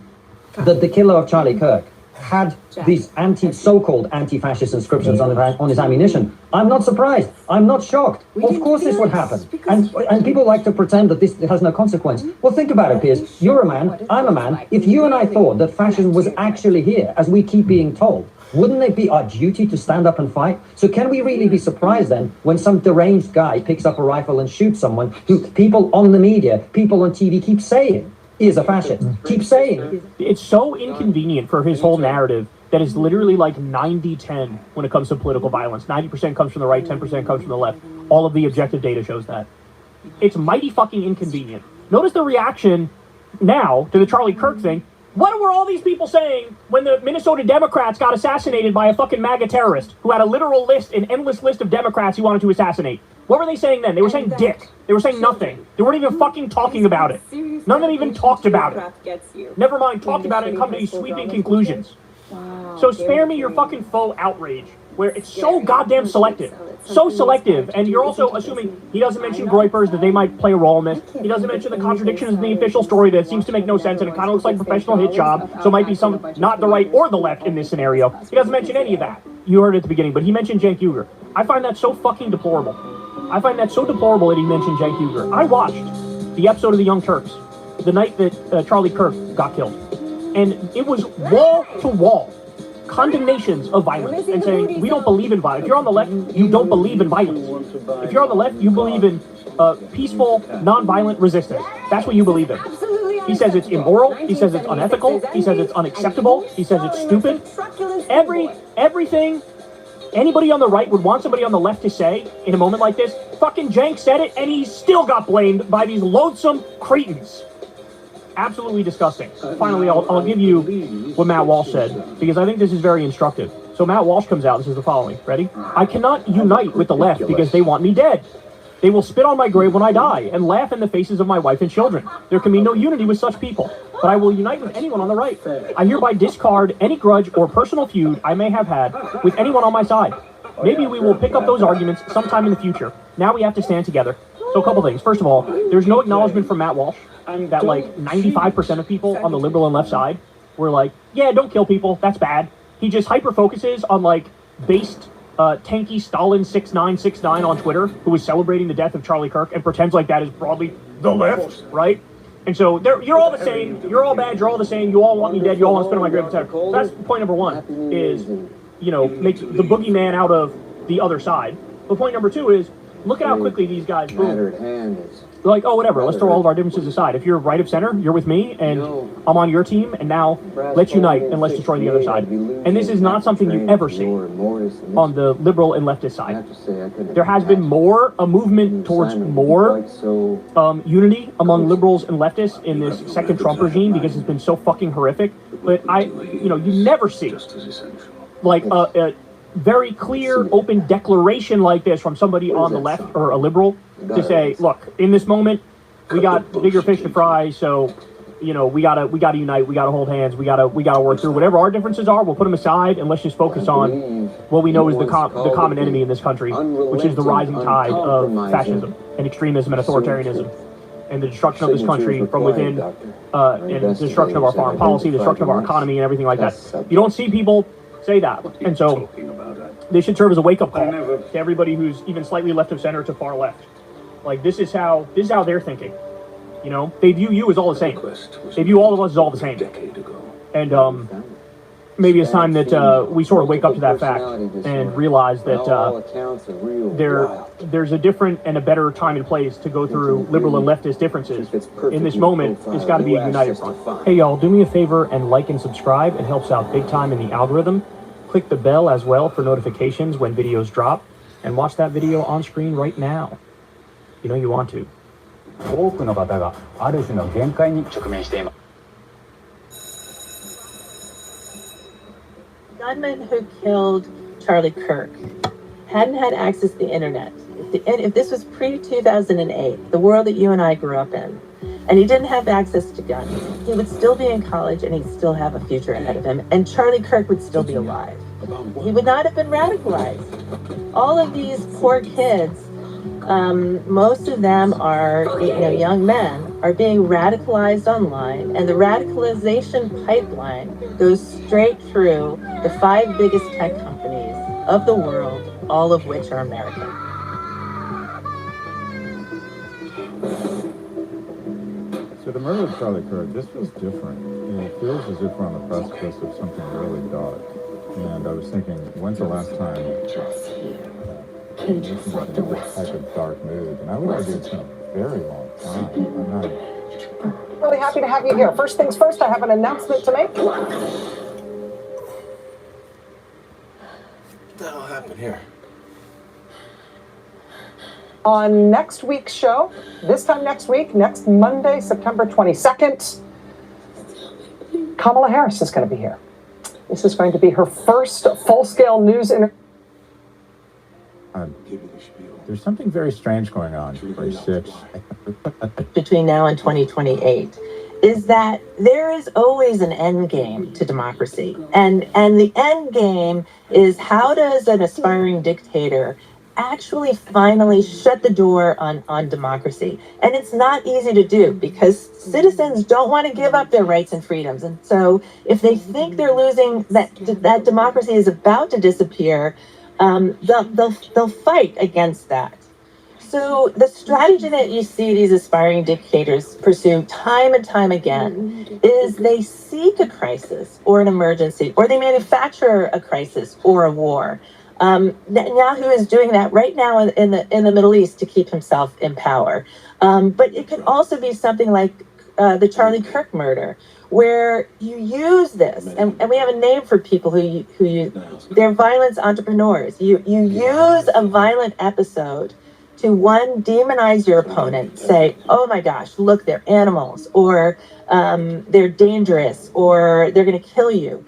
that the killer of Charlie Kirk had these so-called anti-fascist inscriptions on his ammunition, I'm not surprised. I'm not shocked. Of course this would happen. And people like to pretend that this has no consequence. Well, think about it, Piers. You're a man, I'm a man. If you and I thought that fascism was actually here, as we keep being told, wouldn't it be our duty to stand up and fight? So can we really be surprised then when some deranged guy picks up a rifle and shoots someone who people on the media, people on TV keep saying is a fascist? Keep saying. It's so inconvenient for his whole narrative that is literally like 90-10 when it comes to political violence. 90% comes from the right, 10% comes from the left. All of the objective data shows that. It's mighty fucking inconvenient. Notice the reaction now to the Charlie Kirk thing. What were all these people saying when the Minnesota Democrats got assassinated by a fucking MAGA terrorist who had a literal list, an endless list of Democrats he wanted to assassinate? What were they saying then? They were saying dick. They were saying nothing. They weren't even fucking talking about it. None of them even talked about it. Never mind, talked about it and come to these sweeping conclusions. So spare me your fucking faux outrage, where it's so goddamn selective. So selective, and you're also assuming he doesn't mention Groypers, that they might play a role in this. He doesn't mention the contradictions in the official story that seems to make no sense, and it kind of looks like a professional hit job, so it might be some, not the right or the left in this scenario. He doesn't mention any of that. You heard it at the beginning, but he mentioned Cenk Uygur. I find that so fucking deplorable. I find that so deplorable that he mentioned Cenk Uygur. I watched the episode of The Young Turks, the night that Charlie Kirk got killed, and it was wall to wall condemnations of violence and saying, we don't believe in violence. If you're on the left, you don't believe in violence. If you're on the left, you believe in peaceful, non-violent resistance. That's what you believe in. He says it's immoral. He says it's unethical. He says it's unacceptable. He says it's stupid. Everything anybody on the right would want somebody on the left to say in a moment like this, fucking Cenk said it, and he still got blamed by these loathsome cretins. Absolutely disgusting. Finally, I'll give you what Matt Walsh said, because I think this is very instructive. So Matt Walsh comes out, this is the following. Ready? I cannot unite with the left because they want me dead. They will spit on my grave when I die and laugh in the faces of my wife and children. There can be no unity with such people, but I will unite with anyone on the right. I hereby discard any grudge or personal feud I may have had with anyone on my side. Maybe we will pick up those arguments sometime in the future. Now we have to stand together. So a couple things. First of all, there's no acknowledgement from Matt Walsh that like 95% of people on the liberal and left side were like, yeah, don't kill people, that's bad. He just hyper-focuses on like based tanky Stalin 6969 on Twitter, who was celebrating the death of Charlie Kirk, and pretends like that is broadly the left, right? And so you're all the same, you're all bad, you're all the same, you all want me dead, you all want to spit on my grave, etc. So that's point number one, is, you know, make the boogeyman out of the other side. But point number two is, look at how quickly these guys move. They're like, oh, whatever, let's throw all of our differences aside. If you're right of center, you're with me, and I'm on your team, and now let's unite and let's destroy the other side. And this is not something you ever see on the liberal and leftist side. There has been a movement towards more unity among liberals and leftists in this second Trump regime, because it's been so fucking horrific. But you never see like a very clear, open declaration like this from somebody on the left or a liberal to say, look, in this moment, we got bigger fish to fry, so, you know, we gotta unite, we gotta hold hands, we gotta work through whatever our differences are. We'll put them aside and let's just focus on what we know is the common enemy in this country, which is the rising tide of fascism and extremism and authoritarianism, and the destruction of this country from within, and the destruction of our foreign policy, the destruction of our economy, and everything like that. You don't see people say that, and so they should serve as a wake-up call to everybody who's even slightly left of center to far left. Like, this is how they're thinking. You know, they view you as all the same. They view all of us as all the same. And maybe it's time that we sort of wake up to that fact and realize that there's a different and a better time and place to go through liberal and leftist differences. In this moment, it's got to be a united front. Hey, y'all, do me a favor and like and subscribe. It helps out big time in the algorithm. Click the bell as well for notifications when videos drop, and watch that video on screen right now. You know you want to. 多くの方がある種の限界に直面しています。 Gunman who killed Charlie Kirk hadn't had access to the internet. If this was pre-2008, the world that you and I grew up in, and he didn't have access to guns, he would still be in college and he'd still have a future ahead of him, and Charlie Kirk would still be alive. he would not have been radicalized. All of these poor kids, most of them are, young men, are being radicalized online, and the radicalization pipeline goes straight through the 5 biggest tech companies of the world, all of which are American. So the murder of Charlie Kirk, this feels different. It feels as if we're on the precipice of something really dark. And I was thinking, when's the last time this was in this type of dark mood? And I would argue it's been a very long time. I'm not really happy to have you here. First things first, I have an announcement to make. What the hell happened here? On next week's show, this time next week, next Monday, September 22nd, Kamala Harris is going to be here. This is going to be her first full-scale news interview. There's something very strange going on. 26. Between now and 2028 is that there is always an end game to democracy. And the end game is, how does an aspiring dictator actually finally shut the door on democracy? And it's not easy to do, because citizens don't want to give up their rights and freedoms. And so if they think they're losing, that democracy is about to disappear, they'll fight against that. So the strategy that you see these aspiring dictators pursue time and time again is they seek a crisis or an emergency, or they manufacture a crisis or a war. Netanyahu is doing that right now in the Middle East to keep himself in power. But it could also be something like the Charlie Kirk murder, where you use this, and we have a name for people who use, they're violence entrepreneurs. You use a violent episode to, one, demonize your opponent, say, oh my gosh, look, they're animals, or they're dangerous, or they're going to kill you.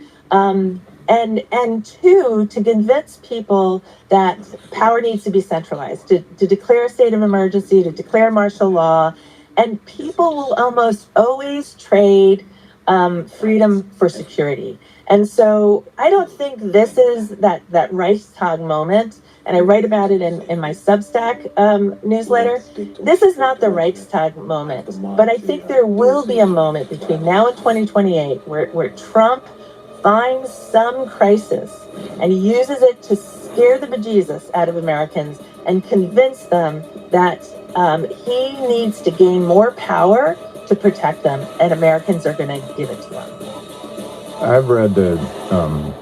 And two, to convince people that power needs to be centralized, to declare a state of emergency, to declare martial law. And people will almost always trade freedom for security. And so I don't think this is that Reichstag moment. And I write about it in my Substack newsletter. This is not the Reichstag moment, but I think there will be a moment between now and 2028 where Trump finds some crisis and uses it to scare the bejesus out of Americans and convince them that he needs to gain more power to protect them, and Americans are going to give it to him. I've read that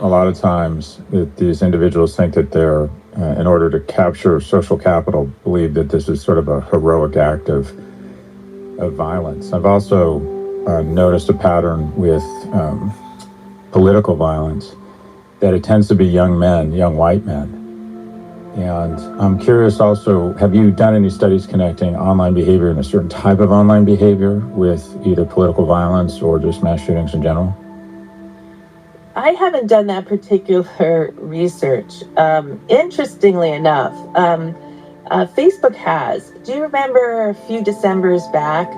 a lot of times that these individuals think that they're, in order to capture social capital, believe that this is sort of a heroic act of violence. I've also noticed a pattern with political violence, that it tends to be young men, young white men. And I'm curious also, have you done any studies connecting online behavior and a certain type of online behavior with either political violence or just mass shootings in general? I haven't done that particular research. Interestingly enough, Facebook has. Do you remember a few Decembers back,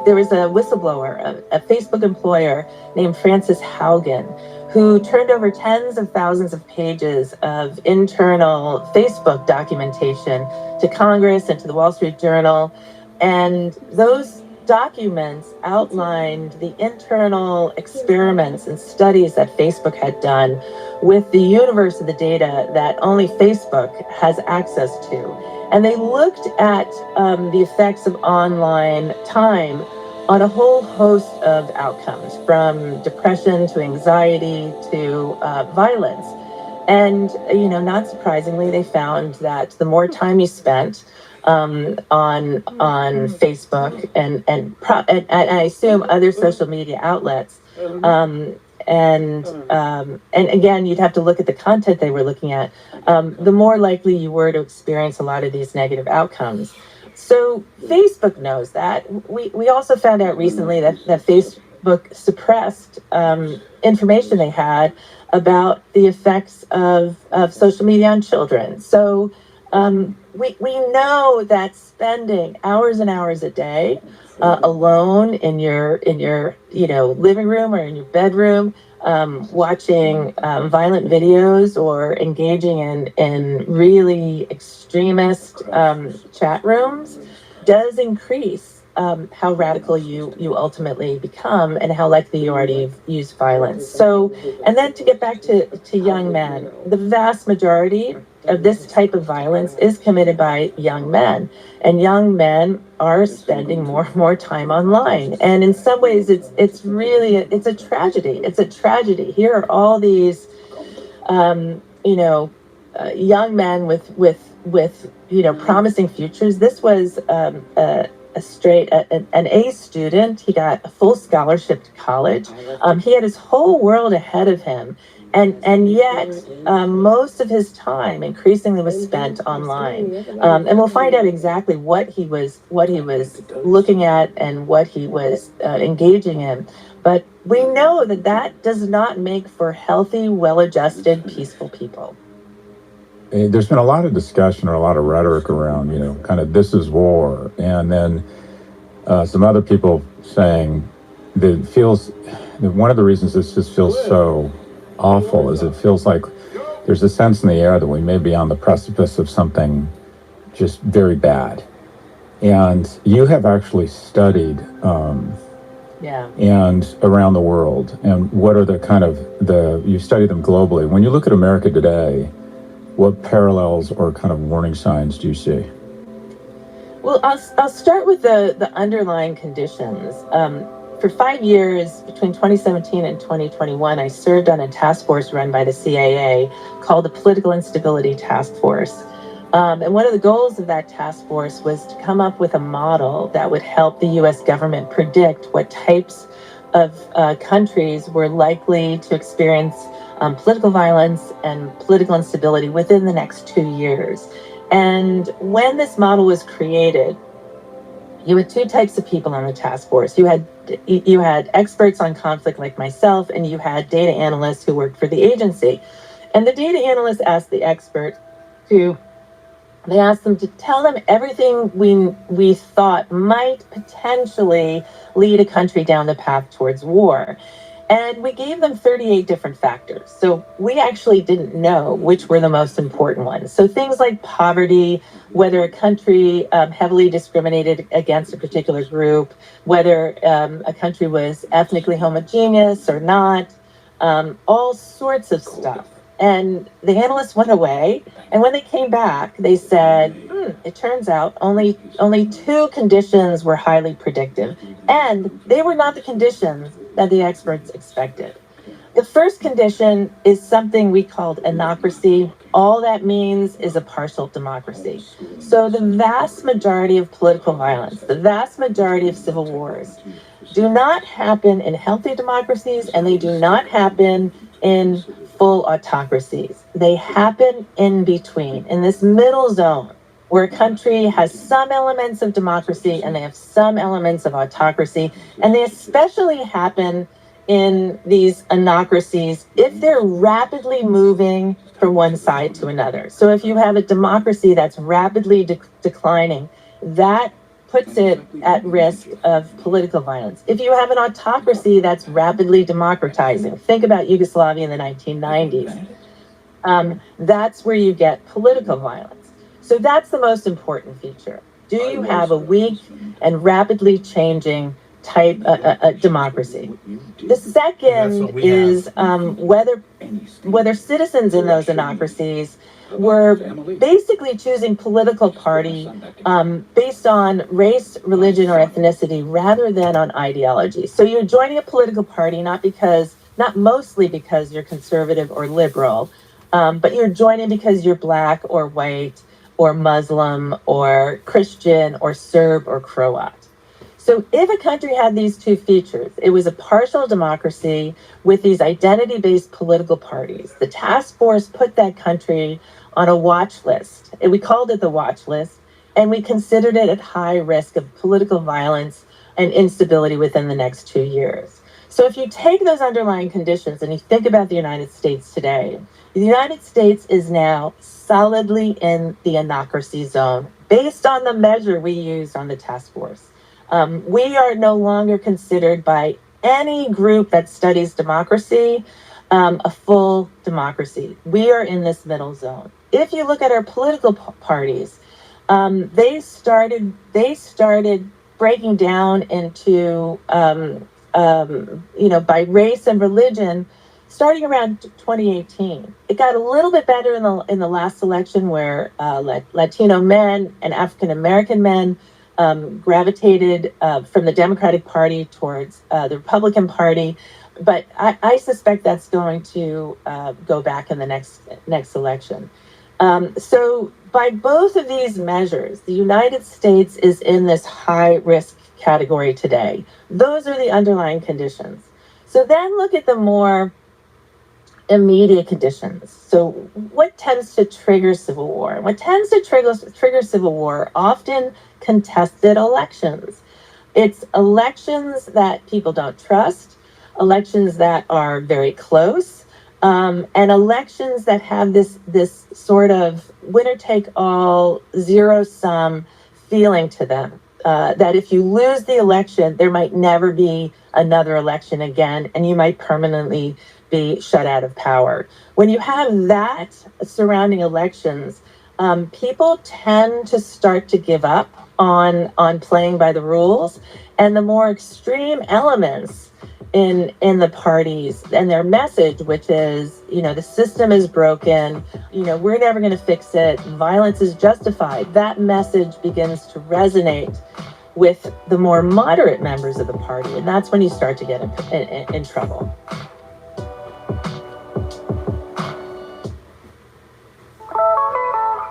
there was a whistleblower, a Facebook employer named Frances Haugen, who turned over tens of thousands of pages of internal Facebook documentation to Congress and to the Wall Street Journal. And those documents outlined the internal experiments and studies that Facebook had done with the universe of the data that only Facebook has access to. And they looked at the effects of online time on a whole host of outcomes, from depression to anxiety to violence. And, not surprisingly, they found that the more time you spent on Facebook and I assume other social media outlets, and again, you'd have to look at the content they were looking at, the more likely you were to experience a lot of these negative outcomes. So Facebook knows that. We also found out recently that Facebook suppressed information they had about the effects of social media on children. So we know that spending hours and hours a day alone in your living room or in your bedroom watching violent videos or engaging in really extremist chat rooms does increase how radical you ultimately become and how likely you are to use violence. So, and then to get back to young men, the vast majority of this type of violence is committed by young men, and young men are spending more and more time online. And in some ways, it's really a tragedy. It's a tragedy. Here are all these, young men with promising futures. This was an A student. He got a full scholarship to college. He had his whole world ahead of him. And yet, most of his time increasingly was spent online. And we'll find out exactly what he was looking at and what he was engaging in. But we know that does not make for healthy, well-adjusted, peaceful people. There's been a lot of discussion or a lot of rhetoric around, kind of this is war. And then some other people saying that one of the reasons this just feels so awful is it feels like there's a sense in the air that we may be on the precipice of something just very bad. And you have actually studied and around the world, and what are you study them globally. When you look at America today, what parallels or kind of warning signs do you see? Well, I'll start with the underlying conditions. For 5 years, between 2017 and 2021, I served on a task force run by the CIA called the Political Instability Task Force. And one of the goals of that task force was to come up with a model that would help the U.S. government predict what types of countries were likely to experience political violence and political instability within the next 2 years. And when this model was created, you had two types of people on the task force. You had experts on conflict like myself, and you had data analysts who worked for the agency. And the data analysts asked the expert they asked them to tell them everything we thought might potentially lead a country down the path towards war. And we gave them 38 different factors. So we actually didn't know which were the most important ones. So things like poverty, whether a country heavily discriminated against a particular group, whether a country was ethnically homogeneous or not, all sorts of stuff. And the analysts went away, and when they came back, they said, it turns out only two conditions were highly predictive, and they were not the conditions that the experts expected. The first condition is something we called anocracy. All that means is a partial democracy. So the vast majority of political violence, the vast majority of civil wars, do not happen in healthy democracies, and they do not happen in full autocracies. They happen in between, in this middle zone, where a country has some elements of democracy and they have some elements of autocracy. And they especially happen in these anocracies if they're rapidly moving from one side to another. So if you have a democracy that's rapidly declining, that puts it at risk of political violence. If you have an autocracy that's rapidly democratizing, think about Yugoslavia in the 1990s, that's where you get political violence. So that's the most important feature. Do you have a weak and rapidly changing type democracy? The second is whether citizens in those anocracies were basically choosing political party based on race, religion, or ethnicity rather than on ideology. So you're joining a political party not mostly because you're conservative or liberal, but you're joining because you're Black or white or Muslim or Christian or Serb or Croat. So if a country had these two features, it was a partial democracy with these identity-based political parties. The task force put that country on a watch list. We called it the watch list, and we considered it at high risk of political violence and instability within the next 2 years. So if you take those underlying conditions and you think about the United States today, the United States is now solidly in the anocracy zone based on the measure we used on the task force. We are no longer considered by any group that studies democracy, a full democracy. We are in this middle zone. If you look at our political parties, they started breaking down into by race and religion starting around 2018. It got a little bit better in the last election, where Latino men and African American men gravitated from the Democratic Party towards the Republican Party. But I suspect that's going to go back in the next election. So by both of these measures, the United States is in this high risk category today. Those are the underlying conditions. So then look at the more immediate conditions. So what tends to trigger civil war? What tends to trigger civil war? Often contested elections. It's elections that people don't trust, elections that are very close, and elections that have this sort of winner-take-all, zero-sum feeling to them. That if you lose the election, there might never be another election again, and you might permanently be shut out of power. When you have that surrounding elections, people tend to start to give up on playing by the rules, and the more extreme elements in the parties and their message, which is, the system is broken, we're never going to fix it, violence is justified, that message begins to resonate with the more moderate members of the party, and that's when you start to get in trouble.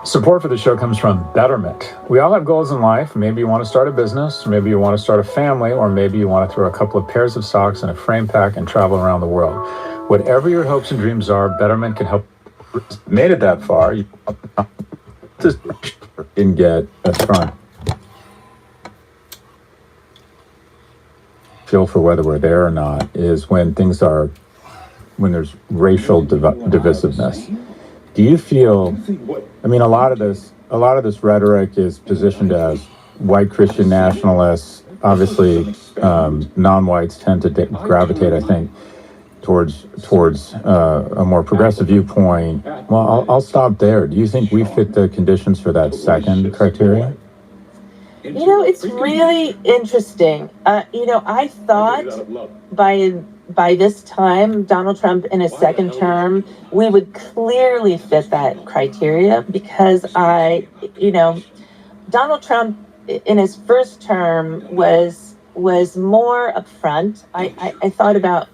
Support for the show comes from Betterment. We all have goals in life. Maybe you want to start a business, maybe you want to start a family, or maybe you want to throw a couple of pairs of socks in a frame pack and travel around the world. Whatever your hopes and dreams are, Betterment can help. Made it that far, you just didn't get at front. Feel for whether we're there or not is when there's racial divisiveness. Do you feel? I mean, a lot of this rhetoric is positioned as white Christian nationalists. Obviously, non-whites tend to gravitate, I think, towards a more progressive viewpoint. Well, I'll stop there. Do you think we fit the conditions for that second criteria? It's really interesting. I thought by this time, Donald Trump in his second term, we would clearly fit that criteria, because Donald Trump in his first term was more upfront. I thought about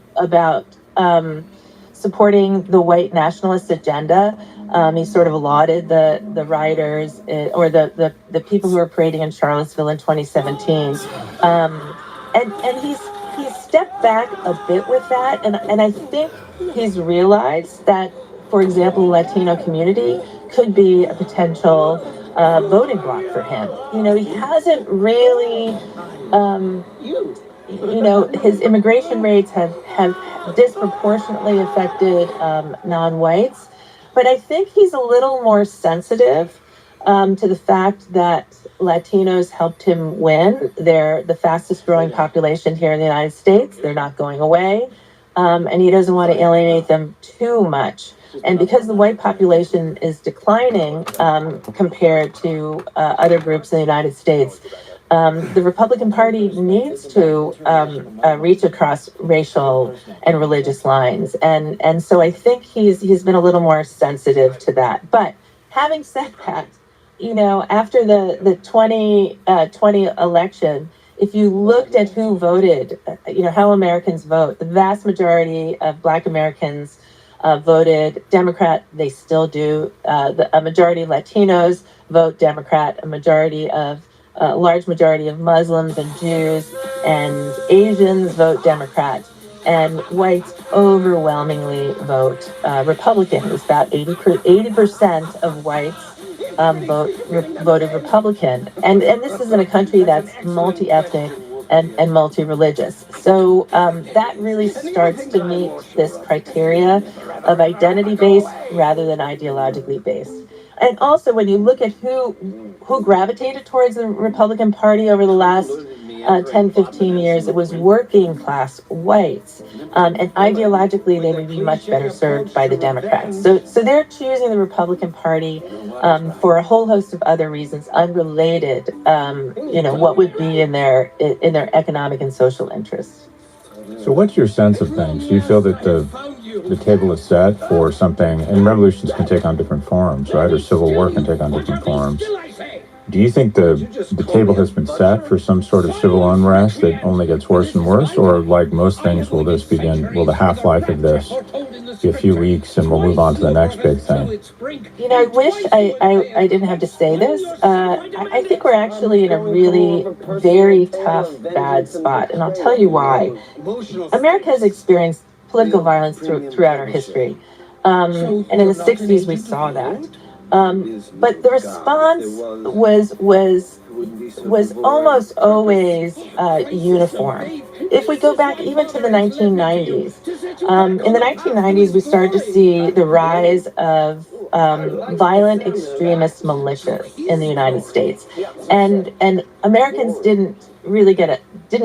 supporting the white nationalist agenda. He sort of lauded the rioters or the people who were parading in Charlottesville in 2017, and he's stepped back a bit with that, and I think he's realized that, for example, the Latino community could be a potential voting bloc for him. He hasn't really, his immigration rates have disproportionately affected non-whites, but I think he's a little more sensitive to the fact that Latinos helped him win. They're the fastest growing population here in the United States. They're not going away. And he doesn't want to alienate them too much. And because the white population is declining compared to other groups in the United States, the Republican Party needs to reach across racial and religious lines. And so I think he's been a little more sensitive to that. But having said that, after the 2020 election, if you looked at who voted, how Americans vote, the vast majority of Black Americans voted Democrat. They still do. A majority of Latinos vote Democrat. A large majority of Muslims and Jews and Asians vote Democrat. And whites overwhelmingly vote Republican. It's about 80% of whites voted Republican. And this is in a country that's multi-ethnic and multi-religious. So that really starts to meet this criteria of identity-based rather than ideologically based. And also, when you look at who gravitated towards the Republican Party over the last 10, 15 years, it was working class whites. And ideologically, they would be much better served by the Democrats. So they're choosing the Republican Party for a whole host of other reasons, unrelated, what would be in their economic and social interests. So what's your sense of things? Do you feel that the table is set for something, and revolutions can take on different forms, right? Or civil war can take on different forms. Do you think the table has been set for some sort of civil unrest that only gets worse and worse? Or like most things, will the half-life of this be a few weeks and we'll move on to the next big thing? I wish I didn't have to say this. I think we're actually in a really very tough, bad spot. And I'll tell you why. America has experienced political violence throughout our history. And in the 60s, we saw that. But the response was almost always uniform. If we go back even to the 1990s, in the 1990s, we started to see the rise of violent extremist militias in the United States. And Americans didn't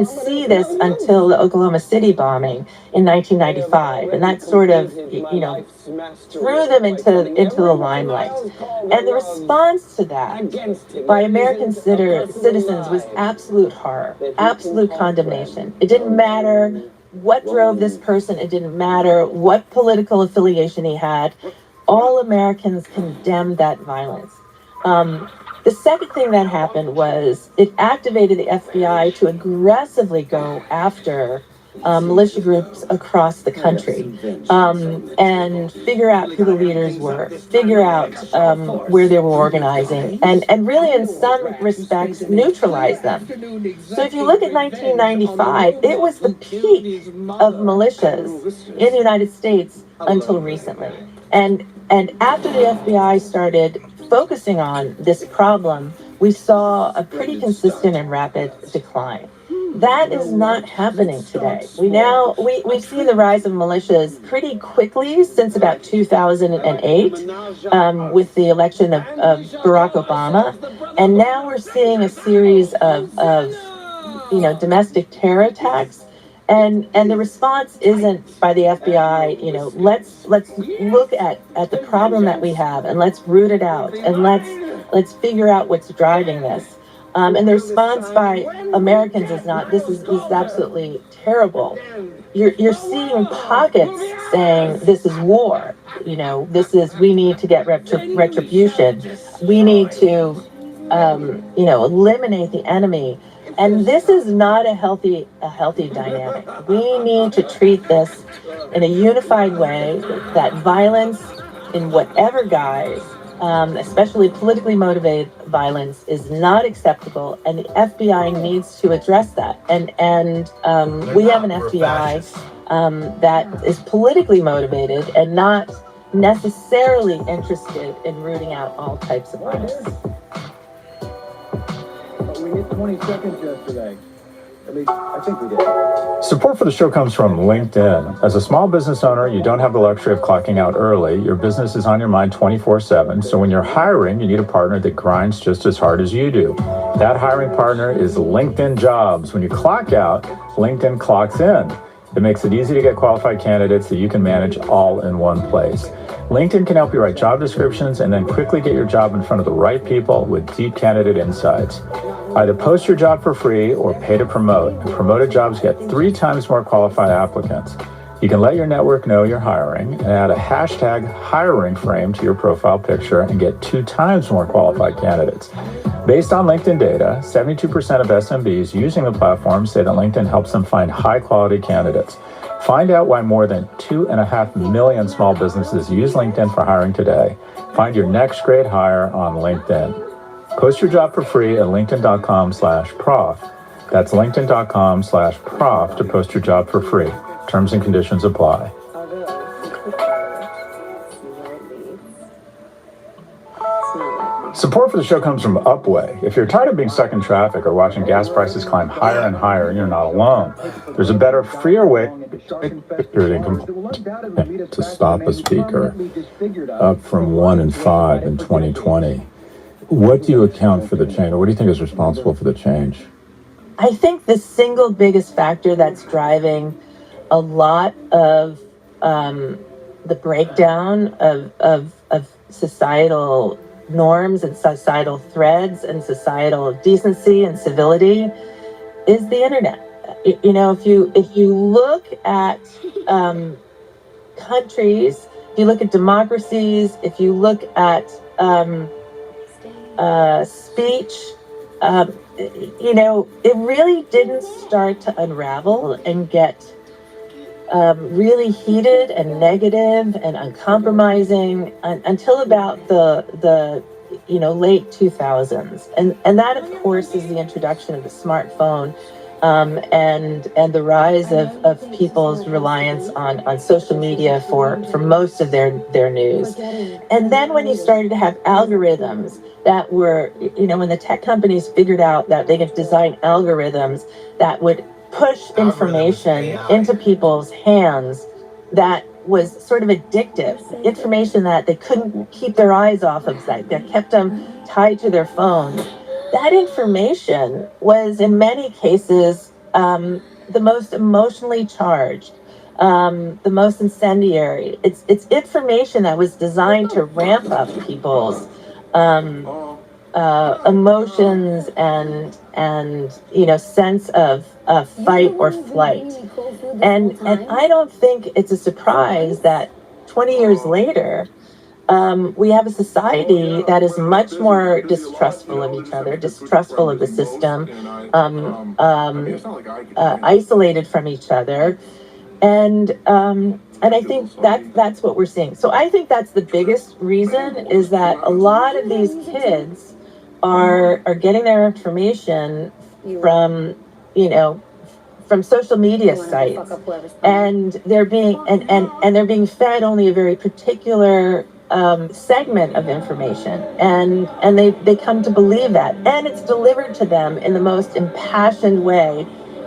see this until the Oklahoma City bombing in 1995, and that sort of threw them into the limelight. And the response to that by American citizens was absolute horror, absolute condemnation. It didn't matter what drove this person, it didn't matter what political affiliation he had. All Americans condemned that violence. The second thing that happened was it activated the FBI to aggressively go after militia groups across the country and figure out who the leaders were, figure out where they were organizing, and really in some respects neutralize them. So if you look at 1995, it was the peak of militias in the United States until recently. And after the FBI started focusing on this problem, we saw a pretty consistent and rapid decline. That is not happening today. We've seen the rise of militias pretty quickly since about 2008 with the election of Barack Obama. And now we're seeing a series of domestic terror attacks. And the response isn't by the FBI, let's look at the problem that we have and let's root it out and let's figure out what's driving this. And the response by Americans is not, this is absolutely terrible. You're seeing pockets saying this is war, we need to get retribution. We need to, eliminate the enemy. And this is not a healthy dynamic. We need to treat this in a unified way, that violence in whatever guise, especially politically motivated violence, is not acceptable, and the FBI needs to address that. And we have an FBI that is politically motivated and not necessarily interested in rooting out all types of violence. We hit 20 seconds yesterday. At least, I think we did. Support for the show comes from LinkedIn. As a small business owner, you don't have the luxury of clocking out early. Your business is on your mind 24/7. So when you're hiring, you need a partner that grinds just as hard as you do. That hiring partner is LinkedIn Jobs. When you clock out, LinkedIn clocks in. It makes it easy to get qualified candidates that you can manage all in one place. LinkedIn can help you write job descriptions and then quickly get your job in front of the right people with deep candidate insights. Either post your job for free or pay to promote. And promoted jobs get 3 times more qualified applicants. You can let your network know you're hiring and add a hashtag hiring frame to your profile picture and get 2 times more qualified candidates. Based on LinkedIn data, 72% of SMBs using the platform say that LinkedIn helps them find high-quality candidates. Find out why more than 2.5 million small businesses use LinkedIn for hiring today. Find your next great hire on LinkedIn. Post your job for free at linkedin.com/prof. That's linkedin.com/prof to post your job for free. Terms and conditions apply. Support for the show comes from Upway. If you're tired of being stuck in traffic or watching gas prices climb higher and higher, you're not alone. There's a better, freer way to stop a speaker, up from 1 in 5 in 2020. What do you account for the change, or what do you think is responsible for the change? I think the single biggest factor that's driving a lot of the breakdown of societal norms and societal threads and societal decency and civility is the internet. You know, if you look at countries, if you look at democracies, if you look at speech, you know, it really didn't start to unravel and get really heated and negative and uncompromising until about the you know, late 2000s, and that of course is the introduction of the smartphone, and the rise of people's reliance on social media for most of their news. And then when you started to have algorithms that were, you know, when the tech companies figured out that they could design algorithms that would push information into people's hands that was sort of addictive, information that they couldn't keep their eyes off of, that kept them tied to their phones. That information was in many cases the most emotionally charged, the most incendiary. It's information that was designed to ramp up people's emotions and you know, sense of fight or flight. And I don't think it's a surprise that 20 years later, we have a society that is much more distrustful of each other, distrustful of the system, isolated from each other, and I think that's what we're seeing. So I think that's the biggest reason, is that a lot of these kids are getting their information from, you know, from social media sites, and they're being and they're being fed only a very particular segment of information, and they come to believe that, and it's delivered to them in the most impassioned way,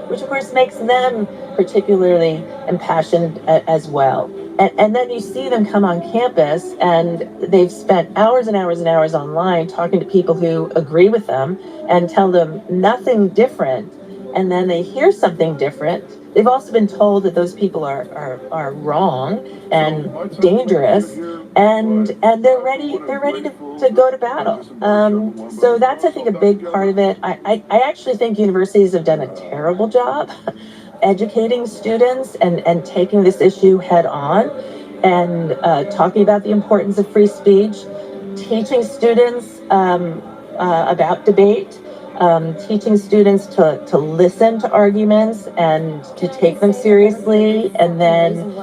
which of course makes them particularly impassioned as well. And then you see them come on campus and they've spent hours and hours and hours online talking to people who agree with them and tell them nothing different, and then they hear something different. They've also been told that those people are wrong and dangerous, and they're ready to go to battle. So that's, I think, a big part of it. I actually think universities have done a terrible job educating students and taking this issue head on, and talking about the importance of free speech, teaching students about debate, teaching students to listen to arguments and to take them seriously, and then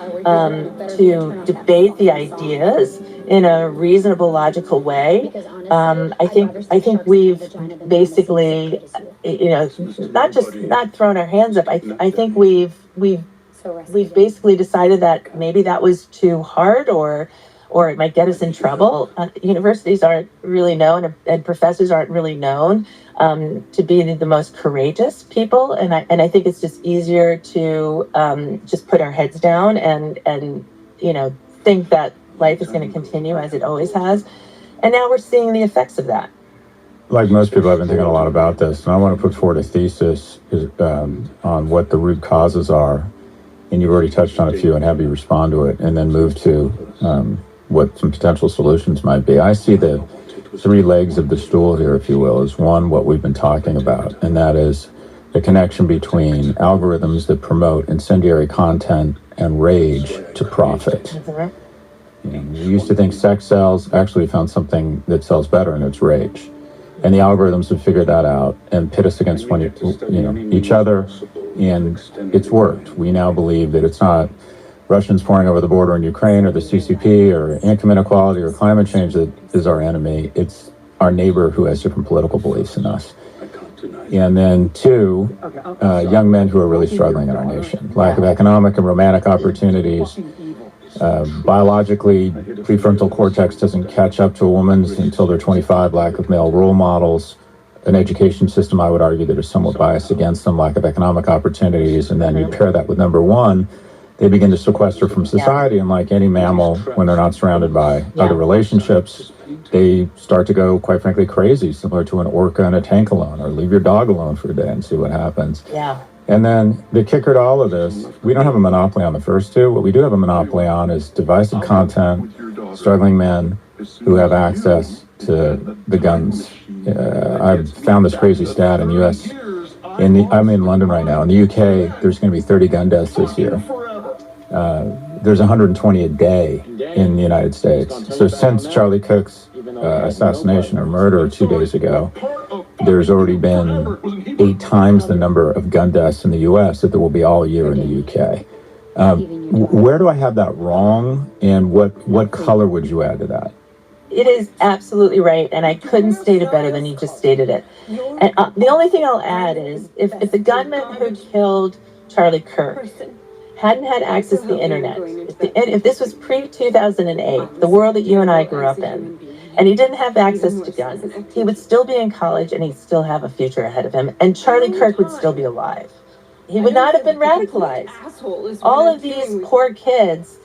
to debate the ideas in a reasonable, logical way. I think we've basically, you know, not thrown our hands up. I think we've basically decided that maybe that was too hard, or it might get us in trouble. Universities aren't really known, and professors aren't really known to be the most courageous people, and I think it's just easier to just put our heads down and you know, think that life is going to continue as it always has. And now we're seeing the effects of that. Like most people, I've been thinking a lot about this, and I want to put forward a thesis on what the root causes are. And you've already touched on a few, and have you respond to it, and then move to what some potential solutions might be. I see the three legs of the stool here, if you will, as one, what we've been talking about, and that is the connection between algorithms that promote incendiary content and rage to profit. You know, we used to think sex sells. Actually, we found something that sells better, and it's rage. And the algorithms have figured that out and pit us against each other, and it's worked. We now believe that it's not Russians pouring over the border in Ukraine, or the CCP, or income inequality, or climate change that is our enemy. It's our neighbor who has different political beliefs than us. And then two, young men who are really struggling in our nation. Lack of economic and romantic opportunities. Biologically, prefrontal cortex doesn't catch up to a woman's until they're 25. Lack of male role models. An education system, I would argue, that is somewhat biased against them. Lack of economic opportunities. And then you pair that with number one, they begin to sequester from society, and like any mammal, when they're not surrounded by other relationships, they start to go, quite frankly, crazy, similar to an orca in a tank alone, or leave your dog alone for a day and see what happens. Yeah. And then the kicker to all of this, we don't have a monopoly on the first two. What we do have a monopoly on is divisive content, struggling men who have access to the guns. I've found this crazy stat in the U.S. I'm in London right now. In the UK, there's going to be 30 gun deaths this year. There's 120 a day in the United States. So since Charlie Cook's assassination or murder 2 days ago, there's already been 8 times the number of gun deaths in the U.S. that there will be all year in the UK. Where do I have that wrong, and what color would you add to that? It is absolutely right, and I couldn't state it better than you just stated it. And the only thing I'll add is, if the gunman who killed Charlie Kirk hadn't had access to the internet, if this was pre-2008, the world that you and I grew up in, and he didn't have access to guns, he would still be in college and he'd still have a future ahead of him, and Charlie Kirk would still be alive. He would not have been radicalized. All of these poor kids,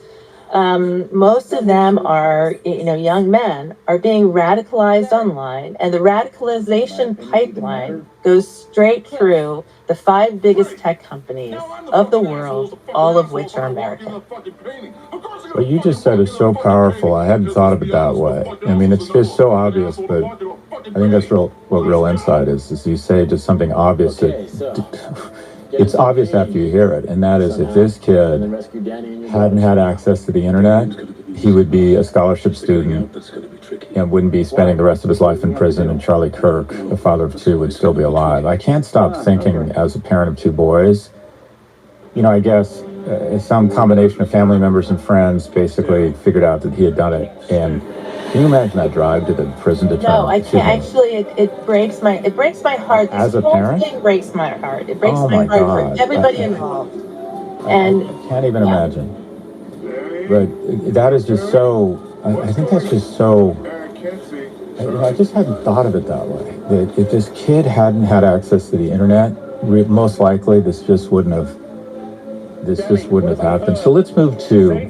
most of them are, young men, are being radicalized online, and the radicalization pipeline goes straight through the 5 biggest tech companies of the world, all of which are American. What you just said is so powerful. I hadn't thought of it that way. I mean, it's just so obvious, but I think that's what real insight is you say just something obvious that it's obvious after you hear it, and that is, if this kid hadn't had access to the internet, he would be a scholarship student and wouldn't be spending the rest of his life in prison, and Charlie Kirk, a father of 2, would still be alive. I can't stop thinking, as a parent of 2 boys, I guess some combination of family members and friends basically figured out that he had done it. And can you imagine that drive to the prison to turn? No, I can't. Actually, it breaks my heart. As a parent? It breaks my heart. It breaks my heart for everybody involved. And I can't even imagine. But that is just so, I think that's just so, I just hadn't thought of it that way. That if this kid hadn't had access to the internet, most likely this just wouldn't have happened. So let's move to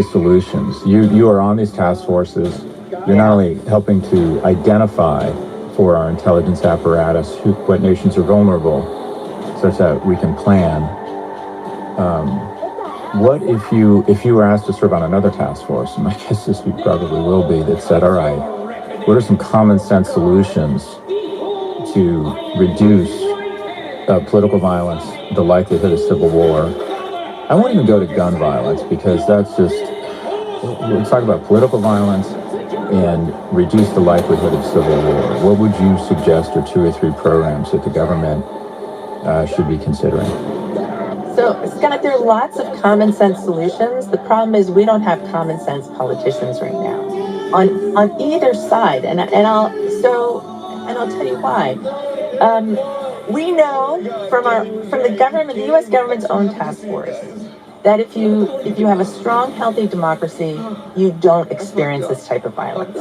solutions. You are on these task forces. You're not only helping to identify for our intelligence apparatus what nations are vulnerable, such that we can plan. What if you were asked to serve on another task force, and my guess is you probably will be, that said, all right, what are some common sense solutions to reduce political violence, the likelihood of civil war? I won't even go to gun violence, because that's just, we're talking about political violence and reduce the likelihood of civil war. What would you suggest are 2 or 3 programs that the government should be considering? so, Scott, there are lots of common sense solutions. The problem is we don't have common sense politicians right now on either side, and I'll tell you why. We know from the government, the U.S. government's own task force, that if you have a strong, healthy democracy, you don't experience this type of violence.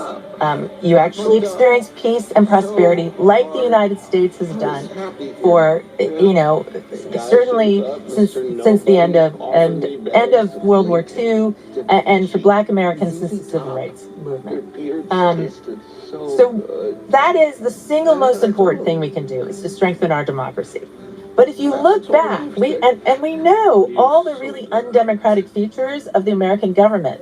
You actually experience peace and prosperity, like the United States has done for, certainly since the end of World War II, and for Black Americans since the Civil Rights Movement. So that is the single most important thing we can do, is to strengthen our democracy. But if you look back, we know all the really undemocratic features of the American government.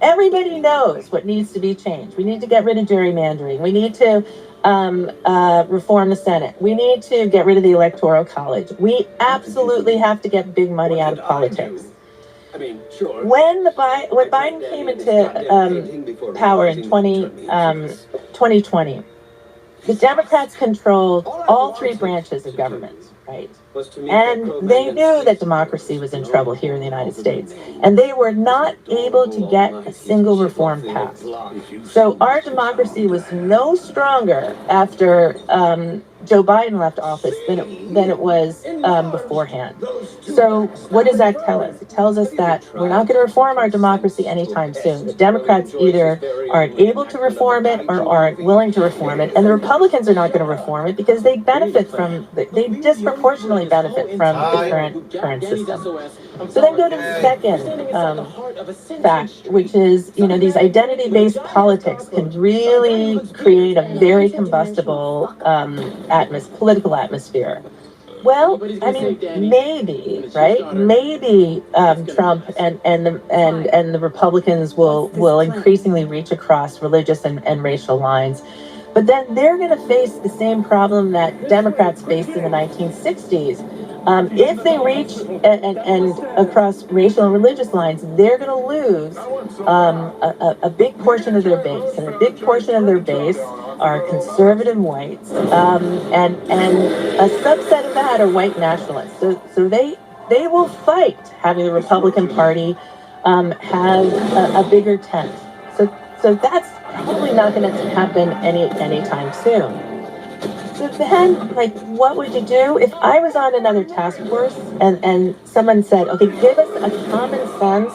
Everybody knows what needs to be changed. We need to get rid of gerrymandering. We need to reform the Senate. We need to get rid of the Electoral College. We absolutely have to get big money out of politics. When Biden came into power in 2020, the Democrats controlled all 3 branches of government, right? And they knew that democracy was in trouble here in the United States. And they were not able to get a single reform passed. So our democracy was no stronger after Joe Biden left office than it was beforehand. So what does that tell us? It tells us that we're not going to reform our democracy anytime soon. The Democrats either aren't able to reform it or aren't willing to reform it, and the Republicans are not going to reform it because they they disproportionately benefit from the current system. So then go to the second fact, which is, these identity-based politics can really create a very combustible political atmosphere. Well, I mean, maybe, right? Maybe Trump and the Republicans will increasingly reach across religious and racial lines. But then they're going to face the same problem that Democrats faced in the 1960s. If they reach and across racial and religious lines, they're going to lose a big portion of their base. And a big portion of their base are conservative whites, and a subset of that are white nationalists. So they will fight having the Republican Party have a bigger tent. So that's probably not going to happen anytime soon. So then, what would you do if I was on another task force and someone said, okay, give us a common sense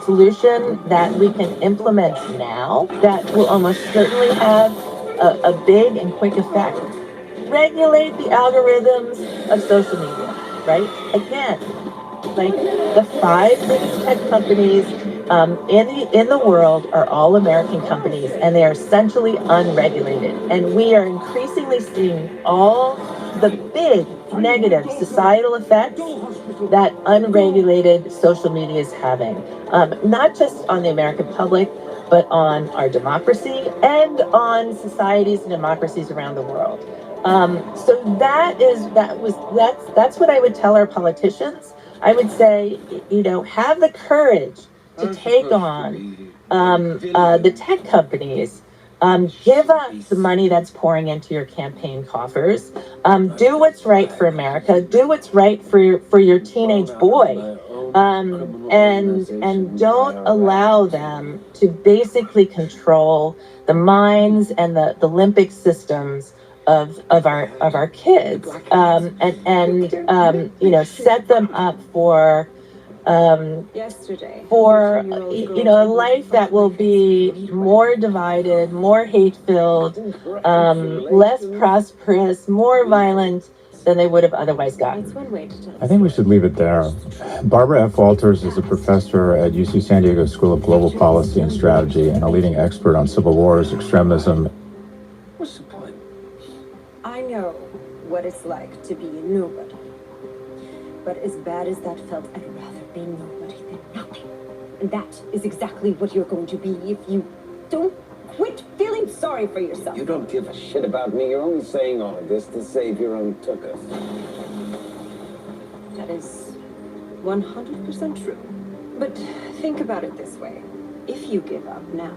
solution that we can implement now that will almost certainly have a big and quick effect? Regulate the algorithms of social media, right? Again, the 5 biggest tech companies in the world are all American companies, and they are essentially unregulated. And we are increasingly seeing all the big negative societal effects that unregulated social media is having, not just on the American public, but on our democracy and on societies and democracies around the world. So that's what I would tell our politicians. I would say, have the courage to take on the tech companies. Give us the money that's pouring into your campaign coffers. Do what's right for America. Do what's right for your teenage boy. And don't allow them to basically control the minds and the limbic systems of our kids, and set them up for a life that will be more divided, more hate-filled, less prosperous, more violent than they would have otherwise gotten. I think we should leave it there. Barbara F. Walters is a professor at UC San Diego School of Global Policy and Strategy and a leading expert on civil wars, extremism. What's the point? I know what it's like to be a nobody. But as bad as that felt, I'd rather be nobody than nothing. And that is exactly what you're going to be if you don't quit feeling sorry for yourself. You don't give a shit about me. You're only saying all of this to save your own tuchus. That is 100% true. But think about it this way. If you give up now,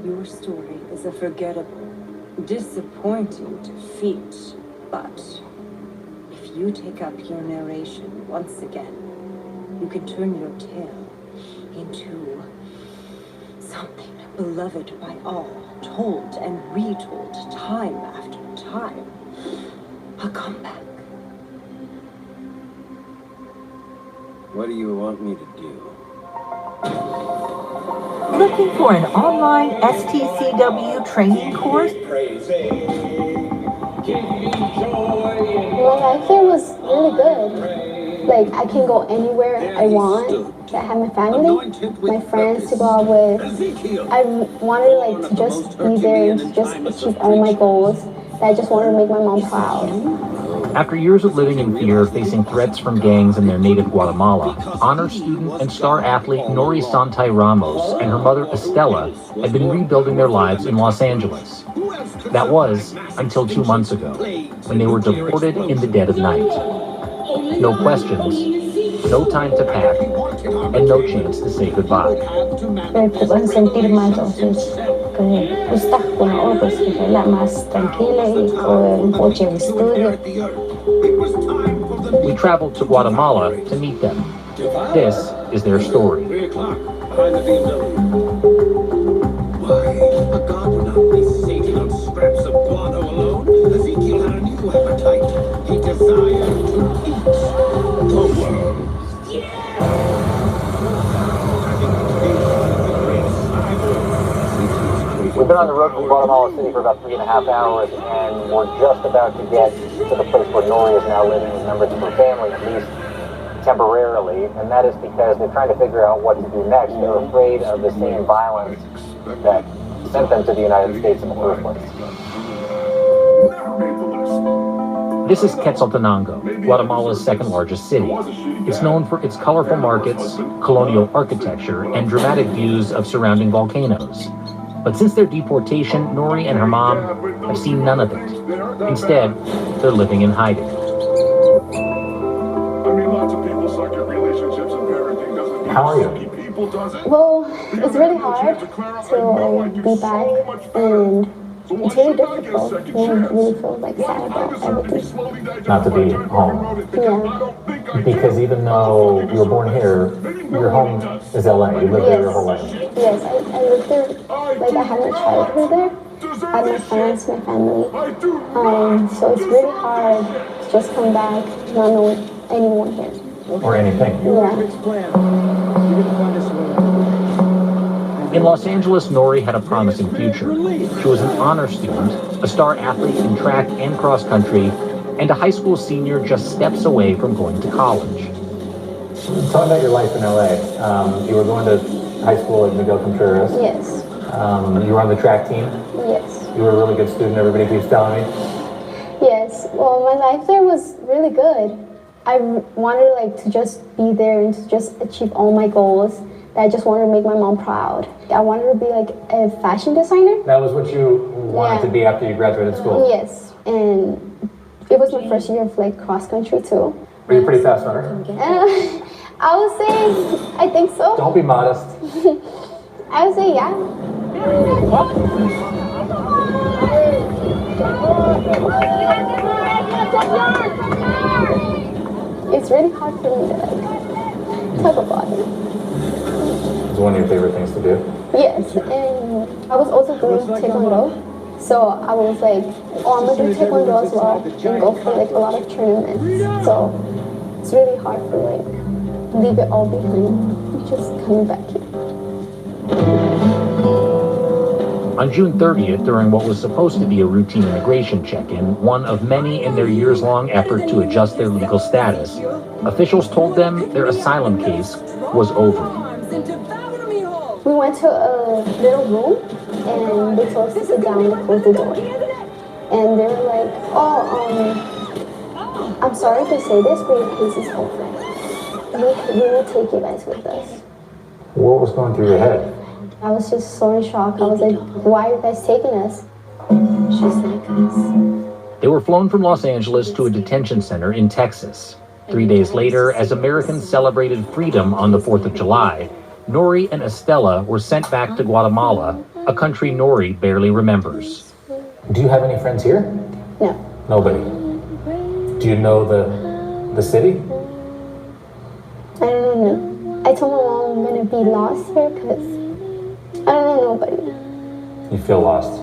your story is a forgettable, disappointing defeat. But if you take up your narration once again, you can turn your tale into something beloved by all, told and retold time after time. A comeback. What do you want me to do? Looking for an online STCW training course? My life there was really good. Like, I can go anywhere I want. I have my family, my friends to go out with. I wanted to just be there and to just achieve all my goals. I just wanted to make my mom proud. After years of living in fear, facing threats from gangs in their native Guatemala, honor student and star athlete Nori Santay Ramos and her mother Estela had been rebuilding their lives in Los Angeles. That was until 2 months ago, when they were deported in the dead of night. No questions, no time to pack, and no chance to say goodbye. Me puedo sentir más, entonces que estás con otros que la más tranquila y con coche de estudio. We traveled to Guatemala to meet them. This is their story. Why? A god would not be sated on scraps of guano alone. Ezekiel had a new to appetite. He desired to eat the world. We've been on the road from Guatemala City for about 3.5 hours, and we're just about to get to the place where Nori is now living with members of her family, at least temporarily, and that is because they're trying to figure out what to do next. They're afraid of the same violence that sent them to the United States in the first place. This is Quetzaltenango, Guatemala's second largest city. It's known for its colorful markets, colonial architecture, and dramatic views of surrounding volcanoes. But since their deportation, Nori and her mom have seen none of it. Instead, they're living in hiding. How are you? Well, it's really hard to be back, and it's really difficult. I really feel like sad about everything. Not to be home. Yeah. Because even though you were born here, your home is LA. You lived there your whole life. Yes, I lived there, like I had my childhood there. I had my friends, my family. So it's really hard to just come back, not knowing anyone here. Or anything. Yeah. In Los Angeles, Nori had a promising future. She was an honor student, a star athlete in track and cross country, and a high school senior just steps away from going to college. Tell me about your life in LA. You were going to high school at Miguel Contreras. Yes. You were on the track team. Yes. You were a really good student, everybody keeps telling me. Yes. Well, my life there was really good. I wanted to just be there and to just achieve all my goals. I just wanted to make my mom proud. I wanted to be like a fashion designer. That was what you wanted to be after you graduated school? Yes. And it was my first year of cross country too. Were you a pretty fast runner? I would say, I think so. Don't be modest. I would say yeah. It's really hard for me to talk about it. It's one of your favorite things to do? Yes, and I was also doing taekwondo. So I was like, oh, I'm gonna do taekwondo as well and go for a lot of tournaments. So it's really hard for leave it all behind and just coming back here. On June 30th, during what was supposed to be a routine immigration check-in, one of many in their years-long effort to adjust their legal status, officials told them their asylum case was over. We went to a little room and they told us to sit down and close the door. And they were like, I'm sorry to say this, but your case is over. We will take you guys with us. What was going through your head? I was just so in shock. I was like, why are you guys taking us? She's like us. They were flown from Los Angeles to a detention center in Texas. 3 days later, as Americans celebrated freedom on the 4th of July, Nori and Estella were sent back to Guatemala, a country Nori barely remembers. Do you have any friends here? No. Nobody. Do you know the city? I don't know. I told my mom I'm gonna be lost here because I don't know nobody. You feel lost.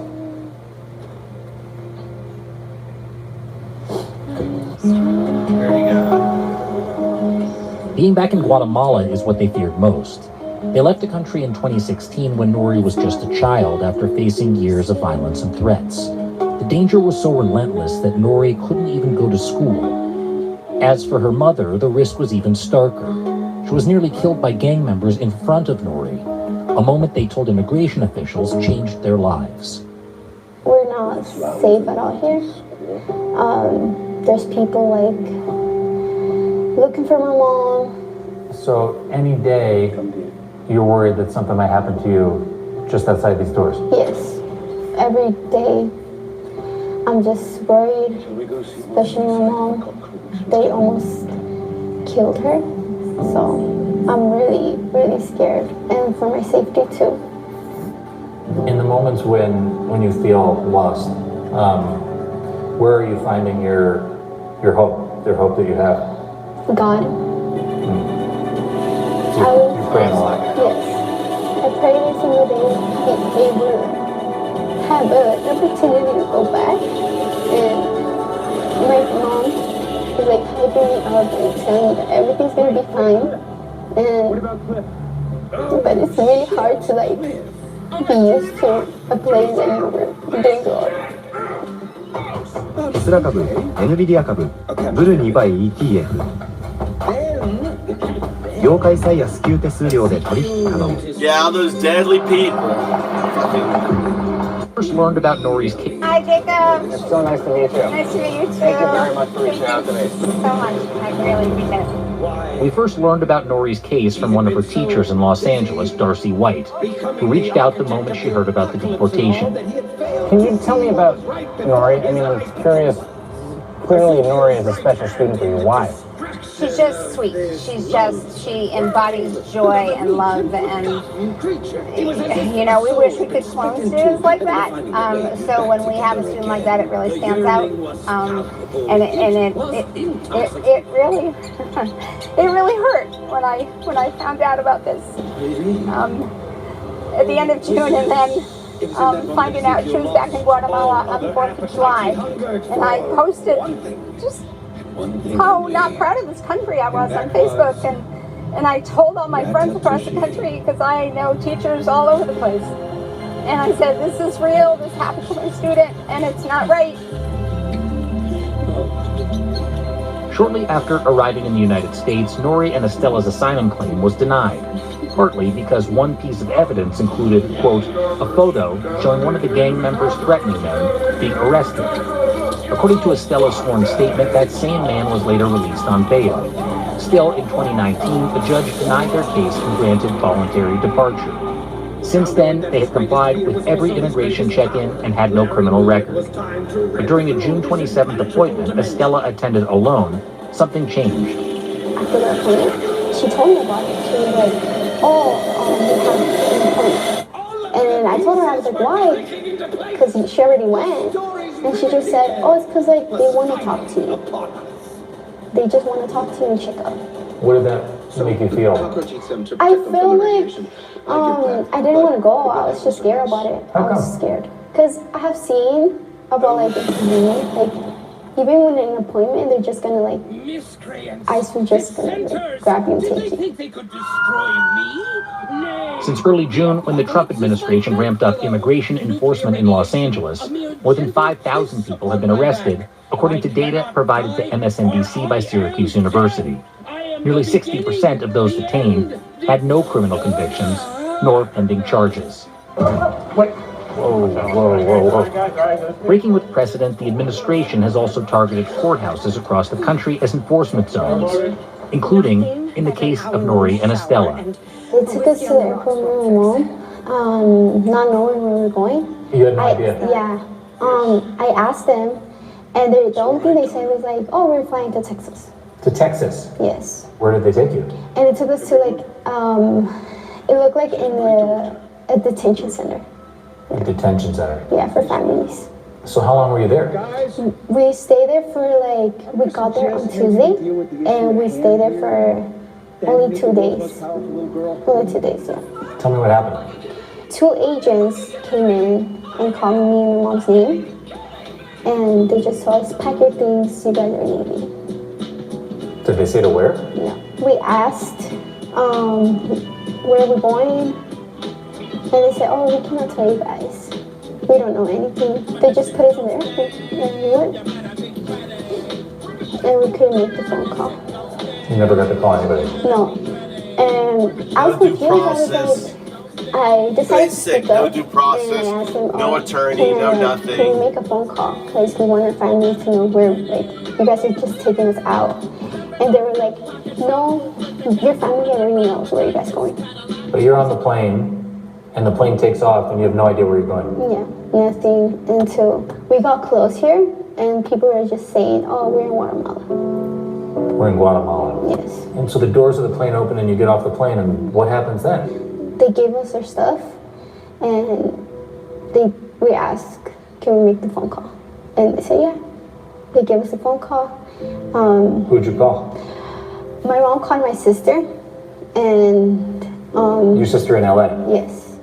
Being back in Guatemala is what they feared most. They left the country in 2016 when Nori was just a child after facing years of violence and threats. The danger was so relentless that Nori couldn't even go to school. As for her mother, the risk was even starker. She was nearly killed by gang members in front of Nori, a moment they told immigration officials changed their lives. We're not safe at all here. There's people looking for my mom. So any day, you're worried that something might happen to you just outside these doors? Yes. Every day, I'm just worried, especially my mom. They almost killed her. So I'm really, really scared. And for my safety too. In the moments when you feel lost, where are you finding your hope, the hope that you have? God. You pray a lot. Yes. I pray every single day that they will have an opportunity to go back and hyping me up and telling me that everything's gonna be fine. But it's really hard to like be used to a place that you didn't grow up. テスラ株、NVIDIA 株、ブル2倍 ETF。業界最安給手数料で取引可能。Yeah, those deadly people. First learned about Nori's case. Hi, Jacob. It's so nice to meet you. Nice to meet you too. Thank you very much for reaching out to me. So much. I really appreciate it. We first learned about Nori's case from one of her teachers in Los Angeles, Darcy White, who reached out the moment she heard about the deportation. Can you tell me about Nori? I mean, I'm curious. Clearly, Nori is a special student for you. Why? She's just sweet. She embodies joy and love, and you know, we wish we could clone students like that. So when we have a student like that, it really stands out, and it really it really hurt when I found out about this at the end of June, and then finding out she was back in Guatemala on the 4th of July, and I posted just how not proud of this country I was on Facebook, and I told all my friends across the country, because I know teachers all over the place, and I said, this is real, this happened to my student, and it's not right. Shortly after arriving in the United States, Nori and Estella's asylum claim was denied, partly because one piece of evidence included, quote, a photo showing one of the gang members threatening them being arrested. According to Estella's sworn statement, that same man was later released on bail. Still, in 2019, a judge denied their case and granted voluntary departure. Since then, they have complied with every immigration check-in and had no criminal record. But during a June 27th appointment Estella attended alone, something changed. After the appointment, she told me about it. She was like, oh, we have an appointment. And then I told her, I was like, why? Because she already went. And she just said, oh, it's because like they want to talk to you. They just want to talk to you and check up. What did that make you feel? I feel like I didn't want to go. I was just scared about it. I was scared because I have seen about like even when in an appointment, they're just gonna like ICE was just gonna like, grab you and take you. Since early June, when the Trump administration ramped up immigration enforcement in Los Angeles, more than 5,000 people have been arrested, according to data provided to MSNBC by Syracuse University. Nearly 60% of those detained had no criminal convictions, nor pending charges. Whoa. Breaking with precedent, the administration has also targeted courthouses across the country as enforcement zones, including in the case of Nori and Estella. They took us to the airport with my mom, not knowing where we were going. You had no idea? Yeah. I asked them, and the only thing they said was like, oh, we're flying to Texas. To Texas? Yes. Where did they take you? And it took us to like, it looked like in a detention center. A detention center? Yeah, for families. So how long were you there? We stayed there for like, we got there on Tuesday, and we stayed there for only 2 days. Only 2 days, yeah. Tell me what happened. 2 agents came in and called me and my mom's name, and they just told us, pack your things, you guys are leaving. Did they say to where? No. We asked, where we're going, and they said, oh, we cannot tell you guys. We don't know anything. They just put us in the airplane, and we went. And we couldn't make the phone call. You never got to call anybody? No. And I was confused. I was like, I decided to pick up. No due process, no attorney, no nothing. Can we make a phone call? Because we want our family to know where, like, you guys are just taking us out. And they were like, no, your family already knows where you guys are going. But you're on the plane, and the plane takes off, and you have no idea where you're going? Yeah, nothing until we got close here, and people were just saying, oh, we're in Guatemala. We're in Guatemala? Yes. And so the doors of the plane open, and you get off the plane, and what happens then? They gave us our stuff, and we asked, can we make the phone call? And they said, yeah. They gave us a phone call. Who'd you call? My mom called my sister, and your sister in LA? Yes.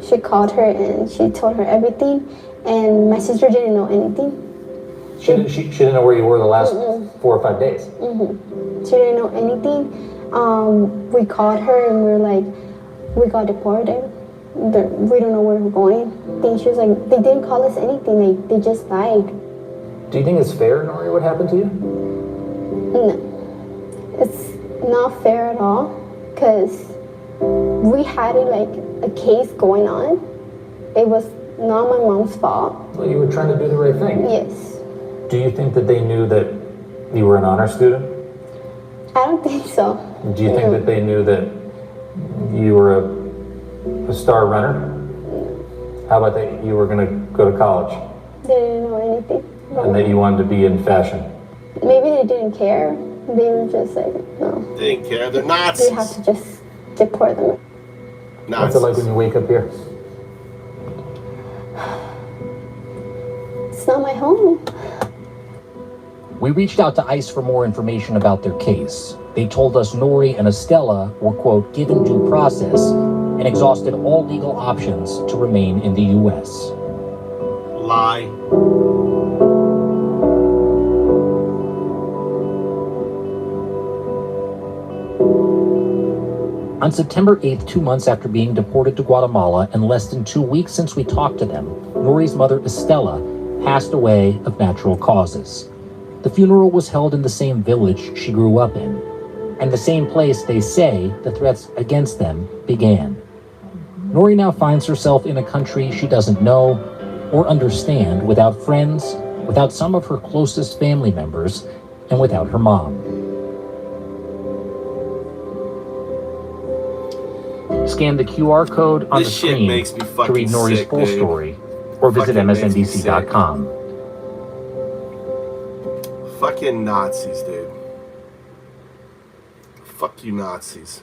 She called her and she told her everything, and my sister didn't know anything. She didn't know where you were the last 4 or 5 days. She didn't know anything. We called her and we were like, we got deported. We don't know where we're going. Then she was like, they didn't call us anything. They just lied. Do you think it's fair, Nori, what happened to you? No, it's not fair at all. Because we had like a case going on. It was not my mom's fault. Well, you were trying to do the right thing. Yes. Do you think that they knew that you were an honor student? I don't think so. Do you think that they knew that you were a star runner? How about that you were going to go to college? They didn't know anything. And that you wanted to be in fashion? Maybe they didn't care. They were just like, no. They didn't care. They're Nazis. We have to just deport them. What's it like when you wake up here? It's not my home. We reached out to ICE for more information about their case. They told us Nori and Estella were, quote, given due process and exhausted all legal options to remain in the U.S. Lie. On September 8th, 2 months after being deported to Guatemala and less than 2 weeks since we talked to them, Nori's mother, Estella, passed away of natural causes. The funeral was held in the same village she grew up in, and the same place they say the threats against them began. Nori now finds herself in a country she doesn't know or understand, without friends, without some of her closest family members, and without her mom. Scan the QR code on the screen to read Nori's full story, or visit msnbc.com. Fucking Nazis, dude. Fuck you, Nazis.